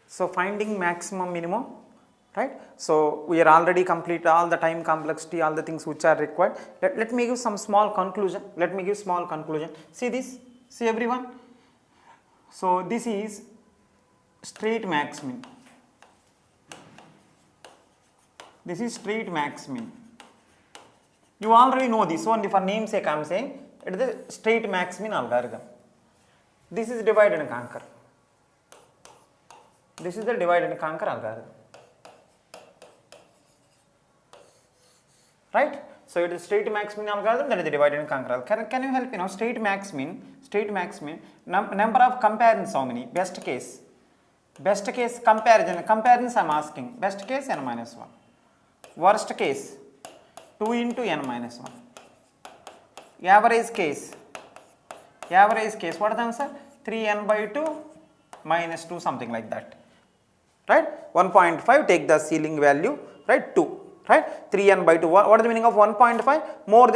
So finding maximum minimum, right? So we are already complete all the time complexity, all the things which are required. Let me give some small conclusion. Let me give small conclusion. See this, see everyone. So this is straight max min. This is straight max min. You already know this one. For namesake, I am saying it is the straight max min algorithm. This is divide and conquer. This is the divide and conquer algorithm. Right? So it is straight max min algorithm, that is the divide and conquer algorithm. Can you help me now? Straight max min, number of comparisons how many? Best case comparisons I am asking. Best case n minus 1. Worst case 2 into n minus 1. Average case, what is the answer? 3n by 2 minus 2, something like that. Right? 1.5, take the ceiling value, right? 2. Right? 3n by 2. What is the meaning of 1.5? More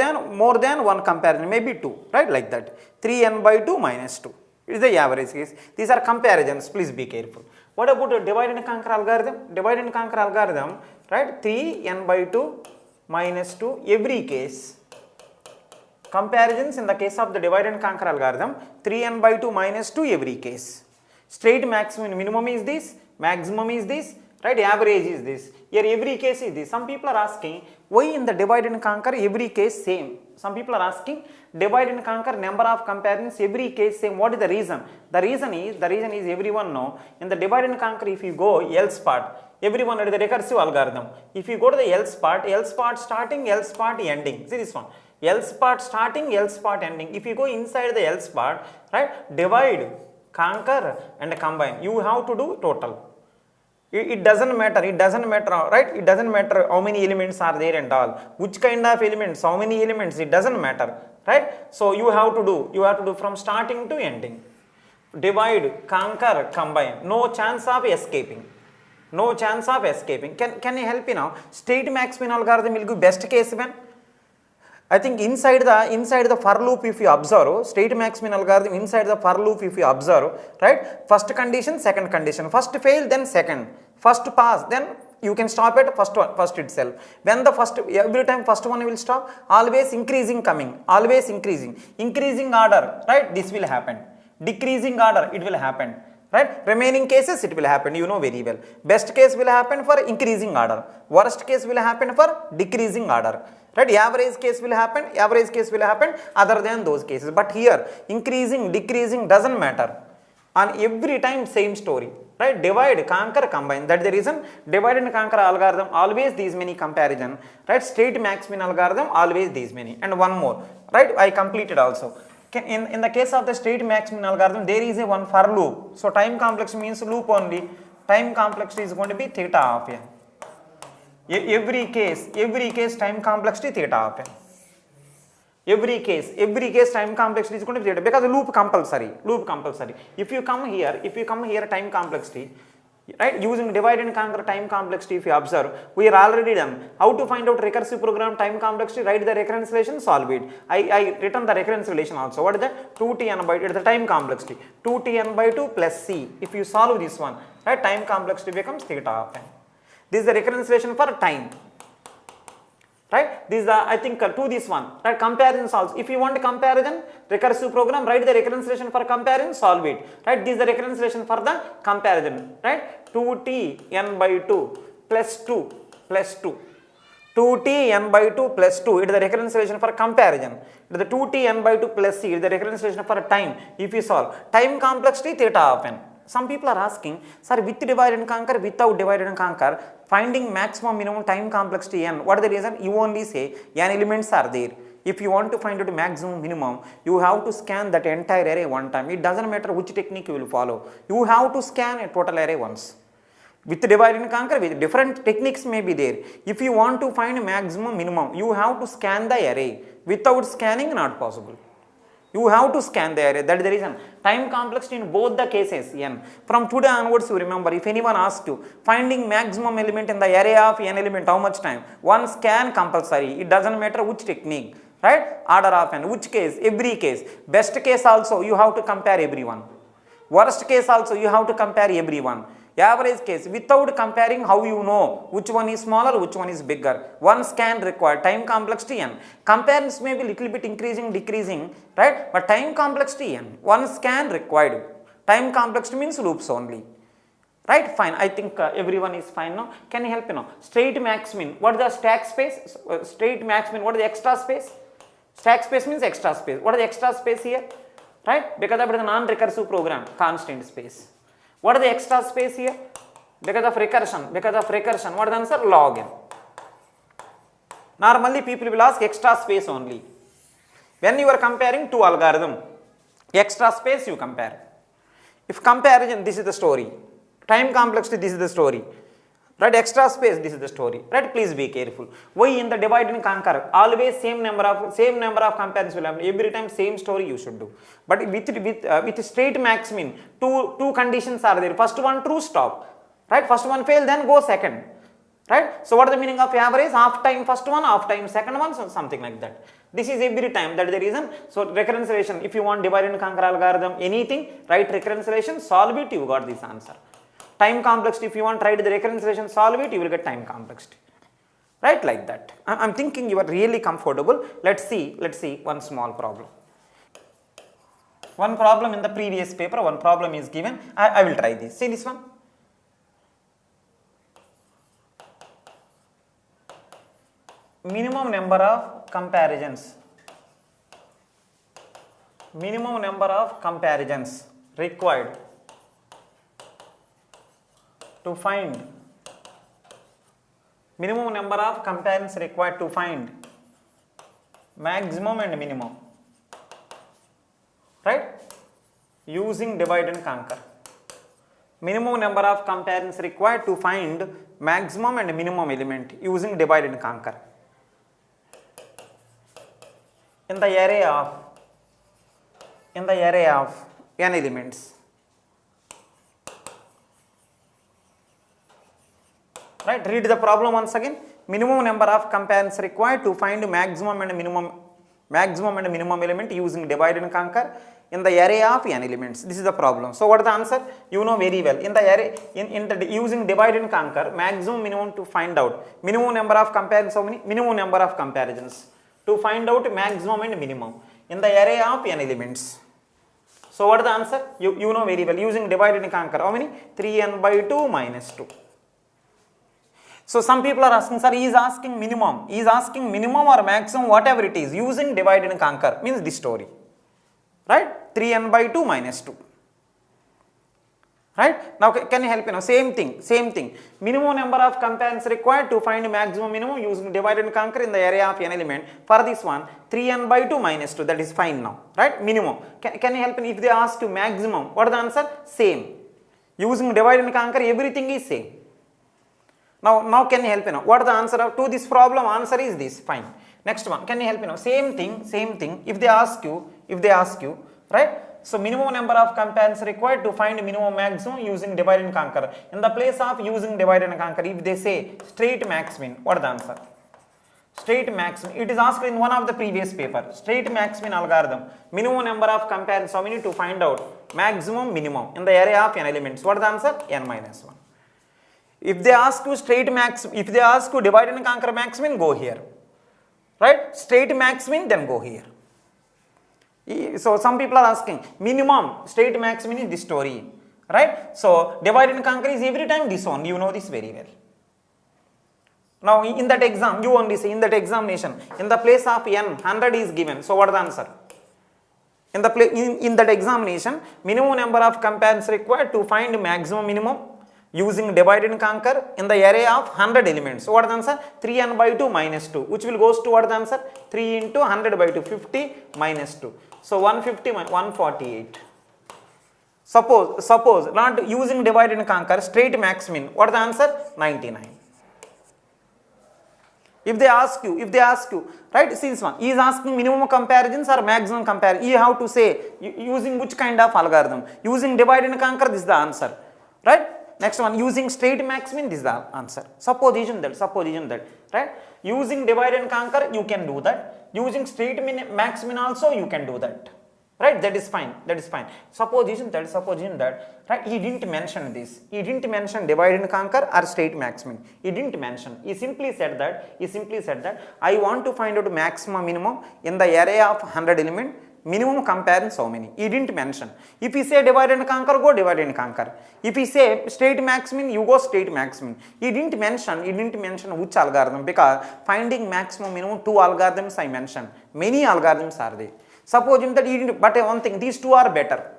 than one comparison, maybe 2. Right? Like that. 3n by 2 minus 2. It is the average case. These are comparisons. Please be careful. What about the divide and conquer algorithm? Divide and conquer algorithm, right? 3n by 2 minus 2. Every case. Comparisons in the case of the divide and conquer algorithm, 3n by 2 minus 2 every case. Straight maximum minimum is this, maximum is this, right? Average is this. Here every case is this. Some people are asking why in the divide and conquer every case same. Some people are asking divide and conquer number of comparisons every case same. What is the reason? The reason is everyone know in the divide and conquer if you go else part, everyone at the recursive algorithm. If you go to the else part starting, else part ending. See this one. Else part starting, else part ending. If you go inside the else part, right, divide, conquer and combine. You have to do total. It doesn't matter, right? It doesn't matter how many elements are there and all. Which kind of elements, how many elements, it doesn't matter, right? So you have to do from starting to ending. Divide, conquer, combine. No chance of escaping. No chance of escaping. Can you help me now? Straight max min algorithm will give best case when? I think inside the for loop if you observe, straight max min algorithm inside the for loop if you observe, right, first condition, second condition, first fail then second, first pass then you can stop at first itself. When the first, every time first one will stop, always increasing coming, always increasing order, right, this will happen, decreasing order it will happen, right, remaining cases it will happen, you know very well. Best case will happen for increasing order, worst case will happen for decreasing order, right, average case will happen other than those cases. But here increasing, decreasing doesn't matter, on every time same story, right, divide, conquer, combine. That is the reason divide and conquer algorithm always these many comparison, right, straight max min algorithm always these many. And one more, right, I completed also. In the case of the straight max min algorithm, there is a one for loop. So time complexity means loop only. Time complexity is going to be theta of n. Every case time complexity theta of n. Every case time complexity is going to be theta because loop compulsory. If you come here time complexity, right, using divide and conquer time complexity if you observe, we are already done. How to find out recursive program time complexity? Write the recurrence relation, solve it. I written the recurrence relation also. What is that? 2tn by 2, it is the time complexity. 2tn by 2 plus c. If you solve this one, right, time complexity becomes theta of n. This is the recurrence relation for time. Right? This is the, I think to this one, right, comparison solves. If you want comparison, recursive program, write the recurrence relation for comparison, solve it. Right? This is the recurrence relation for the comparison. Right? 2tn by 2 plus 2 plus 2. 2tn by 2 plus 2, it is the recurrence relation for comparison. It is the 2tn by 2 plus c, it is the recurrence relation for time. If you solve, time complexity theta of n. Some people are asking, sir, with divide and conquer, without divide and conquer, finding maximum minimum time complexity n. What is the reason? You only say n elements are there. If you want to find out maximum minimum, you have to scan that entire array one time. It doesn't matter which technique you will follow. You have to scan a total array once. With divide and conquer, with different techniques may be there. If you want to find maximum minimum, you have to scan the array. Without scanning, not possible. You have to scan the array. That is the reason. Time complexity in both the cases n. From today onwards, you remember, if anyone asks you, finding maximum element in the array of n element, how much time? One scan compulsory. It doesn't matter which technique. Right? Order of n. Which case? Every case. Best case also, you have to compare everyone. Worst case also, you have to compare everyone. Average case, without comparing, how you know which one is smaller, which one is bigger. One scan required, time complexity n. Comparisons may be little bit increasing, decreasing, right? But time complexity n. One scan required. Time complexity means loops only. Right? Fine. I think everyone is fine now. Can you help me now? Straight max min. What is the stack space? Straight max min. What is the extra space? Stack space means extra space. What is the extra space here? Right? Because of the non-recursive program, constant space. What is the extra space here? Because of recursion. Because of recursion. What is the answer? Log n. Normally people will ask extra space only. When you are comparing two algorithms, extra space you compare. If comparison, this is the story. Time complexity, this is the story. Right? Extra space, this is the story. Right? Please be careful. Why in the divide and conquer? Always same number of comparisons will happen. Every time same story you should do. But with straight max min, two conditions are there. First one true, stop. Right? First one fail, then go second. Right? So what is the meaning of average? Half time first one, half time second one, so something like that. This is every time. That is the reason. So recurrence relation. If you want divide and conquer algorithm, anything, write recurrence relation, solve it, you got this answer. Time complexity, if you want to write the recurrence relation, solve it, you will get time complexity. Right? Like that. I am thinking you are really comfortable. Let's see one small problem. One problem in the previous paper, one problem is given. I will try this. See this one. Minimum number of comparisons. Minimum number of comparisons required to find. Minimum number of comparisons required to find maximum and minimum. Right? Using divide and conquer. Minimum number of comparisons required to find maximum and minimum element using divide and conquer. In the array of n elements. Right? Read the problem once again. Minimum number of comparisons required to find maximum and minimum element using divide and conquer in the array of n elements. This is the problem. So what is the answer? You know very well. In the array, using divide and conquer, maximum minimum to find out. Minimum number of comparisons, how many? Minimum number of comparisons to find out maximum and minimum in the array of n elements. So what is the answer? You know very well. Using divide and conquer, how many? 3n by 2 minus 2. So some people are asking, sir, he is asking minimum. He is asking minimum or maximum, whatever it is, using divide and conquer, means this story. Right? 3n by 2 minus 2. Right? Now can you help me now? Same thing. Minimum number of comparisons required to find maximum minimum using divide and conquer in the array of n element. For this one, 3n by 2 minus 2, that is fine now. Right? Minimum. Can you help me if they ask you maximum? What is the answer? Same. Using divide and conquer, everything is same. Now can you help me now? What is the answer to this problem? Answer is this. Fine. Next one. Can you help me now? Same thing. If they ask you, right? So minimum number of comparisons required to find minimum maximum using divide and conquer. In the place of using divide and conquer, if they say straight max min, what is the answer? Straight max min. It is asked in one of the previous paper. Straight max min algorithm. Minimum number of comparisons, how many to find out maximum minimum in the array of n elements. What is the answer? N minus 1. If they ask you straight max, if they ask you divide and conquer max min, go here. Right? Straight max min, then go here. So some people are asking minimum, straight max min is this story. Right? So divide and conquer is every time this one. You know this very well. Now in that exam, you only say in that examination, in the place of n, 100 is given. So what is the answer? In that examination, minimum number of comparisons required to find maximum minimum using divide and conquer in the array of 100 elements. So what is the answer? 3n by 2 minus 2, which will goes to what is the answer? 3 into 100 by 2, 50 minus 2. So 150 minus 148. Suppose not using divide and conquer, straight max min, what is the answer? 99. If they ask you, right, see this one, he is asking minimum comparisons or maximum comparison, you have to say using which kind of algorithm. Using divide and conquer, this is the answer. Right? Next one, using straight max min, this is the answer. Supposition that, right? Using divide and conquer, you can do that. Using straight max min also, you can do that. right? That is fine, that is fine. Supposition that right, he didn't mention this, he didn't mention divide and conquer or state maximum, he didn't mention, he simply said that I want to find out maximum minimum in the array of 100 element, minimum comparison so many, he didn't mention. If he say divide and conquer, go divide and conquer. If he say state maximum, you go state maximum. He didn't mention which algorithm, because finding maximum minimum 2 algorithms I mentioned, many algorithms are there. Supposing that he didn't, but one thing, these two are better.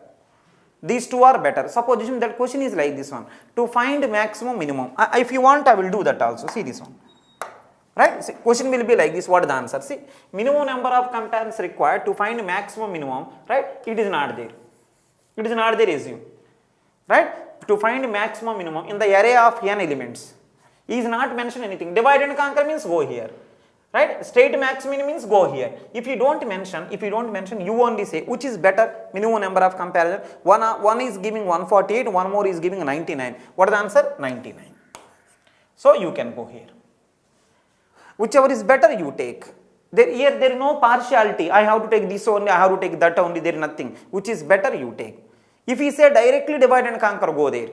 These two are better. Supposing that question is like this one, to find maximum minimum. If you want, I will do that also. See this one. Right? See, question will be like this. What is the answer? See, minimum number of comparisons required to find maximum minimum. Right? It is not there. It is not there, assume. Right? To find maximum minimum in the array of n elements. He is not mention anything. Divide and conquer means go here. Right? State maximum means go here. If you don't mention, you only say which is better minimum number of comparison. One is giving 148, one more is giving 99. What is the answer? 99. So you can go here. Whichever is better you take. Here there is no partiality. I have to take this only, I have to take that only, there is nothing. Which is better you take. If you say directly divide and conquer, go there.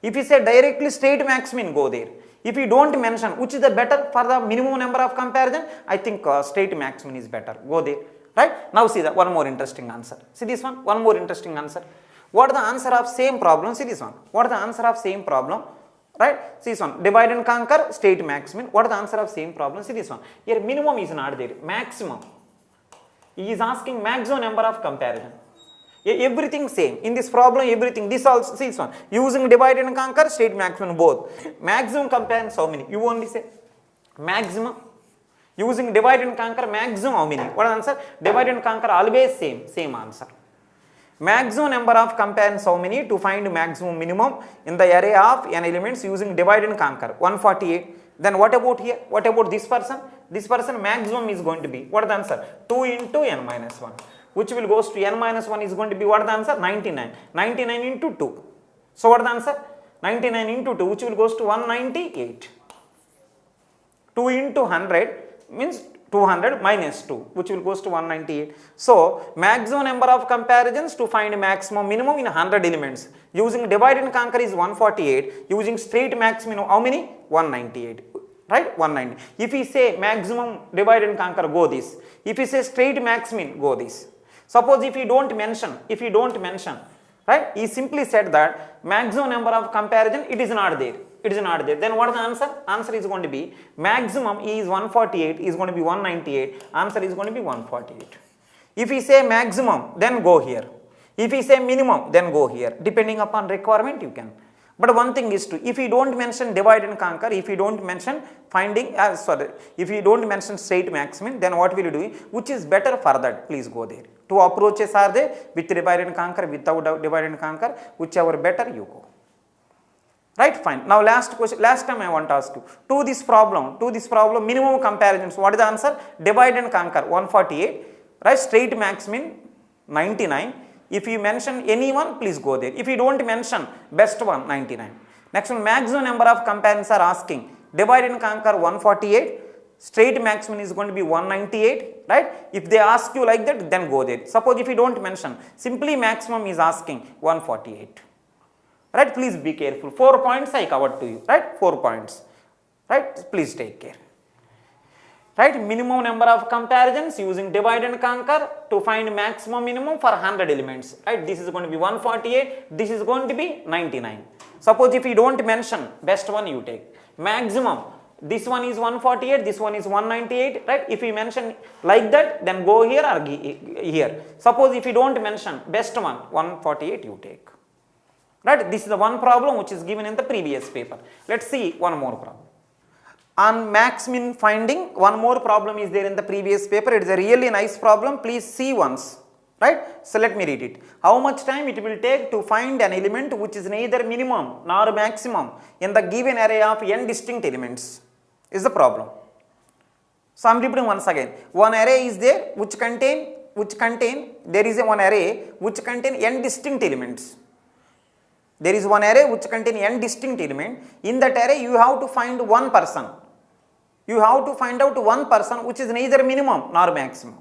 If you say directly state maximum, go there. If you don't mention which is the better for the minimum number of comparison, I think state maximum is better. Go there. Right? Now see that one more interesting answer. See this one more interesting answer. What is the answer of same problem? See this one. What is the answer of same problem? Right? See this one. Divide and conquer, state maximum. What is the answer of same problem? See this one. Here minimum is not there. Maximum. He is asking maximum number of comparison. Everything same. In this problem, everything. This also, see this one. Using divide and conquer, state maximum both. Maximum comparison so many. You only say maximum. Using divide and conquer, maximum how many? What is the answer? Divide and conquer always same answer. Maximum number of comparisons how many to find maximum minimum in the array of n elements using divide and conquer. 148. Then what about here? What about this person? This person maximum is going to be, what is the answer? 2 into n minus 1. Which will goes to n minus 1 is going to be, what is the answer? 99. 99 into 2. So what is the answer? 99 into 2, which will goes to 198. 2 into 100 means 200 minus 2, which will goes to 198. So maximum number of comparisons to find maximum minimum in 100 elements. Using divide and conquer is 148. Using straight maximum, how many? 198. Right? 190. If we say maximum divide and conquer, go this. If we say straight maximum, go this. Suppose if you don't mention, right? He simply said that maximum number of comparison, it is not there. It is not there. Then what is the answer? Answer is going to be maximum is 148, is going to be 198. Answer is going to be 148. If we say maximum, then go here. If we say minimum, then go here. Depending upon requirement, you can. But one thing is to, if you don't mention divide and conquer, if you don't mention finding, if you don't mention state maximum, then what will you do? Which is better for that? Please go there. Two approaches are there, with divide and conquer, without divide and conquer, whichever better you go. Right? Fine. Now last question, last time I want to ask you, to this problem, minimum comparisons, what is the answer? Divide and conquer, 148, right? Straight maximum, 99. If you mention any one, please go there. If you don't mention, best one, 99. Next one, maximum number of comparisons are asking. Divide and conquer, 148. Straight maximum is going to be 198. Right? If they ask you like that, then go there. Suppose if you don't mention, simply maximum is asking 148. Right? Please be careful. 4 points I covered to you. Right? 4 points. Right? Please take care. Right? Minimum number of comparisons using divide and conquer to find maximum minimum for 100 elements. Right? This is going to be 148. This is going to be 99. Suppose if you don't mention, best one you take. Maximum. This one is 148. This one is 198. Right? If you mention like that, then go here or here. Suppose if you don't mention, best one, 148 you take. Right? This is the one problem which is given in the previous paper. Let's see one more problem. On max min finding, one more problem is there in the previous paper. It is a really nice problem. Please see once. Right? So let me read it. How much time it will take to find an element which is neither minimum nor maximum in the given array of n distinct elements is the problem. So I am repeating once again. One array is there which contain there is one array which contain n distinct elements. There is one array which contain n distinct element. In that array you have to find one person. You have to find out one person which is neither minimum nor maximum.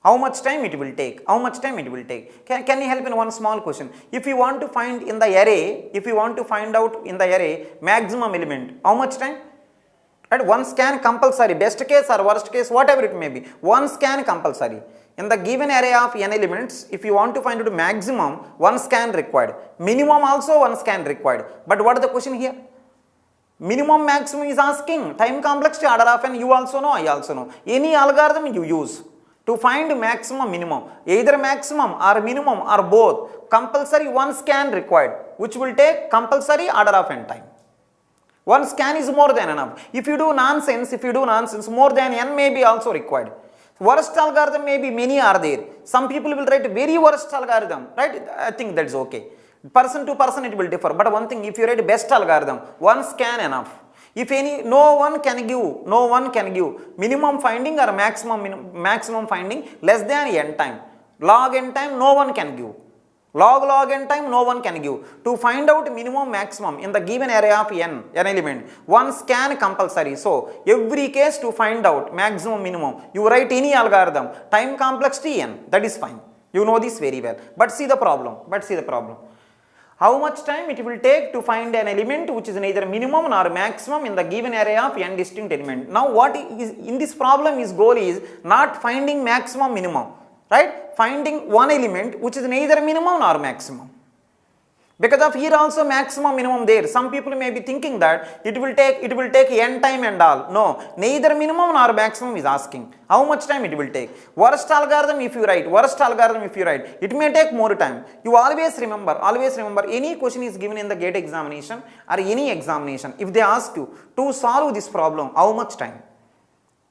How much time it will take? How much time it will take? Can you help in one small question? If you want to find in the array, if you want to find out in the array maximum element, how much time? Right? One scan compulsory, best case or worst case, whatever it may be. One scan compulsory. In the given array of n elements, if you want to find out maximum, one scan required. Minimum also one scan required. But what is the question here? Minimum maximum is asking. Time complexity order of n, you also know, I also know. Any algorithm you use to find maximum minimum, either maximum or minimum or both, compulsory one scan required, which will take compulsory order of n time. One scan is more than enough. If you do nonsense, more than n may be also required. Worst algorithm may be many are there. Some people will write very worst algorithm, right? I think that's okay. Person to person it will differ. But one thing, if you write best algorithm, one scan enough. If any, no one can give minimum finding or maximum finding less than n time. Log n time, no one can give. Log n time, no one can give. To find out minimum maximum in the given array of n element, one scan compulsory. So, every case to find out maximum minimum, you write any algorithm, time complexity n, that is fine. You know this very well. But see the problem. How much time it will take to find an element which is neither minimum nor maximum in the given array of n distinct element. Now what is in this problem, his goal is not finding maximum minimum, right? Finding one element which is neither minimum nor maximum. Because of here also maximum minimum there. Some people may be thinking that it will take n time and all. No, neither minimum nor maximum is asking. How much time it will take? Worst algorithm if you write, it may take more time. You always remember, any question is given in the GATE examination or any examination. If they ask you to solve this problem, how much time?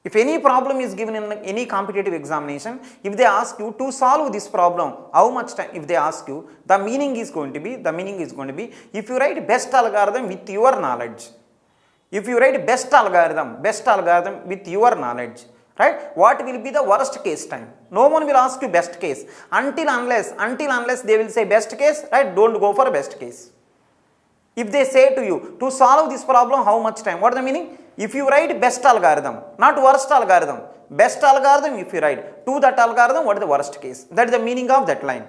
If any problem is given in any competitive examination, if they ask you to solve this problem, how much time? If they ask you, the meaning is going to be, if you write best algorithm with your knowledge, if you write best algorithm with your knowledge, right? What will be the worst case time? No one will ask you best case until unless they will say best case, right? Don't go for best case. If they say to you, to solve this problem, how much time? What is the meaning? If you write best algorithm, not worst algorithm, best algorithm if you write, to that algorithm, what is the worst case? That is the meaning of that line.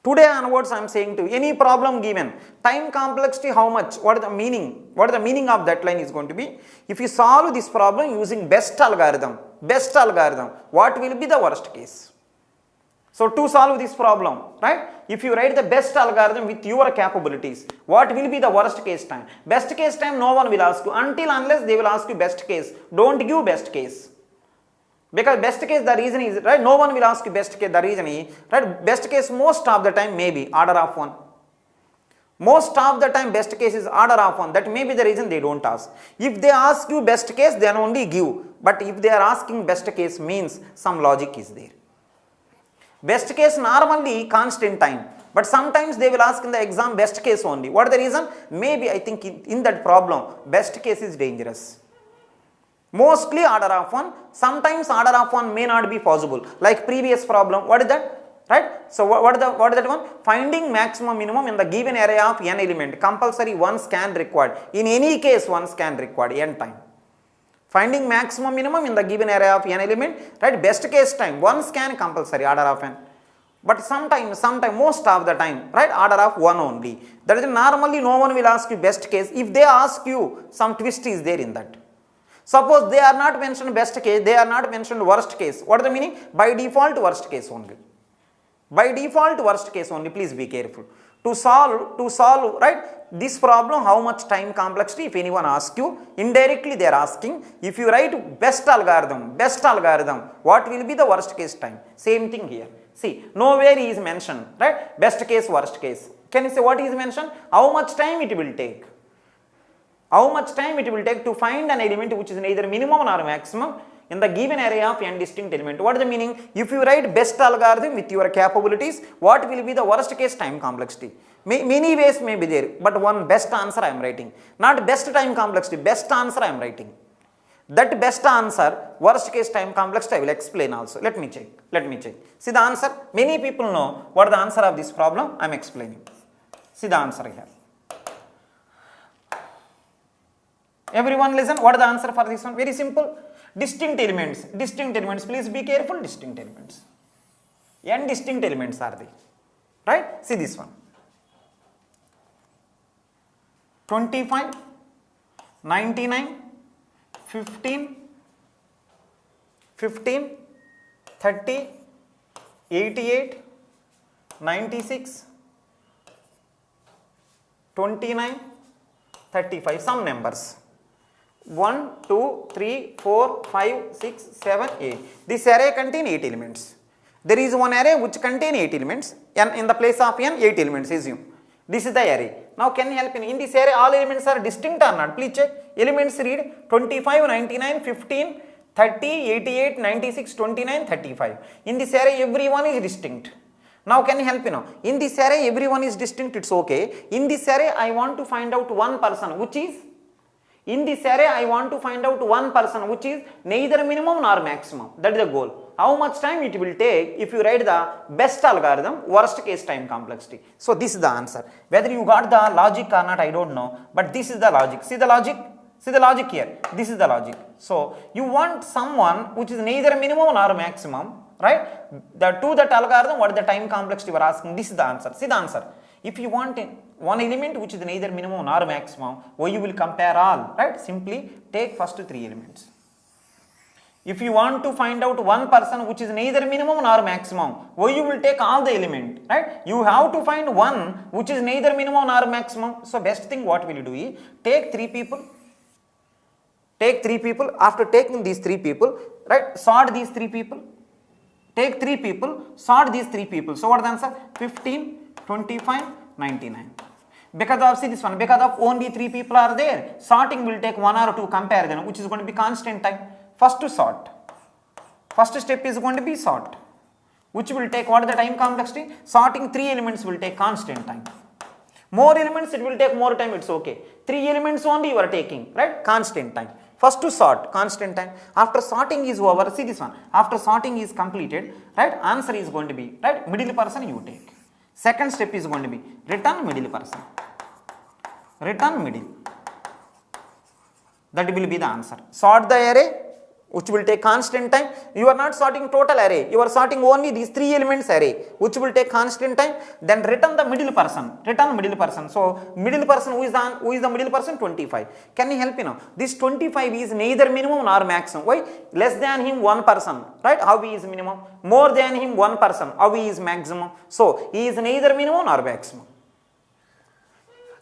Today onwards I am saying to you, any problem given, time complexity how much, what is the meaning? What is the meaning of that line is going to be? If you solve this problem using best algorithm, what will be the worst case? So to solve this problem, right? If you write the best algorithm with your capabilities, what will be the worst case time? Best case time no one will ask you until unless they will ask you best case. Don't give best case. Because best case the reason is, right? No one will ask you best case, the reason is, right? Best case most of the time may be order of 1. Most of the time best case is order of 1. That may be the reason they don't ask. If they ask you best case, then only give. But if they are asking best case means some logic is there. Best case normally constant time, but sometimes they will ask in the exam best case only. What is the reason? Maybe I think in that problem, best case is dangerous. Mostly order of 1, sometimes order of 1 may not be possible. Like previous problem, what is that? Right? So what is that one? Finding maximum minimum in the given array of n element, compulsory one scan required. In any case, one scan required, n time. Finding maximum minimum in the given array of n element, right? Best case time, one scan compulsory, order of n. But sometimes, most of the time, right? Order of 1 only. That is normally no one will ask you best case. If they ask you, some twist is there in that. Suppose they are not mentioned best case, they are not mentioned worst case. What is the meaning? By default, worst case only. By default, worst case only. Please be careful. To solve, right? This problem, how much time complexity, if anyone asks you, indirectly they are asking, if you write best algorithm, what will be the worst case time? Same thing here. See, nowhere is mentioned, right? Best case, worst case. Can you say what is mentioned? How much time it will take? How much time it will take to find an element which is neither minimum nor maximum in the given array of n distinct element. What is the meaning? If you write best algorithm with your capabilities, what will be the worst case time complexity? Many ways may be there, but one best answer I am writing. Not best time complexity, best answer I am writing. That best answer, worst case time complexity I will explain also. Let me check. See the answer. Many people know what is the answer of this problem. I am explaining. See the answer here. Everyone listen, what is the answer for this one? Very simple. Distinct elements, please be careful, distinct elements. N distinct elements are they, right? See this one. 25, 99, 15, 30, 88, 96, 29, 35, some numbers. 1, 2, 3, 4, 5, 6, 7, 8. This array contains 8 elements. There is one array which contains 8 elements. N in the place of n, 8 elements, assume. This is the array. Now can you help me? In this array, all elements are distinct or not? Please check. Elements read 25, 99, 15, 30, 88, 96, 29, 35. In this array, everyone is distinct. Now can you help me now? In this array, everyone is distinct, it's okay. In this array, I want to find out one person, which is? In this array, I want to find out one person, which is neither minimum nor maximum. That is the goal. How much time it will take if you write the best algorithm, worst case time complexity. So this is the answer. Whether you got the logic or not, I don't know. But this is the logic. See the logic? See the logic here. This is the logic. So you want someone which is neither minimum nor maximum, right? To that algorithm, what is the time complexity you are asking? This is the answer. See the answer. If you want one element which is neither minimum nor maximum, why you will compare all, right? Simply take first 3 elements. If you want to find out one person which is neither minimum nor maximum, why you will take all the element, right? You have to find one which is neither minimum nor maximum. So best thing what will you do is take 3 people. Take 3 people. After taking these 3 people, right? Sort these 3 people. Take 3 people. Sort these 3 people. So what is the answer? 15, 25, 99. Because of, see this one, because of only 3 people are there, sorting will take 1 or 2 comparison, which is going to be constant time. First to sort. First step is going to be sort, which will take what is the time complexity? Sorting 3 elements will take constant time. More elements, it will take more time, it's okay. 3 elements only you are taking, right? Constant time. First to sort, constant time. After sorting is over, see this one. After sorting is completed, right? Answer is going to be, right? Middle person you take. Second step is going to be return middle person. Return middle. That will be the answer. Sort the array, which will take constant time. You are not sorting total array. You are sorting only these 3 elements array, which will take constant time. Then return the middle person. Return middle person. So middle person, who is the middle person? 25. Can you help me now? This 25 is neither minimum nor maximum. Why? Less than him 1 person. Right? How he is minimum? More than him 1 person. How he is maximum? So he is neither minimum nor maximum.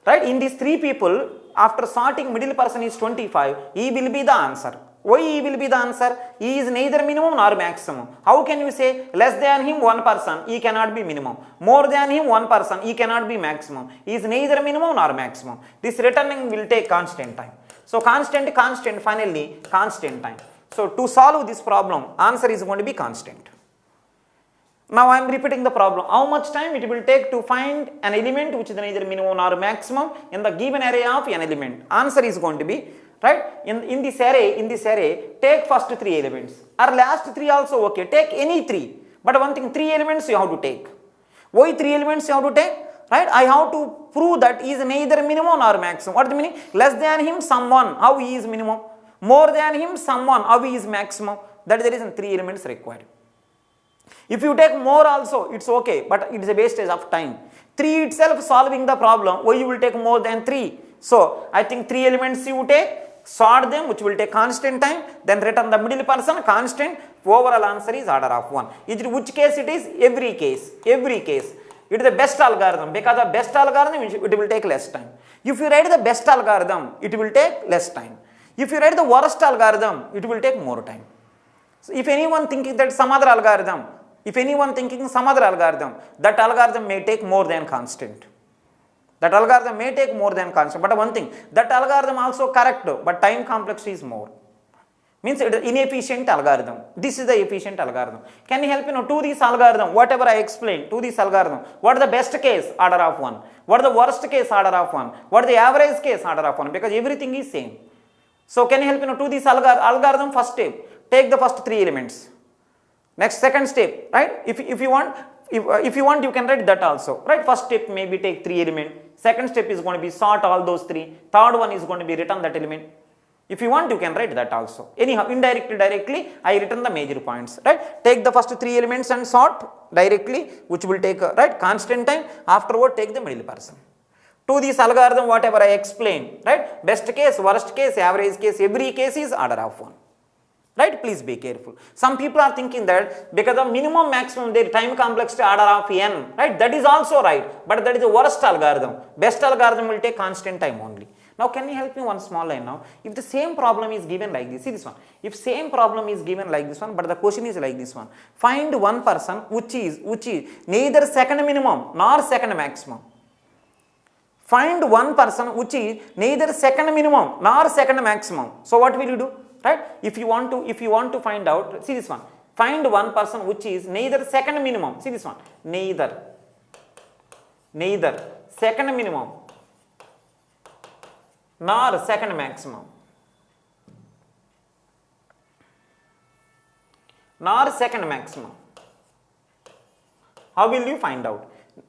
Right? In these 3 people, after sorting middle person is 25, he will be the answer. Why he will be the answer? He is neither minimum nor maximum. How can you say less than him 1 person, he cannot be minimum. More than him 1 person, he cannot be maximum. He is neither minimum nor maximum. This returning will take constant time. So constant, finally constant time. So to solve this problem, answer is going to be constant. Now I am repeating the problem. How much time it will take to find an element which is neither minimum nor maximum in the given array of an element? Answer is going to be, right, in this array, take first 3 elements or last 3 also okay. Take any 3. But one thing, 3 elements you have to take. Why 3 elements you have to take? Right? I have to prove that he is neither minimum nor maximum. What is the meaning? Less than him someone, how he is minimum. More than him someone, how he is maximum. That is the reason 3 elements required. If you take more also, it's okay, but it is a wastage of time. 3 itself solving the problem, why you will take more than 3? So, I think 3 elements you take, sort them, which will take constant time, then return the middle person, constant, overall answer is order of 1. Which case it is? Every case. It is the best algorithm. Because of best algorithm, it will take less time. If you write the best algorithm, it will take less time. If you write the worst algorithm, it will take more time. So, if anyone thinking that some other algorithm, that algorithm may take more than constant. That algorithm may take more than constant. But one thing, that algorithm also correct, but time complexity is more. Means it is inefficient algorithm. This is the efficient algorithm. Can you help me now to this algorithm, whatever I explained, to this algorithm, what is the best case? Order of 1. What is the worst case? Order of 1. What is the average case? Order of 1. Because everything is same. So can you help me now to this algorithm? First step, take the first 3 elements. Next, second step, right? If you want, you can write that also, right? First step maybe take 3 elements. Second step is going to be sort all those 3. Third one is going to be return that element. If you want, you can write that also. Anyhow, indirectly, directly, I written the major points, right? Take the first 3 elements and sort directly, which will take, right, constant time. Afterward, take the middle person. To this algorithm, whatever I explained, right? Best case, worst case, average case, every case is order of 1. Right? Please be careful. Some people are thinking that because of minimum maximum their time complexity order of n, right? That is also right, but that is the worst algorithm. Best algorithm will take constant time only. Now, can you help me one small line now? If the same problem is given like this, see this one. If same problem is given like this one, but the question is like this one. Find one person which is neither second minimum nor second maximum. Find one person which is neither second minimum nor second maximum. So what will you do? Right? If you want to find out, see this one. Find one person which is neither second minimum. See this one. Neither second minimum nor second maximum. Nor second maximum. How will you find out?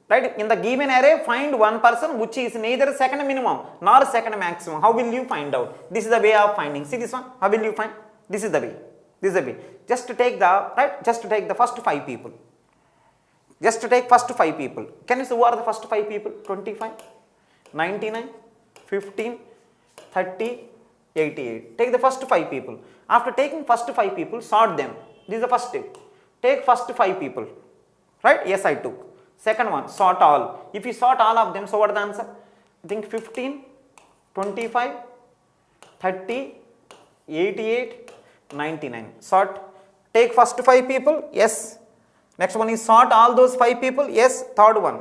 Right? In the given array, find one person which is neither second minimum nor second maximum. How will you find out? This is the way of finding. See this one. How will you find? This is the way. This is the way. Just to take the, right? Just to take the first 5 people. Just to take first 5 people. Can you see who are the first 5 people? 25, 99, 15, 30, 88. Take the first 5 people. After taking first 5 people, sort them. This is the first step. Take first 5 people. Right? Yes, I took. Second one, sort all. If you sort all of them, so what is the answer? I think 15, 25, 30, 88, 99. Sort. Take first 5 people. Yes. Next one is sort all those 5 people. Yes. Third one.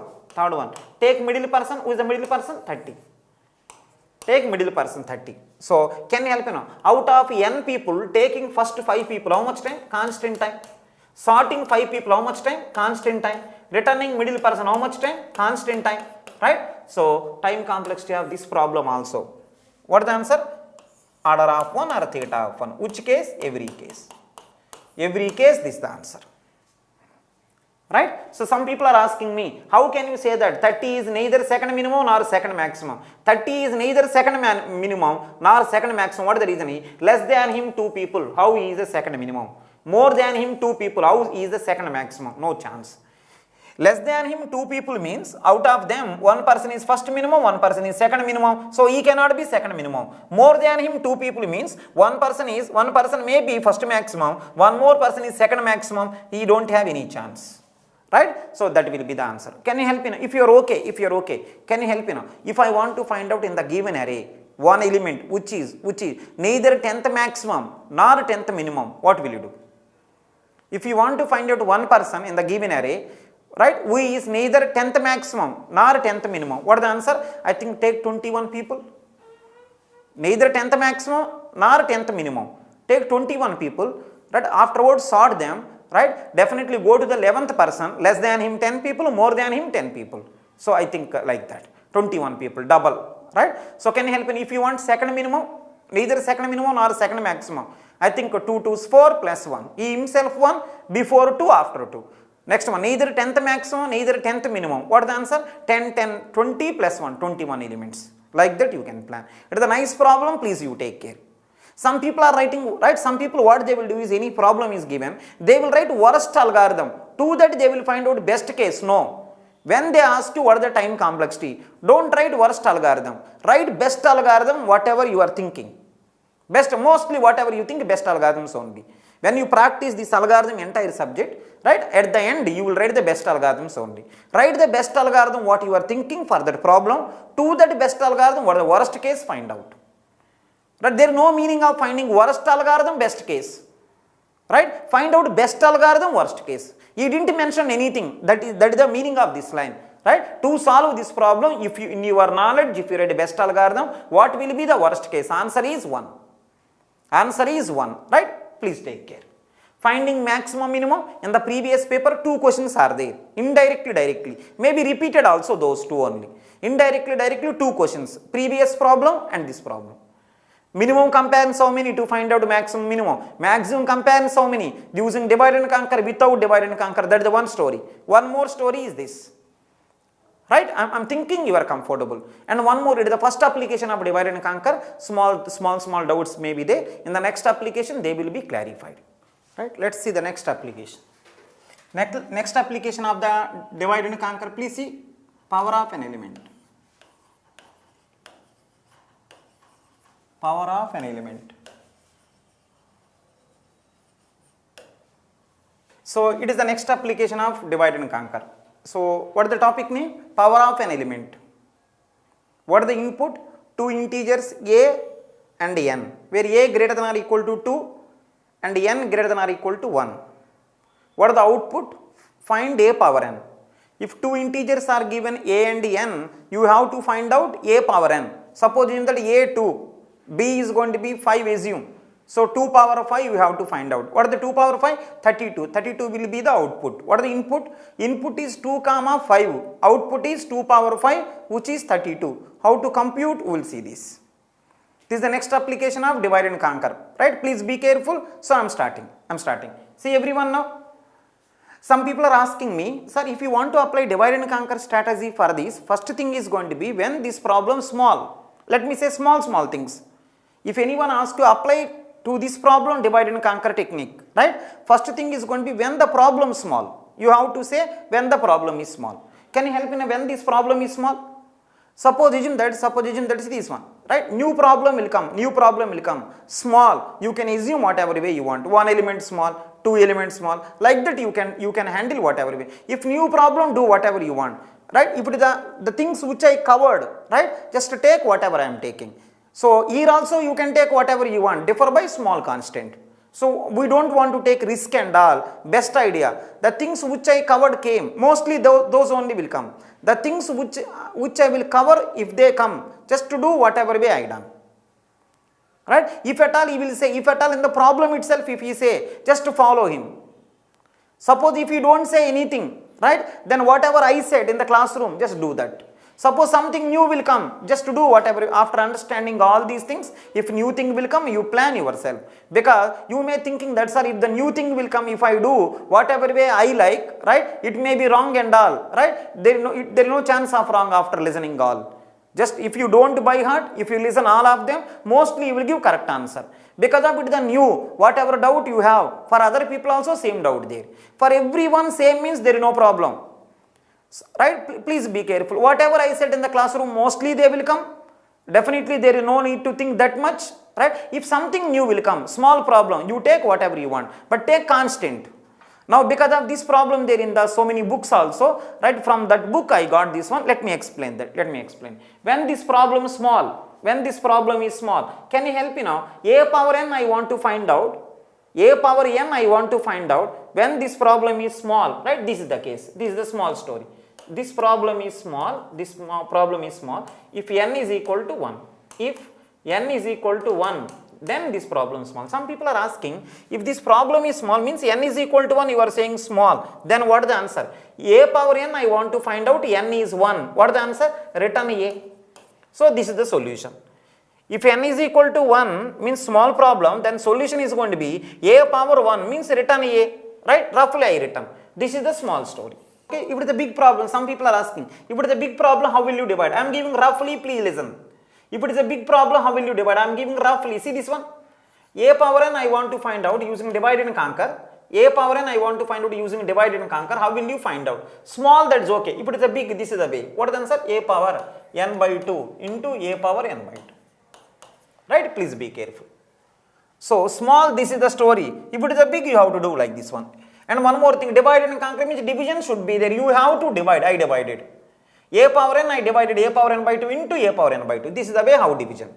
Take middle person. Who is the middle person? 30. Take middle person 30. So, can you help me now? Out of n people, taking first 5 people, how much time? Constant time. Sorting 5 people, how much time? Constant time. Returning middle person, how much time? Constant time. Right? So, time complexity of this problem also. What is the answer? Order of 1 or theta of 1. Which case? Every case. Every case, this is the answer. Right? So, some people are asking me, how can you say that 30 is neither second minimum nor second maximum? 30 is neither second minimum nor second maximum. What is the reason? Less than him 2 people. How he is the second minimum? More than him 2 people. How he is the second maximum? No chance. Less than him 2 people means out of them one person is first minimum, one person is second minimum. So he cannot be second minimum. More than him 2 people means one person may be first maximum, one more person is second maximum. He don't have any chance. Right? So that will be the answer. Can you help me now? If you are okay, can you help me now? If I want to find out in the given array one element which is neither 10th maximum nor 10th minimum, what will you do? If you want to find out one person in the given array, right, who is neither 10th maximum nor 10th minimum, what is the answer? I think take 21 people. Neither 10th maximum nor 10th minimum. Take 21 people, right? Afterwards sort them, right? Definitely go to the 11th person, less than him 10 people, more than him 10 people. So I think like that. 21 people, double, right? So can you help me? If you want second minimum, neither second minimum nor second maximum, I think 2 2s 4 plus 1. He himself 1, before 2, after 2. Next one, neither 10th maximum, neither 10th minimum. What is the answer? 10, 10, 20 plus 1, 21 elements. Like that you can plan. It is a nice problem, please you take care. Some people are writing, right, some people what they will do is any problem is given, they will write worst algorithm. To that they will find out best case. No. When they ask you what is the time complexity, don't write worst algorithm. Write best algorithm, whatever you are thinking. Best, mostly whatever you think, best algorithms only. When you practice this algorithm entire subject, right, at the end you will write the best algorithms only. Write the best algorithm what you are thinking for that problem. To that best algorithm, what is the worst case, find out. Right? There is no meaning of finding worst algorithm, best case. Right? Find out best algorithm, worst case. He didn't mention anything. That is the meaning of this line. Right? To solve this problem, if you, in your knowledge, if you write best algorithm, what will be the worst case? Answer is 1. Answer is 1. Right? Please take care. Finding maximum minimum, in the previous paper 2 questions are there. Indirectly, directly. Maybe repeated also those 2 only. Indirectly, directly 2 questions. Previous problem and this problem. Minimum compares how many to find out maximum minimum. Maximum compares how many using divide and conquer, without divide and conquer. That is the one story. One more story is this. Right? I'm thinking you are comfortable. And one more, it is the first application of divide and conquer. Small doubts may be there. In the next application, they will be clarified. Right? Let's see the next application. Next application of the divide and conquer, please see power of an element. Power of an element. So it is the next application of divide and conquer. So what is the topic name? Power of an element. What is the input? Two integers a and n, where a greater than or equal to 2 and n greater than or equal to 1. What is the output? Find a power n. If two integers are given a and n, you have to find out a power n. Suppose in that a 2, b is going to be 5, assume. So 2 power 5 you have to find out. What is the 2 power 5? 32. 32 will be the output. What is the input? Input is 2 comma 5. Output is 2 power 5, which is 32. How to compute? We will see this. This is the next application of divide and conquer. Right? Please be careful. So I am starting. See everyone now. Some people are asking me, sir, if you want to apply divide and conquer strategy for this, first thing is going to be when this problem small. Let me say small things. If anyone asks to apply to this problem divide and conquer technique, right? First thing is going to be when the problem small. You have to say when the problem is small. Can you help in when this problem is small? Suppose assume that is this one, right? New problem will come. Small. You can assume whatever way you want. One element small, two elements small. Like that you can handle whatever way. If new problem, do whatever you want, right? If it is the things which I covered, right? Just take whatever I am taking. So here also you can take whatever you want, differ by small constant. So we don't want to take risk and all. Best idea. The things which I covered came, mostly those only will come. The things which I will cover, if they come, just to do whatever way I done. Right? If at all he will say, if at all in the problem itself, if he say, just to follow him. Suppose if you don't say anything, right? Then whatever I said in the classroom, just do that. Suppose something new will come, just to do whatever, after understanding all these things, if new thing will come, you plan yourself. Because you may thinking that, sir, if the new thing will come, if I do whatever way I like, right, it may be wrong and all, right, there is no chance of wrong after listening all. Just if you don't by heart, if you listen all of them, mostly you will give correct answer. Because of it the new, whatever doubt you have, for other people also same doubt there. For everyone same means there is no problem. Right? Please be careful. Whatever I said in the classroom, mostly they will come. Definitely there is no need to think that much. Right? If something new will come, small problem, you take whatever you want, but take constant. Now because of this problem there in the so many books also, right? From that book I got this one. Let me explain that. When this problem is small, can you help me now? A power n I want to find out. A power n I want to find out when this problem is small, right? This is the case. This is the small story. This problem is small. If n is equal to 1. If n is equal to 1, then this problem is small. Some people are asking, if this problem is small, means n is equal to 1, you are saying small. Then what is the answer? A power n I want to find out, n is 1. What is the answer? Written a. So this is the solution. If n is equal to 1 means small problem, then solution is going to be a power 1 means written a. Right? Roughly I written. This is the small story. Okay, if it is a big problem, some people are asking, if it is a big problem, how will you divide? I am giving roughly, please listen. If it is a big problem, how will you divide? I am giving roughly. See this one. A power n I want to find out using divide and conquer. A power n I want to find out using divide and conquer. How will you find out? Small, that's okay. If it is a big, this is the way. What is the answer? A power n by 2 into a power n by 2. Right? Please be careful. So small, this is the story. If it is a big, you have to do like this one. And one more thing, divide and conquer means division should be there. You have to divide. I divided. A power n, I divided a power n by 2 into a power n by 2. This is the way how division.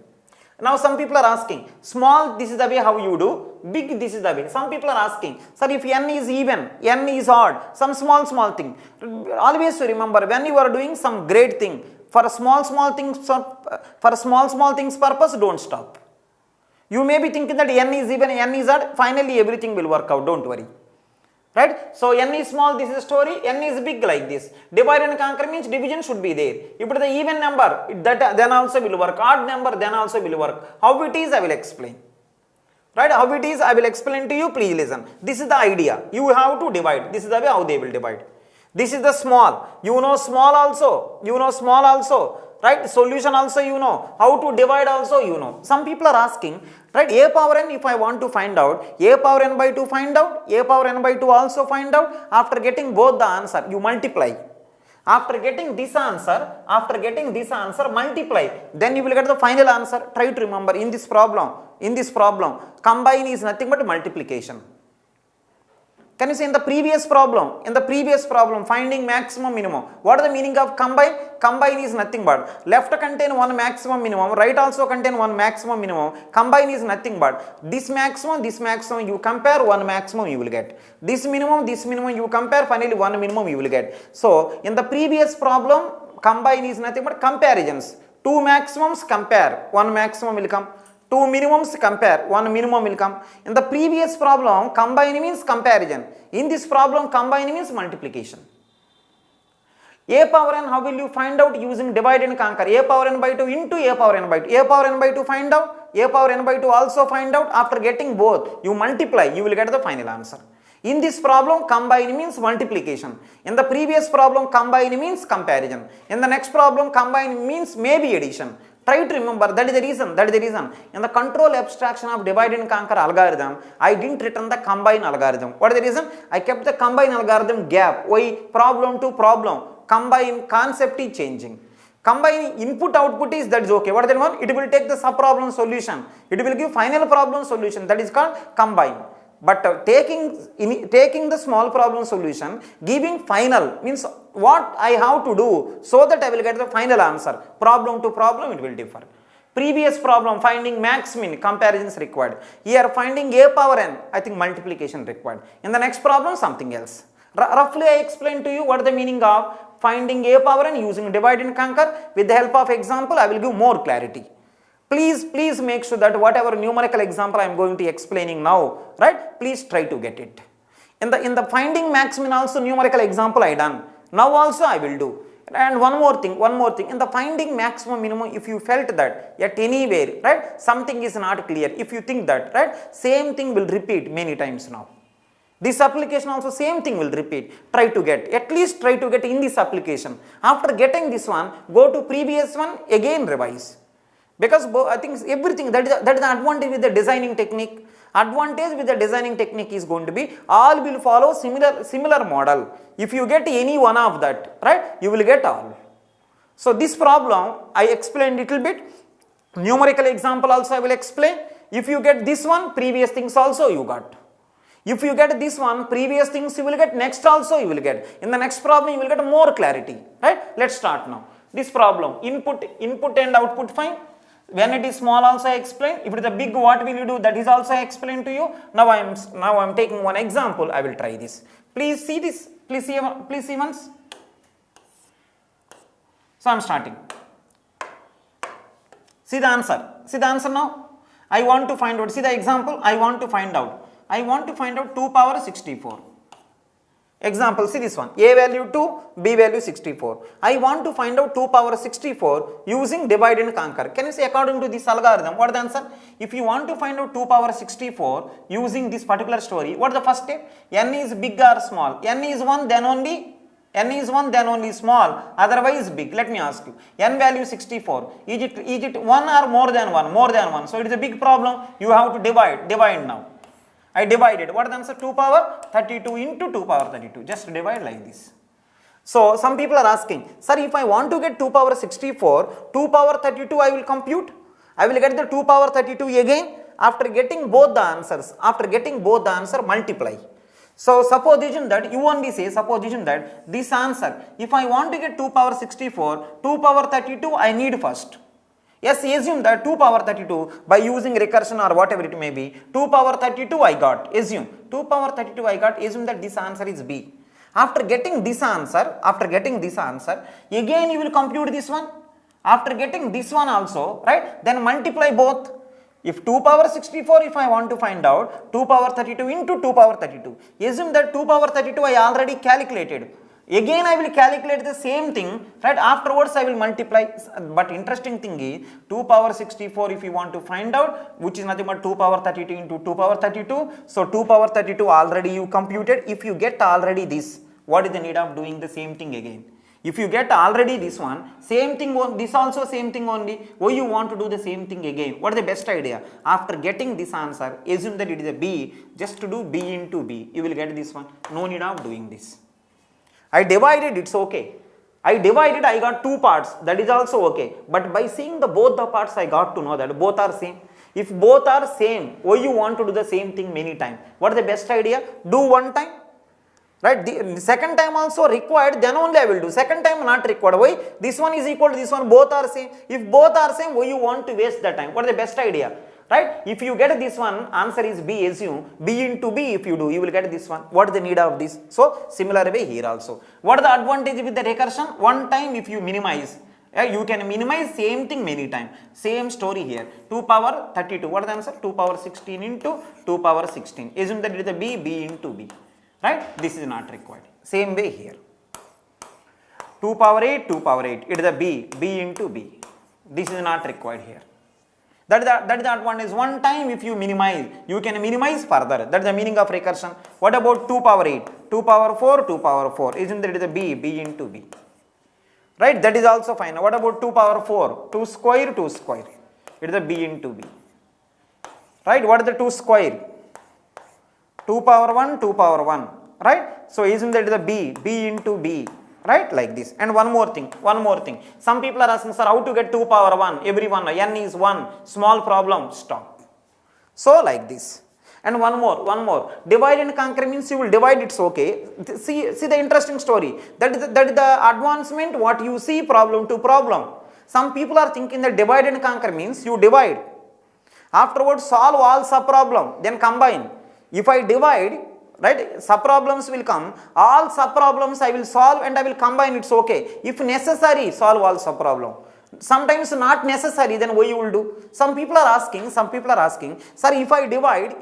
Now some people are asking, small, this is the way how you do. Big, this is the way. Some people are asking, sir, if n is even, n is odd, some small thing. Always remember, when you are doing some great thing, for small things purpose, don't stop. You may be thinking that n is even, n is odd, finally everything will work out, don't worry. Right? So n is small, this is story, n is big like this. Divide and conquer means division should be there. If it is the even number, that then also will work. Odd number, then also will work. How it is, I will explain. Right? How it is, I will explain to you, please listen. This is the idea. You have to divide. This is the way how they will divide. This is the small. You know small also. You know small also. Right? Solution also you know. How to divide also you know. Some people are asking, right, a power n if I want to find out, a power n by 2 find out, a power n by 2 also find out. After getting both the answer, you multiply. After getting this answer, multiply. Then you will get the final answer. Try to remember in this problem, combine is nothing but multiplication. Can you see in the previous problem, finding maximum minimum, what is the meaning of combine? Combine is nothing but left contain one maximum minimum, right also contain one maximum minimum. Combine is nothing but this maximum, you compare one maximum you will get. This minimum, you compare, finally one minimum you will get. So in the previous problem, combine is nothing but comparisons. Two maximums compare, one maximum will come. Two minimums compare, one minimum will come. In the previous problem, combine means comparison. In this problem, combine means multiplication. A power n, how will you find out? Using divide and conquer. A power n by 2 into a power n by 2. A power n by 2 find out. A power n by 2 also find out. After getting both, you multiply, you will get the final answer. In this problem, combine means multiplication. In the previous problem, combine means comparison. In the next problem, combine means maybe addition. Try to remember, that is the reason. In the control abstraction of divide and conquer algorithm, I didn't return the combine algorithm. What is the reason? I kept the combine algorithm gap. Why? Problem to problem. Combine concept is changing. Combine input output is, that is okay. What is that one? It will take the sub problem solution. It will give final problem solution. That is called combine. But taking the small problem solution, giving final means what I have to do so that I will get the final answer. Problem to problem it will differ. Previous problem, finding max min, comparisons required. Here finding a power n, I think multiplication required. In the next problem, something else. Roughly I explained to you what is the meaning of finding a power n using divide and conquer. With the help of example, I will give more clarity. Please make sure that whatever numerical example I am going to explaining now, right, please try to get it. In the finding max min also numerical example I done. Now also I will do. And one more thing, in the finding maximum minimum, if you felt that at anywhere, right, something is not clear, if you think that, right, same thing will repeat many times now. This application also same thing will repeat. Try to get, at least try to get in this application. After getting this one, go to previous one, again revise. Because I think everything, that is the advantage with the designing technique. Advantage with the designing technique is going to be all will follow similar model. If you get any one of that, right, you will get all. So this problem I explained little bit. Numerical example also I will explain. If you get this one, previous things also you got. If you get this one, previous things you will get, next also you will get. In the next problem you will get more clarity, right? Let's start now. This problem, input and output find. When it is small also I explain. If it is a big, what will you do? That is also I explained to you. Now I am taking one example. I will try this. Please see this. Please see once. So I am starting. See the answer. See the answer now. I want to find out. See the example. I want to find out 2 power 64. Example, see this one, a value 2, b value 64. I want to find out 2 power 64 using divide and conquer. Can you say according to this algorithm, what is the answer? If you want to find out 2 power 64 using this particular story, what is the first step? N is big or small? N is 1, then only small, otherwise big. Let me ask you, n value 64, is it 1 or more than 1? More than 1. So it is a big problem. You have to divide now. I divided. What is the answer? 2 power 32 into 2 power 32. Just divide like this. So some people are asking, sir, if I want to get 2 power 64, 2 power 32 I will compute. I will get the 2 power 32 again. After getting both the answer, multiply. So supposition that you only say, that this answer, if I want to get 2 power 64, 2 power 32 I need first. Yes, assume that 2 power 32 by using recursion or whatever it may be, 2 power 32 I got, assume 2 power 32 I got, assume that this answer is B. After getting this answer, again you will compute this one. After getting this one also, right, then multiply both. If 2 power 64, if I want to find out 2 power 32 into 2 power 32, assume that 2 power 32 I already calculated. Again I will calculate the same thing, right? Afterwards I will multiply. But interesting thing is 2 power 64 if you want to find out, which is nothing but 2 power 32 into 2 power 32. So 2 power 32 already you computed. If you get already this, What is the need of doing the same thing again? If you get already this one, same thing, this also same thing only, why you want to do the same thing again? What is the best idea? After getting this answer, assume that it is a B, just to do B into B, you will get this one. No need of doing this. I divided, it's okay. I divided, I got two parts, that is also okay. But by seeing both the parts, I got to know that both are same. If both are same, why you want to do the same thing many times? What is the best idea? Do one time. Right, the second time also required, then only I will do. Second time not required. Why? This one is equal to this one, both are same. If both are same, why you want to waste the time? What is the best idea? Right? If you get this one, answer is B, assume B into B. If you do, you will get this one. What is the need of this? So similar way here also. What is the advantage with the recursion? One time if you minimize, you can minimize same thing many times. Same story here. 2 power 32. What is the answer? 2 power 16 into 2 power 16. Assume that it is a B, B into B. Right? This is not required. Same way here. 2 power 8, 2 power 8. It is a B, B into B. This is not required here. That is the advantage. One time if you minimize, you can minimize further. That is the meaning of recursion. What about 2 power 8? 2 power 4, 2 power 4. Isn't that it is a B, B into B? Right? That is also fine. What about 2 power 4? 2 square, 2 square. It is a B into B. Right? What is the 2 square? 2 power 1, 2 power 1, right? So isn't that the B, B into B, right? Like this. And one more thing. Some people are asking, sir, how to get 2 power 1? Everyone, n is 1, small problem, stop. So like this. And one more. Divide and conquer means you will divide, it's okay. See the interesting story. That is the advancement, what you see problem to problem. Some people are thinking that divide and conquer means you divide. Afterwards solve all sub-problem, then combine. If I divide, right, sub-problems will come, all sub-problems I will solve and I will combine, it's okay. If necessary, solve all sub-problem. Sometimes not necessary, then what you will do? Some people are asking, sir, if I divide,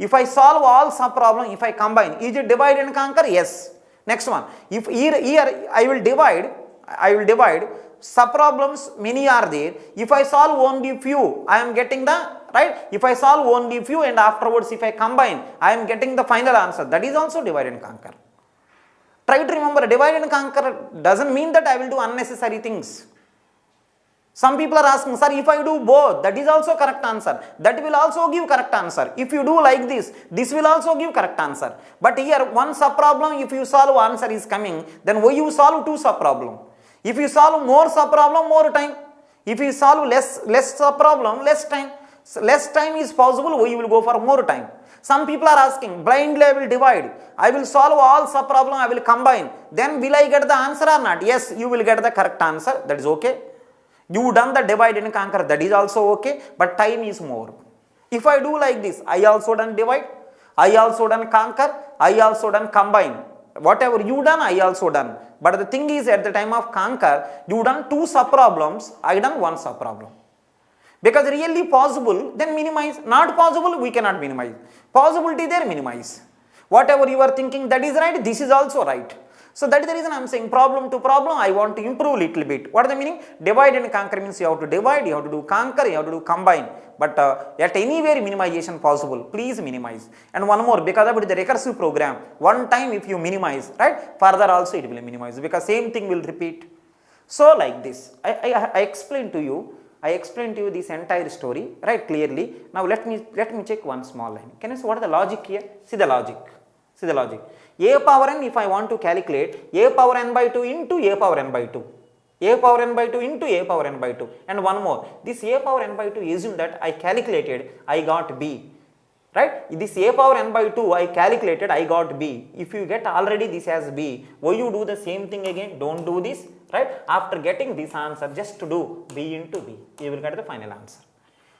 if I solve all sub-problem, if I combine, is it divide and conquer? Yes. Next one, if here I will divide, sub-problems many are there. If I solve only few, I am getting the, right? If I solve only few and afterwards if I combine, I am getting the final answer. That is also divide and conquer. Try to remember, divide and conquer doesn't mean that I will do unnecessary things. Some people are asking, sir, if I do both, that is also correct answer. That will also give correct answer. If you do like this will also give correct answer. But here, one sub-problem, if you solve, answer is coming, then why you solve two sub-problem? If you solve more sub-problem, more time. If you solve less sub-problem, less time. Less time is possible, why you will go for more time. Some people are asking, blindly I will divide. I will solve all sub-problem, I will combine. Then will I get the answer or not? Yes, you will get the correct answer. That is okay. You done the divide and conquer, that is also okay, but time is more. If I do like this, I also done divide, I also done conquer, I also done combine. Whatever you done, I also done. But the thing is, at the time of conquer, you done two sub-problems, I done one sub-problem. Because really possible, then minimize. Not possible, we cannot minimize. Possibility there, minimize. Whatever you are thinking, that is right, this is also right. So that is the reason I am saying problem to problem, I want to improve little bit. What is the meaning? Divide and conquer means you have to divide, you have to do conquer, you have to do combine. But at anywhere minimization possible, please minimize. And one more, because of the recursive program, one time if you minimize, right, further also it will minimize, because same thing will repeat. So like this, I explained to you this entire story, right, clearly. Now let me check one small line. Can you see what is the logic here? See the logic. A power n, if I want to calculate, a power n by 2 into a power n by 2. A power n by 2 into a power n by 2. And one more, this a power n by 2, assume that I calculated, I got B. Right? This a power n by 2, I calculated, I got B. If you get already this as B, why you do the same thing again? Don't do this. Right? After getting this answer, just to do B into B, you will get the final answer.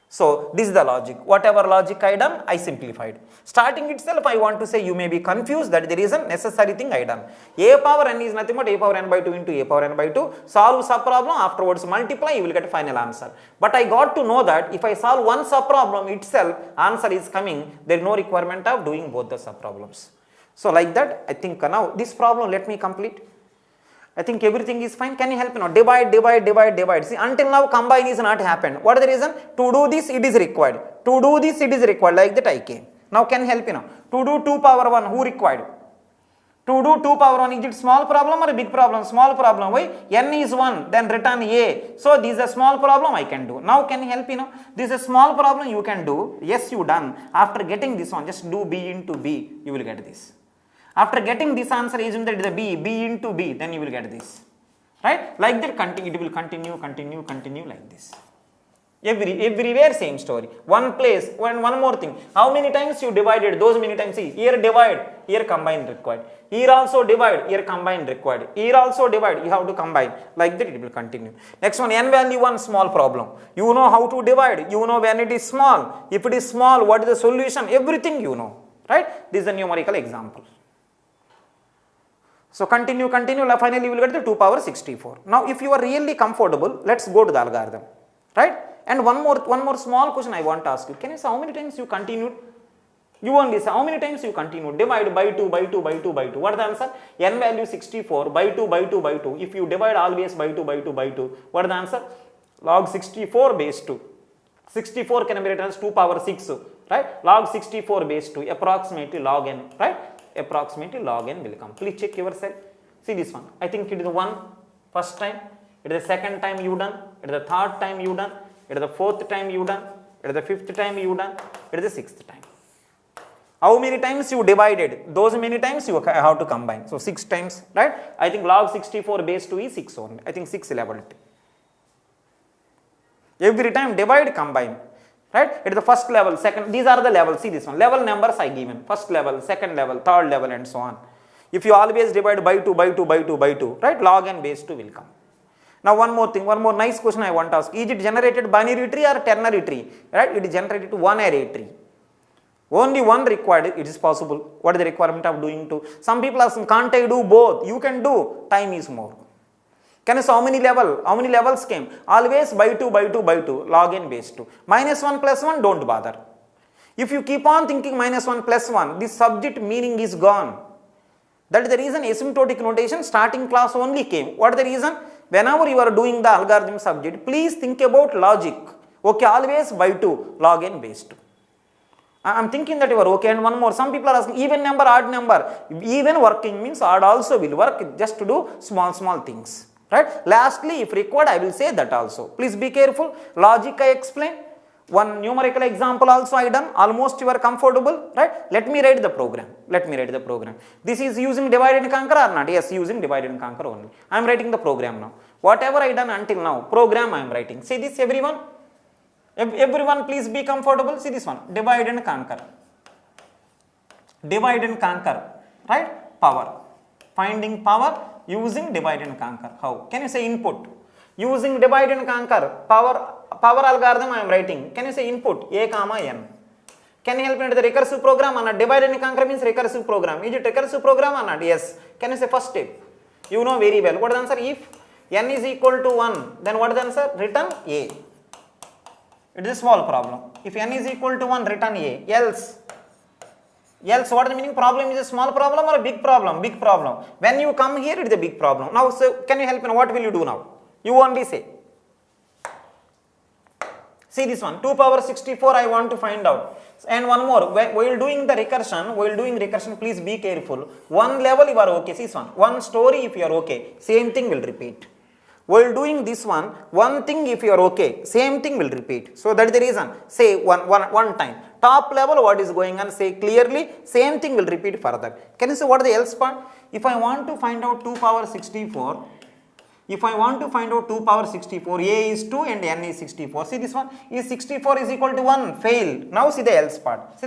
So this is the logic. Whatever logic I done, I simplified. Starting itself, I want to say you may be confused. That is the reason necessary thing I done. A power n is nothing but a power n by 2 into a power n by 2. Solve sub problem, afterwards multiply, you will get a final answer. But I got to know that if I solve one sub problem itself, answer is coming. There is no requirement of doing both the sub problems. So like that, I think now this problem let me complete. I think everything is fine. Can you help me now? Divide. See, until now combine is not happened. What is the reason? To do this it is required. To do this it is required. Like that I came. Now can you help me now? To do 2 power 1, who required? To do 2 power 1, is it small problem or a big problem? Small problem. Why? N is 1, then return A. So this is a small problem I can do. Now can you help, this is a small problem you can do. Yes, you done. After getting this one, just do B into B, you will get this. After getting this answer, assume that it is a B into B, then you will get this. Right? Like that, it will continue like this. Everywhere same story. One place, one more thing. How many times you divided, those many times. See, here divide, here combine required. Here also divide, here combine required. Here also divide, you have to combine. Like that it will continue. Next one, n value 1 small problem. You know how to divide, you know when it is small. If it is small, what is the solution? Everything you know. Right? This is a numerical example. So continue, finally you will get the 2 power 64. Now if you are really comfortable, let's go to the algorithm. Right? And one more small question I want to ask you. Can you say how many times you continued? You only say how many times you continued. Divide by 2, by 2, by 2, by 2. What is the answer? N value 64 by 2, by 2, by 2. If you divide always by 2, by 2, by 2. What is the answer? Log 64 base 2. 64 can be written as 2 power 6. Right? Log 64 base 2. Approximately log n. Right? Approximately log n will come. Please check yourself. See this one. I think it is the one first time. It is the second time you done. It is the third time you done. It is the fourth time you done. It is the fifth time you done. It is the sixth time. How many times you divided? Those many times you have to combine. So 6 times, right? I think log 64 base 2 is 6 only. I think 6 leveled. Every time divide, combine. Right? It is the first level, second. These are the levels. See this one. Level numbers I given. First level, second level, third level, and so on. If you always divide by 2, by 2, by 2, by 2, right? Log n base 2 will come. Now one more thing, one more nice question I want to ask. Is it generated binary tree or ternary tree? Right? It is generated to one array tree. Only one required, it is possible. What is the requirement of doing two? Some people ask, can't I do both? You can do, time is more. Can you say how many levels came? Always by 2, by 2, by 2, log n base 2. Minus 1 plus 1, don't bother. If you keep on thinking minus 1 plus 1, this subject meaning is gone. That is the reason asymptotic notation starting class only came. What is the reason? Whenever you are doing the algorithm subject, please think about logic. Okay, always by 2, log n base 2. I am thinking that you are okay. And one more, some people are asking even number, odd number. Even working means odd also will work, just to do small things. Right? Lastly, if required, I will say that also. Please be careful. Logic I explain. One numerical example also I done. Almost you are comfortable. Right? Let me write the program. This is using divide and conquer or not? Yes, using divide and conquer only. I am writing the program now. Whatever I done until now, program I am writing. See this, everyone? Everyone please be comfortable. See this one. Divide and conquer. Right? Power. Finding power using divide and conquer. How? Can you say input? Using divide and conquer. Power algorithm I am writing. Can you say input? A comma n. Can you help me with the recursive program or not? Divide and conquer means recursive program. Is it recursive program or not? Yes. Can you say first step? You know very well. What is the answer? If n is equal to 1, then what is the answer? Return A. It is a small problem. If n is equal to 1, return A. Else, what is the meaning? Problem is a small problem or a big problem? Big problem. When you come here, it is a big problem. Now, so can you help me? What will you do now? You only say. See this one. 2 power 64 I want to find out. And one more. While doing recursion, please be careful. One level you are okay. See this one. One story if you are okay, same thing will repeat. While doing this one thing if you are okay, same thing will repeat. So that is the reason. Say one time. Top level what is going on, say clearly, same thing will repeat further. Can you say what is the else part? If I want to find out 2 power 64, A is 2 and n is 64. See this one, is 64 is equal to 1, fail. Now see the else part.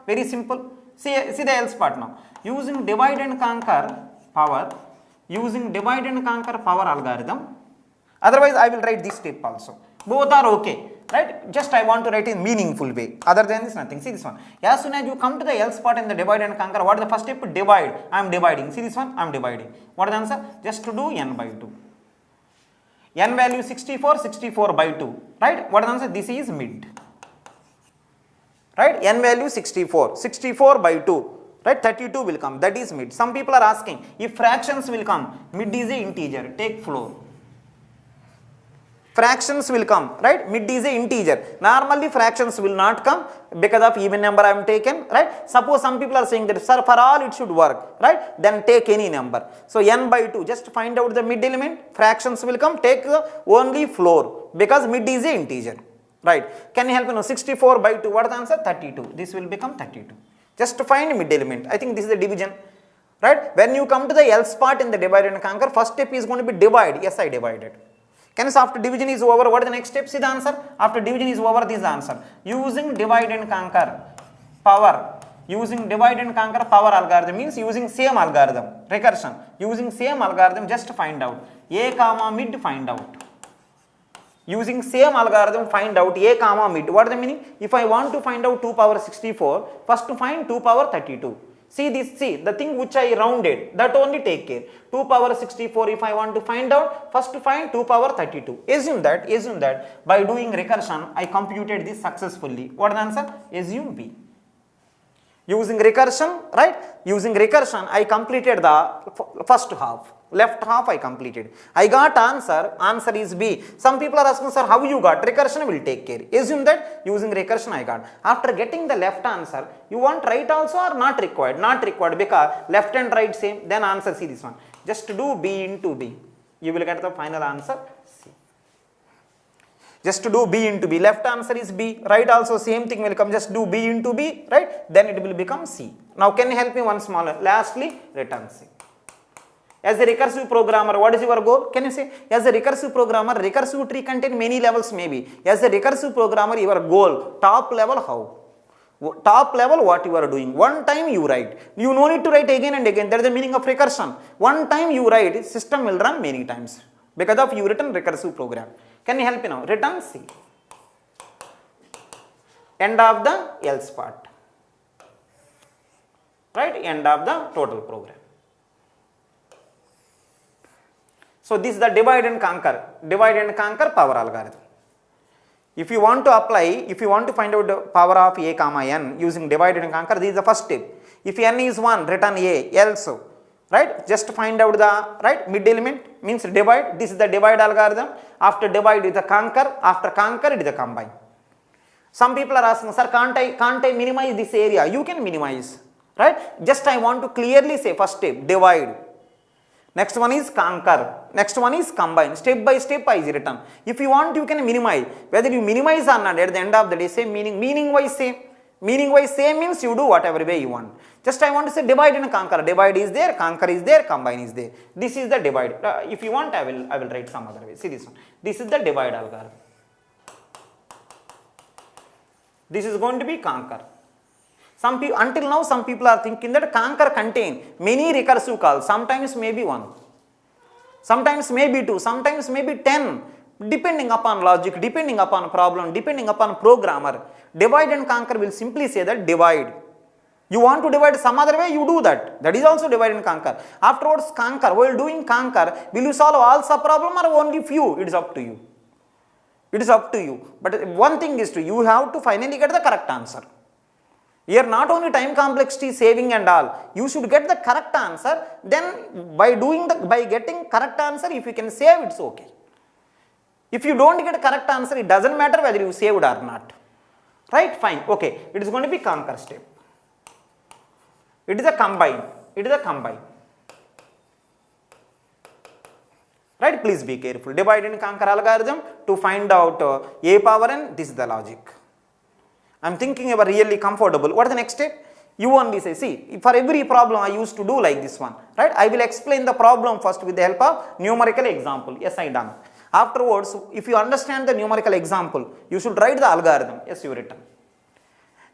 Very simple. See the else part now. Using divide and conquer power algorithm. Otherwise, I will write this step also. Both are okay. Right? Just I want to write in meaningful way. Other than this, nothing. See this one. As soon as you come to the else part in the divide and conquer, what is the first step? Divide. I am dividing. See this one? I am dividing. What is the answer? Just to do n by 2. N value 64 by 2. Right? What is the answer? This is mid. Right? N value 64 by 2. Right? 32 will come. That is mid. Some people are asking, if fractions will come, mid is a integer. Take floor. fractions will come, right? Mid is a integer. Normally fractions will not come because of even number I am taken, right? Suppose some people are saying that, sir, for all it should work, right? Then take any number. So n by 2, just find out the mid element, fractions will come, take only floor because mid is a integer, right? Can you help me know 64 by 2, what is the answer? 32. This will become 32. Just to find mid element. I think this is the division, right? When you come to the else part in the divide and conquer, first step is going to be divide. Yes, I divided. Can you say after division is over, what is the next step? See the answer. After division is over, this is the answer. Using divide and conquer power. Using divide and conquer power algorithm means using same algorithm. Recursion. Using same algorithm, just find out. A comma mid, find out. Using same algorithm, find out a comma mid. What is the meaning? If I want to find out 2 power 64, first to find 2 power 32. See this, see the thing which I rounded, that only take care. 2 power 64, if I want to find out, first to find 2 power 32. Assume that by doing recursion, I computed this successfully. What is the answer? Assume B. Using recursion, right? Using recursion, I completed the first half. Left half I completed. I got answer is B. Some people are asking, sir, how you got? Recursion will take care. Assume that using recursion I got. After getting the left answer, you want right also or not required? Not required because left and right same, then answer, see this one. Just do B into B. You will get the final answer C. Just to do B into B. Left answer is B. Right also same thing will come. Just do B into B. Right? Then it will become C. Now can you help me one smaller? Lastly, return C. As a recursive programmer, what is your goal? Can you say? As a recursive programmer, recursive tree contain many levels maybe. As a recursive programmer, your goal, top level how? Top level what you are doing. One time you write. You no need to write again and again. That is the meaning of recursion. One time you write, system will run many times. Because of you written recursive program. Can you help me now? Return C. End of the else part. Right? End of the total program. So this is the divide and conquer power algorithm. If you want to apply, if you want to find out the power of a comma n using divide and conquer, this is the first step. If n is 1, return a, else, right? Just find out the right mid element means divide. This is the divide algorithm. After divide is the conquer. After conquer it is the combine. Some people are asking, sir, can't I minimize this area? You can minimize, right? Just I want to clearly say first step divide. Next one is conquer. Next one is combine. Step by step I is written. If you want, you can minimize. Whether you minimize or not, at the end of the day, same meaning. Meaning wise same. Meaning wise same means you do whatever way you want. Just I want to say divide and conquer. Divide is there, conquer is there, combine is there. This is the divide. If you want, I will write some other way. See this one. This is the divide algorithm. This is going to be conquer. Until now, some people are thinking that conquer contain many recursive calls. Sometimes maybe 1, sometimes maybe 2, sometimes maybe 10, depending upon logic, depending upon problem, depending upon programmer. Divide and conquer will simply say that divide. You want to divide some other way, you do that. That is also divide and conquer. Afterwards, conquer. While doing conquer, will you solve all sub-problem or only few? It is up to you. It is up to you. But one thing is you have to finally get the correct answer. Here not only time complexity saving and all, you should get the correct answer. Then by getting correct answer, if you can save, it's okay. If you don't get correct answer, it doesn't matter whether you saved or not. Right? Fine. Okay. It is going to be conquer step. It is a combine. It is a combine. Right? Please be careful. Divide and conquer algorithm to find out a power n. This is the logic. I am thinking you are really comfortable. What is the next step? You only say, see, for every problem I used to do like this one, right? I will explain the problem first with the help of numerical example. Yes, I done. Afterwards, if you understand the numerical example, you should write the algorithm. Yes, you written.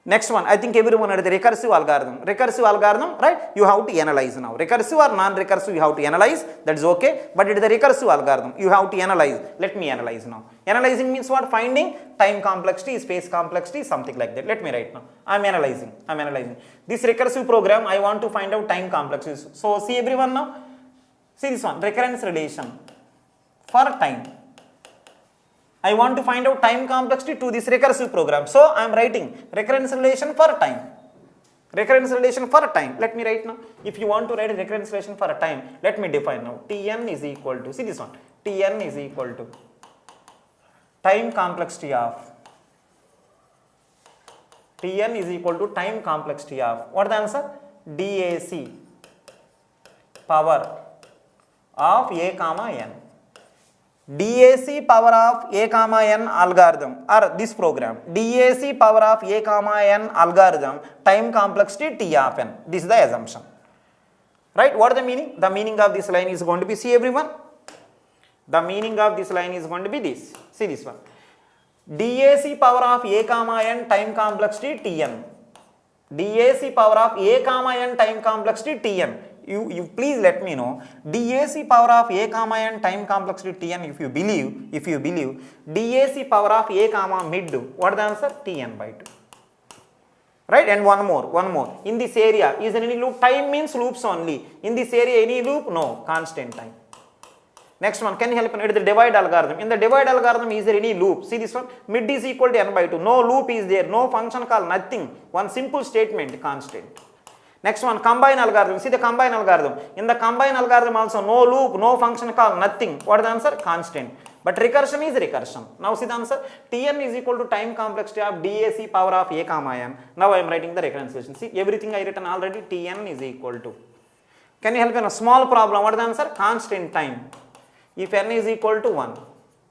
Next one, I think everyone had the recursive algorithm. Recursive algorithm, right? You have to analyze now. Recursive or non-recursive, you have to analyze. That is okay. But it is a recursive algorithm. You have to analyze. Let me analyze now. Analyzing means what? Finding time complexity, space complexity, something like that. Let me write now. I am analyzing. This recursive program, I want to find out time complexities. So see everyone now. See this one. Recurrence relation for time. I want to find out time complexity to this recursive program. So I am writing recurrence relation for time. Recurrence relation for time. Let me write now. If you want to write a recurrence relation for a time, let me define now. Tn is equal to, see this one. Tn is equal to time complexity of Tn is equal to time complexity of, what is the answer? DAC power of a comma n. DAC power of a comma n algorithm, or this program, DAC power of a comma n algorithm, time complexity T of n. This is the assumption. Right? What is the meaning? The meaning of this line is going to be, see everyone, the meaning of this line is going to be this. See this one. DAC power of a comma n time complexity Tn. DAC power of a comma n time complexity Tn. You please let me know DAC power of a comma n time complexity Tn. If you believe DAC power of a comma mid, what is the answer? Tn by 2. Right? And one more. In this area, is there any loop? Time means loops only. In this area, any loop? No, constant time. Next one, can you help me? It is the divide algorithm. In the divide algorithm, is there any loop? See this one, mid is equal to n by 2. No loop is there, no function call, nothing. One simple statement, constant. Next one, combine algorithm. See the combine algorithm. In the combine algorithm also, no loop, no function call, nothing. What is the answer? Constant. But recursion is recursion. Now see the answer. Tn is equal to time complexity of DAC power of a comma n. Now I am writing the recurrence relation. See everything I written already. Tn is equal to. Can you help me in a small problem? What is the answer? Constant time. If n is equal to 1.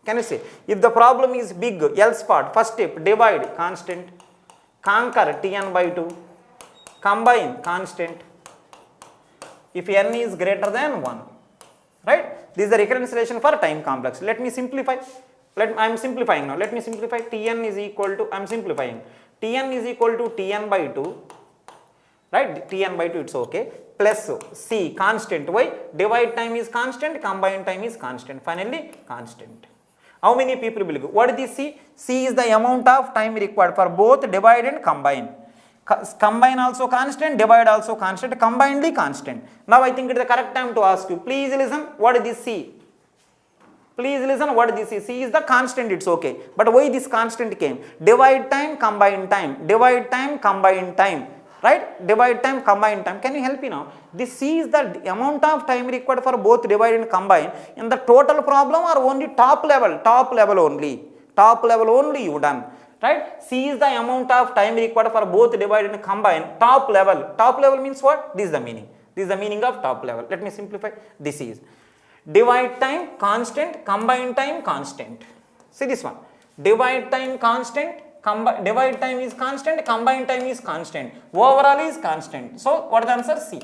Can you say? If the problem is big, else part, first step, divide, constant. Conquer, Tn by 2. Combine, constant. If n is greater than 1. Right? This is the recurrence relation for time complex. Let me simplify. I am simplifying now. Let me simplify. Tn is equal to, I am simplifying. Tn is equal to Tn by 2. Right? Tn by 2, it's okay. Plus C, constant. Why? Divide time is constant, combine time is constant. Finally, constant. How many people will go? What is this C? C is the amount of time required for both divide and combine. Combine also constant, divide also constant, combinedly constant. Now I think it is the correct time to ask you. Please listen, what is this C? Please listen, what is this C? C is the constant, it's okay. But why this constant came? Divide time, combine time. Divide time, combine time. Right? Divide time, combine time. Can you help me now? This C is the amount of time required for both divide and combine in the total problem or only top level? Top level only. Top level only you done. Right? C is the amount of time required for both divide and combine. Top level. Top level means what? This is the meaning. This is the meaning of top level. Let me simplify. This is divide time constant, combine time constant. See this one. Divide time constant. Divide time is constant, combine time is constant, overall is constant. So, what is the answer? C.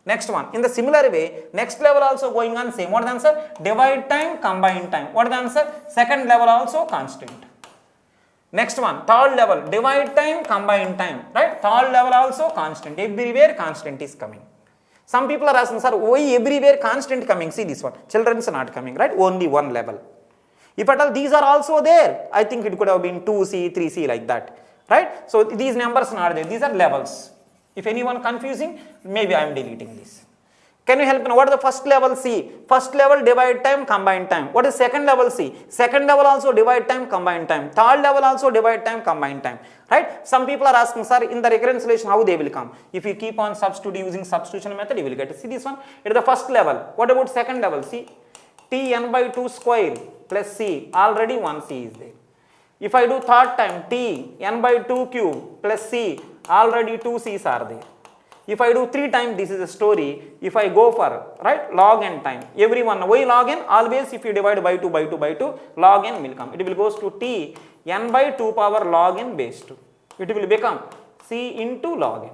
Next one, in the similar way, next level also going on same. What is the answer? Divide time, combine time. What is the answer? Second level also constant. Next one, third level, divide time, combine time. Right? Third level also constant. Everywhere constant is coming. Some people are asking, sir, why everywhere constant coming? See this one, children's not coming, right? Only one level. If at all these are also there, I think it could have been 2C, 3C like that, right? So these numbers are not there, these are levels. If anyone confusing, maybe I am deleting this. Can you help me? What is the first level C? First level divide time, combine time. What is second level C? Second level also divide time, combine time. Third level also divide time, combine time, right? Some people are asking, sir, in the recurrence relation, how they will come? If you keep on using substitution method, you will get to see this one. It is the first level. What about second level? See, Tn by 2 square plus C, already 1 C is there. If I do third time, T n by 2 cube plus C, already 2 C's are there. If I do 3 times, this is a story. If I go for, right, log n time, everyone, why log n? Always if you divide by 2, log n will come. It will goes to T n by 2 power log n base 2. It will become C into log n.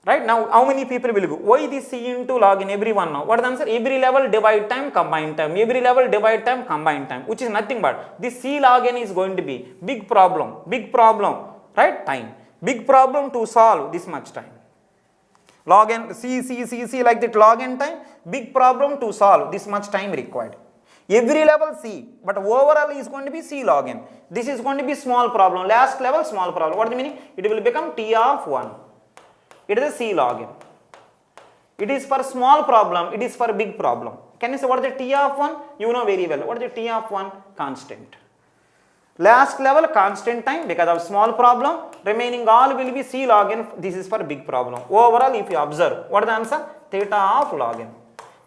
Right? Now, how many people will go? Why this C into log n? Everyone now. What is the answer? Every level divide time, combine time. Every level divide time, combine time. Which is nothing but this C log n is going to be big problem, right? Time. Big problem to solve this much time. Log n, C like that log n time. Big problem to solve this much time required. Every level C, but overall is going to be C log n. This is going to be small problem. Last level small problem. What is the meaning? It will become T of 1. It is a C log n. It is for small problem, it is for big problem. Can you say what is the T of 1? You know very well. What is the T of 1? Constant. Last level constant time because of small problem. Remaining all will be C log n. This is for big problem. Overall, if you observe, what is the answer? Theta of log n.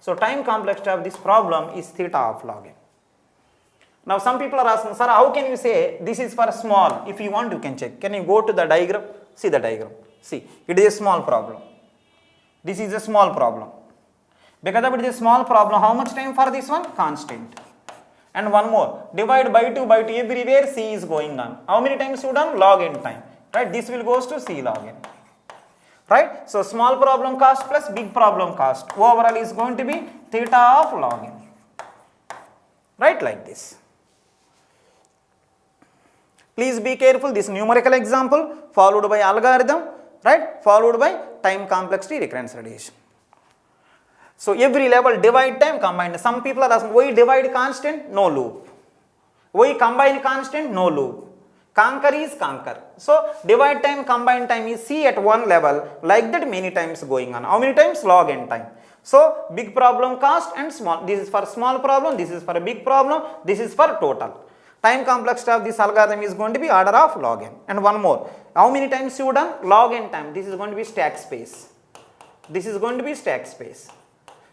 So time complexity of this problem is theta of log n. Now some people are asking, sir, how can you say this is for small? If you want, you can check. Can you go to the diagram? See the diagram. See, it is a small problem. This is a small problem. Because of it is a small problem, how much time for this one? Constant. And one more, divide by 2 everywhere C is going on. How many times you done? Log n time. Right? This will goes to C log n. Right? So small problem cost plus big problem cost. Overall is going to be theta of log n. Right? Like this. Please be careful. This numerical example followed by algorithm. Right? Followed by time complexity recurrence radiation. So every level divide time combined. Some people are asking, why divide constant? No loop. Why combine constant? No loop. Conquer is conquer. So divide time, combine time is C at one level, like that many times going on. How many times? Log n time. So big problem cost and small. This is for small problem, this is for a big problem, this is for total. Time complexity of this algorithm is going to be order of log n. And one more. How many times you done? Log n time. This is going to be stack space. This is going to be stack space.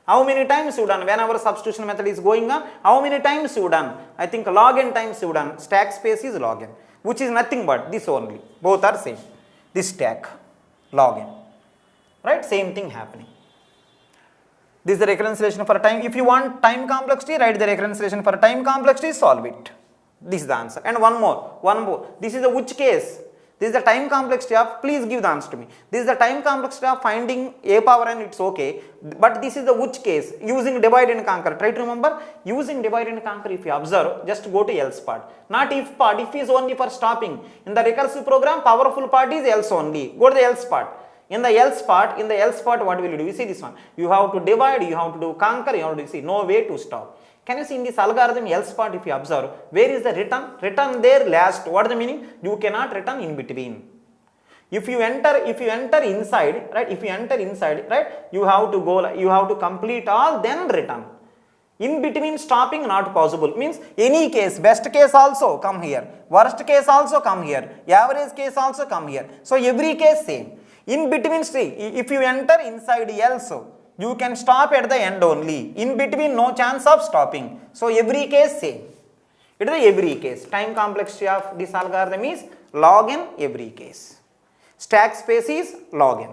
How many times you done? Whenever substitution method is going on, how many times you done? I think log n times you done. Stack space is log n, which is nothing but this only. Both are same. This stack, log n. Right? Same thing happening. This is the reconciliation for time. If you want time complexity, write the reconciliation for time complexity, solve it. This is the answer. And one more. This is the which case? This is the time complexity of, please give the answer to me. This is the time complexity of finding a power n, it's okay. But this is the which case? Using divide and conquer. Try to remember, using divide and conquer, if you observe, just go to else part. Not if part, if is only for stopping. In the recursive program, powerful part is else only. Go to the else part. In the else part, what will you do? You see this one. You have to divide, you have to do conquer, you have to see, no way to stop. Can you see in this algorithm else part, if you observe, where is the return? Return there last. What is the meaning? You cannot return in between. If you enter inside, right, you have to go, you have to complete all, then return. In between stopping not possible. Means any case, best case also come here, worst case also come here, average case also come here. So every case same. In between, see, if you enter inside else, you can stop at the end only. In between, no chance of stopping. So every case same. It is every case. Time complexity of this algorithm is log n every case. Stack space is log n.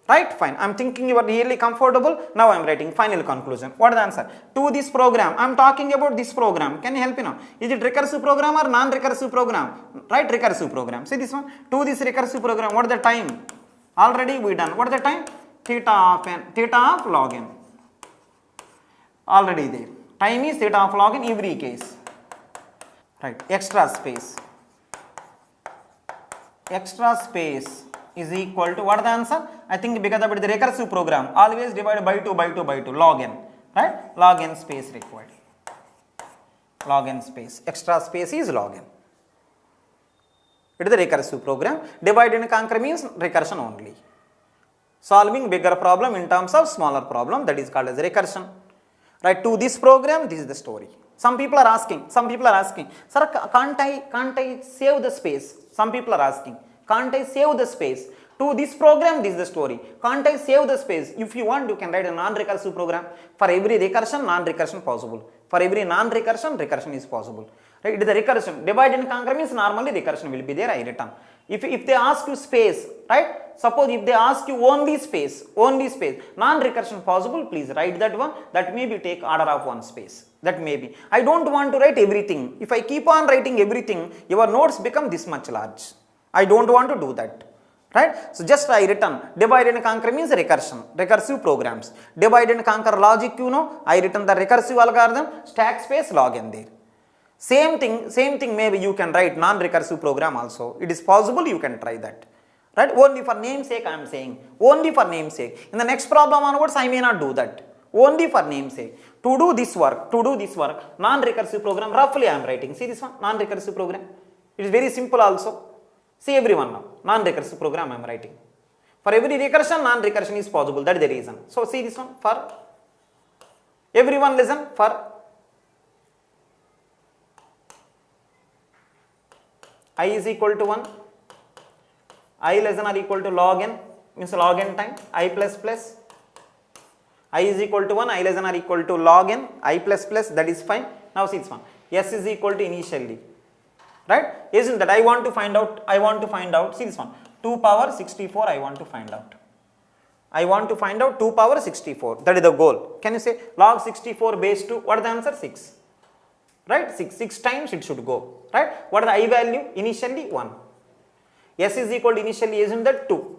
Right? Fine. I am thinking you are really comfortable. Now I am writing final conclusion. What is the answer? To this program. I am talking about this program. Can you help me now? Is it recursive program or non-recursive program? Right? Recursive program. See this one. To this recursive program. What is the time? Already we done. What is the time? Theta of log n. Already there. Time is theta of log n every case. Right. Extra space. Extra space is equal to, what is the answer? I think because of it, the recursive program, always divide by 2, log n. Right? Log n space required. Log n space. Extra space is log n. It is the recursive program. Divide and conquer means recursion only. Solving bigger problem in terms of smaller problem, that is called as recursion. Right? To this program, this is the story. Some people are asking, sir, can't I save the space? Some people are asking, can't I save the space? To this program, this is the story. Can't I save the space? If you want, you can write a non-recursive program. For every recursion, non-recursion possible. For every non-recursion, recursion is possible. Right? It is the recursion. Divide and conquer means normally recursion will be there, I return. If they ask you space, right? Suppose if they ask you only space, non-recursion possible, please write that one. That may be take order of one space. That may be. I don't want to write everything. If I keep on writing everything, your notes become this much large. I don't want to do that. Right? So just I return. Divide and conquer means recursion, recursive programs. Divide and conquer logic, you know, I return the recursive algorithm, stack space log n there. Same thing maybe you can write non-recursive program also. It is possible, you can try that. Right? Only for namesake I am saying. Only for namesake. In the next problem onwards, I may not do that. Only for namesake. To do this work, non-recursive program, roughly I am writing. See this one, non-recursive program. It is very simple also. See everyone now, non-recursive program I am writing. For every recursion, non-recursion is possible. That is the reason. So see this one, for everyone listen, for I is equal to 1, I less than or equal to log n, means log n time, I plus plus, I is equal to 1, I less than or equal to log n, I plus plus, that is fine. Now see this one, s is equal to initially, right? Isn't that I want to find out, see this one, 2 power 64 I want to find out. I want to find out 2 power 64, that is the goal. Can you say log 64 base 2, what is the answer? 6, right? 6 times it should go, right? What is the I value? Initially 1. S is equal to initially assume that 2,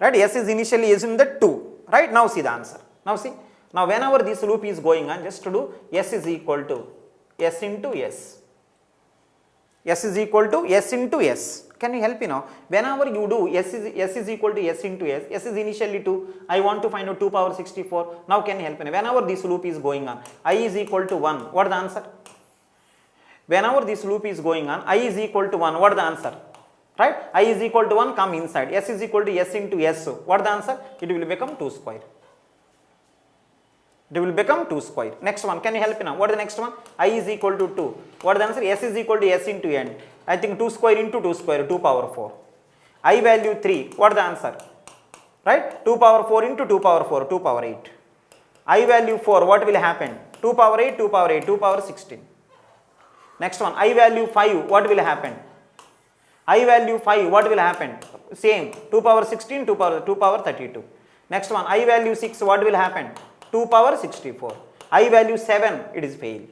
right? S is initially assume that 2, right? Now see the answer. Now see, now whenever this loop is going on, just to do S is equal to S into S. S is equal to S into S. Can you help me now? Whenever you do S is equal to S into S, S is initially 2, I want to find out 2 power 64. Now can you help me? Whenever this loop is going on, I is equal to 1, what is the answer? Whenever this loop is going on, I is equal to 1, what is the answer? Right? I is equal to 1, come inside. S is equal to S into S. What is the answer? It will become 2 square. It will become 2 square. Next one, can you help me now? What is the next one? I is equal to 2. What is the answer? S is equal to S into N. I think 2 square into 2 square, 2 power 4. I value 3. What is the answer? Right? 2 power 4 into 2 power 4, 2 power 8. I value 4. What will happen? 2 power 8, 2 power 8, 2 power 16. Next one, I value 5. What will happen? I value 5. What will happen? Same. 2 power 16, 2 power 32. Next one, I value 6. What will happen? 2 power 64. I value 7. It is fail.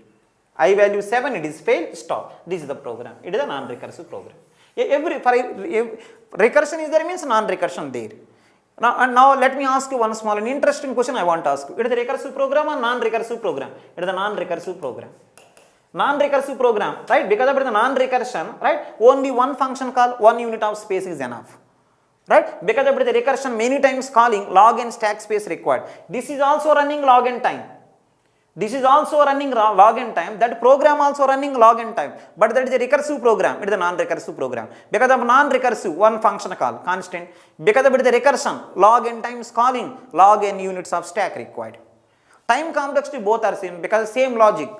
I value 7. It is fail. Stop. This is the program. It is a non-recursive program. Recursion is there means non-recursion there. Now let me ask you one small and interesting question I want to ask you. It is a recursive program or non-recursive program? It is a non-recursive program. Non-recursive program, right? Because of the non-recursion, right? Only one function call, one unit of space is enough, right? Because of the recursion, many times calling log and stack space required. This is also running log and time. This is also running log and time. That program also running log and time. But that is a recursive program. It is a non-recursive program. Because of non-recursive, one function call, constant. Because of the recursion, log and time is calling, log and units of stack required. Time complexity both are same because same logic.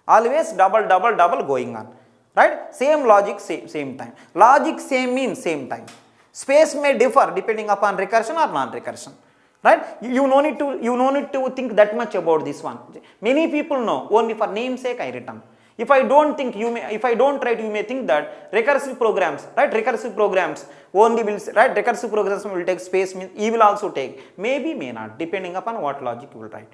Always double going on, right? Same logic, same time. Logic same means same time. Space may differ depending upon recursion or non-recursion, right? You no need to think that much about this one. Many people know, only for namesake I written. If I don't write, you may think that recursive programs, right? Recursive programs only will, right? Recursive programs will take space, means E will also take. Maybe, may not, depending upon what logic you will write.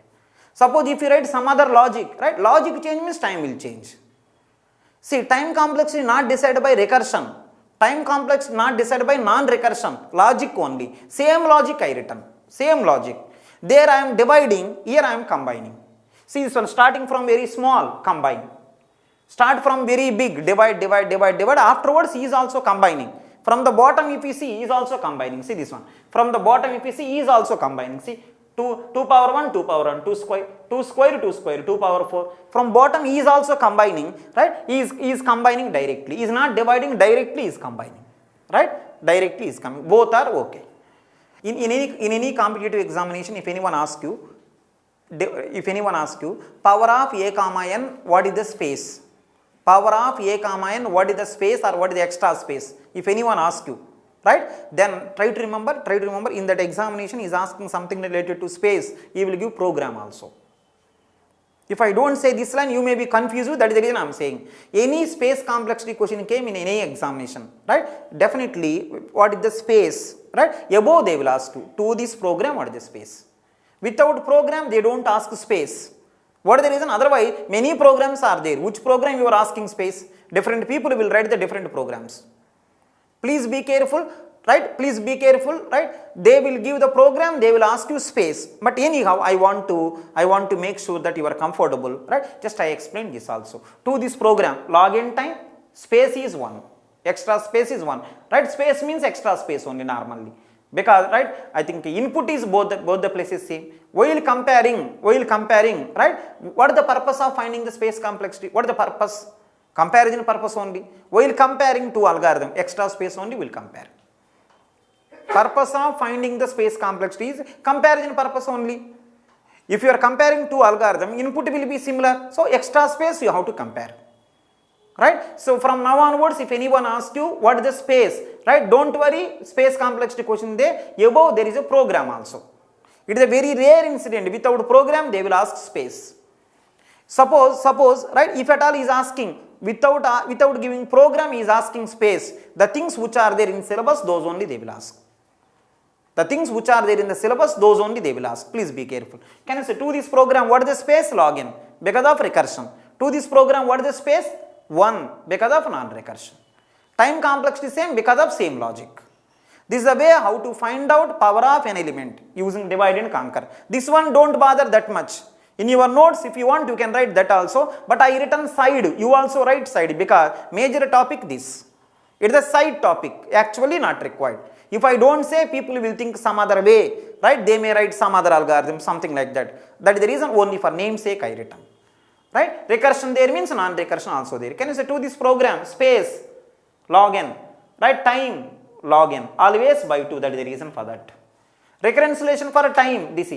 Suppose if you write some other logic, right? Logic change means time will change. See, time complexity not decided by recursion. Time complex not decided by non-recursion. Logic only. Same logic I written. Same logic. There I am dividing, here I am combining. See this one, starting from very small, combine. Start from very big, divide. Afterwards he is also combining. From the bottom if you see, he is also combining. See this one. From the bottom if you see, he is also combining. See. 2 power 1, 2 power 1, 2 square, 2 square, 2 power 4. From bottom he is also combining, right? He is combining directly. He is not dividing directly, he is combining, right? Directly is coming. Both are okay. In any competitive examination, if anyone asks you, power of a comma n, what is the space? Power of a comma n, what is the space or what is the extra space? If anyone asks you, right, then try to remember in that examination he is asking something related to space, he will give program also. If I don't say this line, you may be confused, that is the reason I am saying. Any space complexity question came in any examination, right? Definitely, what is the space, right? Above they will ask you, to this program what is the space. Without program, they don't ask space. What is the reason? Otherwise, many programs are there. Which program you are asking space? Different people will write the different programs. Please be careful, right? Please be careful, right? They will give the program, they will ask you space. But anyhow, I want to make sure that you are comfortable, right? Just I explained this also. To this program, log n time, space is 1. Extra space is 1. Right? Space means extra space only normally. Because, right, I think input is both the places same. While comparing, right? What is the purpose of finding the space complexity? What is the purpose? Comparison purpose only. While comparing two algorithm, extra space only will compare. Purpose of finding the space complexity is comparison purpose only. If you are comparing two algorithm, input will be similar. So extra space you have to compare. Right? So from now onwards, if anyone asks you what is the space, right? Don't worry, space complexity question there. Above there is a program also. It is a very rare incident. Without program, they will ask space. Suppose, right, if at all he is asking without giving program, he is asking space, the things which are there in syllabus, those only they will ask. The things which are there in the syllabus, those only they will ask. Please be careful. Can you say to this program what is the space? Login, because of recursion. To this program what is the space? 1, because of non-recursion. Time complexity same, because of same logic. This is the way how to find out power of an element using divide and conquer. This one don't bother that much. In your notes, if you want, you can write that also. But I written side, you also write side, because major topic this. It is a side topic, actually not required. If I don't say, people will think some other way, right? They may write some other algorithm, something like that. That is the reason only for namesake I written. Right? Recursion there means non-recursion also there. Can you say to this program, space, login, right? Time, login, always by 2, that is the reason for that. Recurrence relation for time, this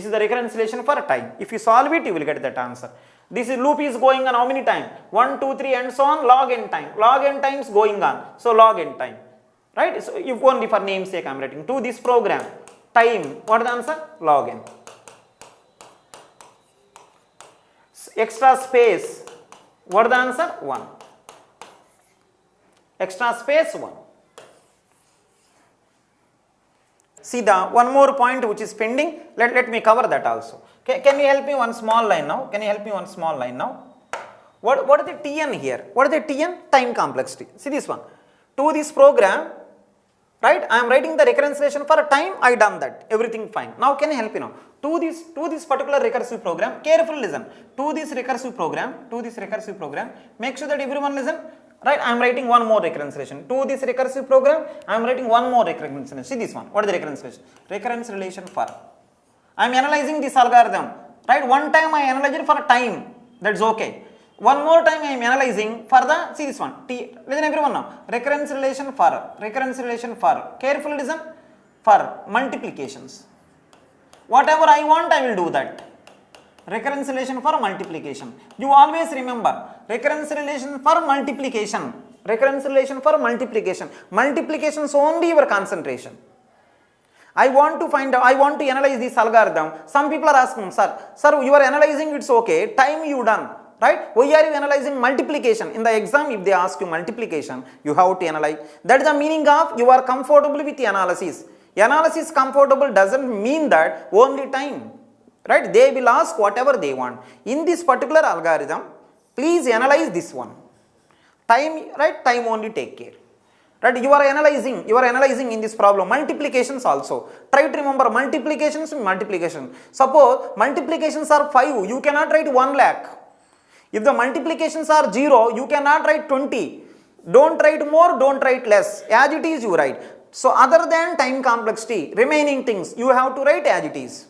is the recurrence relation for time. If you solve it, you will get that answer. This loop is going on how many times? 1, 2, 3 and so on, log n time. Log n times going on. So log n time. Right? So if only for namesake I am writing. To this program, time, what is the answer? Log n. Extra space, what is the answer? 1. Extra space 1. See the one more point which is pending. Let me cover that also. Can you help me one small line now? Can you help me one small line now? What is the Tn here? What is the Tn? Time complexity. See this one. To this program, right? I am writing the recurrence relation for a time. I done that. Everything fine. Now can you help me now? To this particular recursive program, carefully listen. To this recursive program, make sure that everyone listen. Right, I am writing one more recurrence relation. To this recursive program, I am writing one more recurrence relation. See this one. What is the recurrence relation? Recurrence relation for. I am analyzing this algorithm. Right, one time I analyze it for a time. That's okay. One more time I am analyzing for the, see this one. Listen everyone now. Recurrence relation for. Carefully listen. For multiplications. Whatever I want, I will do that. Recurrence relation for multiplication. You always remember, recurrence relation for multiplication. Multiplication is only your concentration. I want to analyze this algorithm. Some people are asking, sir, you are analyzing, it's okay, time you done. Right? Why are you analyzing multiplication? In the exam, if they ask you multiplication, you have to analyze. That is the meaning of you are comfortable with the analysis. Analysis comfortable doesn't mean that only time. Right? They will ask whatever they want. In this particular algorithm, please analyze this one. Time, right? Time only take care. Right? You are analyzing in this problem multiplications also. Try to remember multiplication. Suppose multiplications are 5, you cannot write 1 lakh. If the multiplications are 0, you cannot write 20. Don't write more, don't write less. As it is, you write. So other than time complexity, remaining things, you have to write as it is.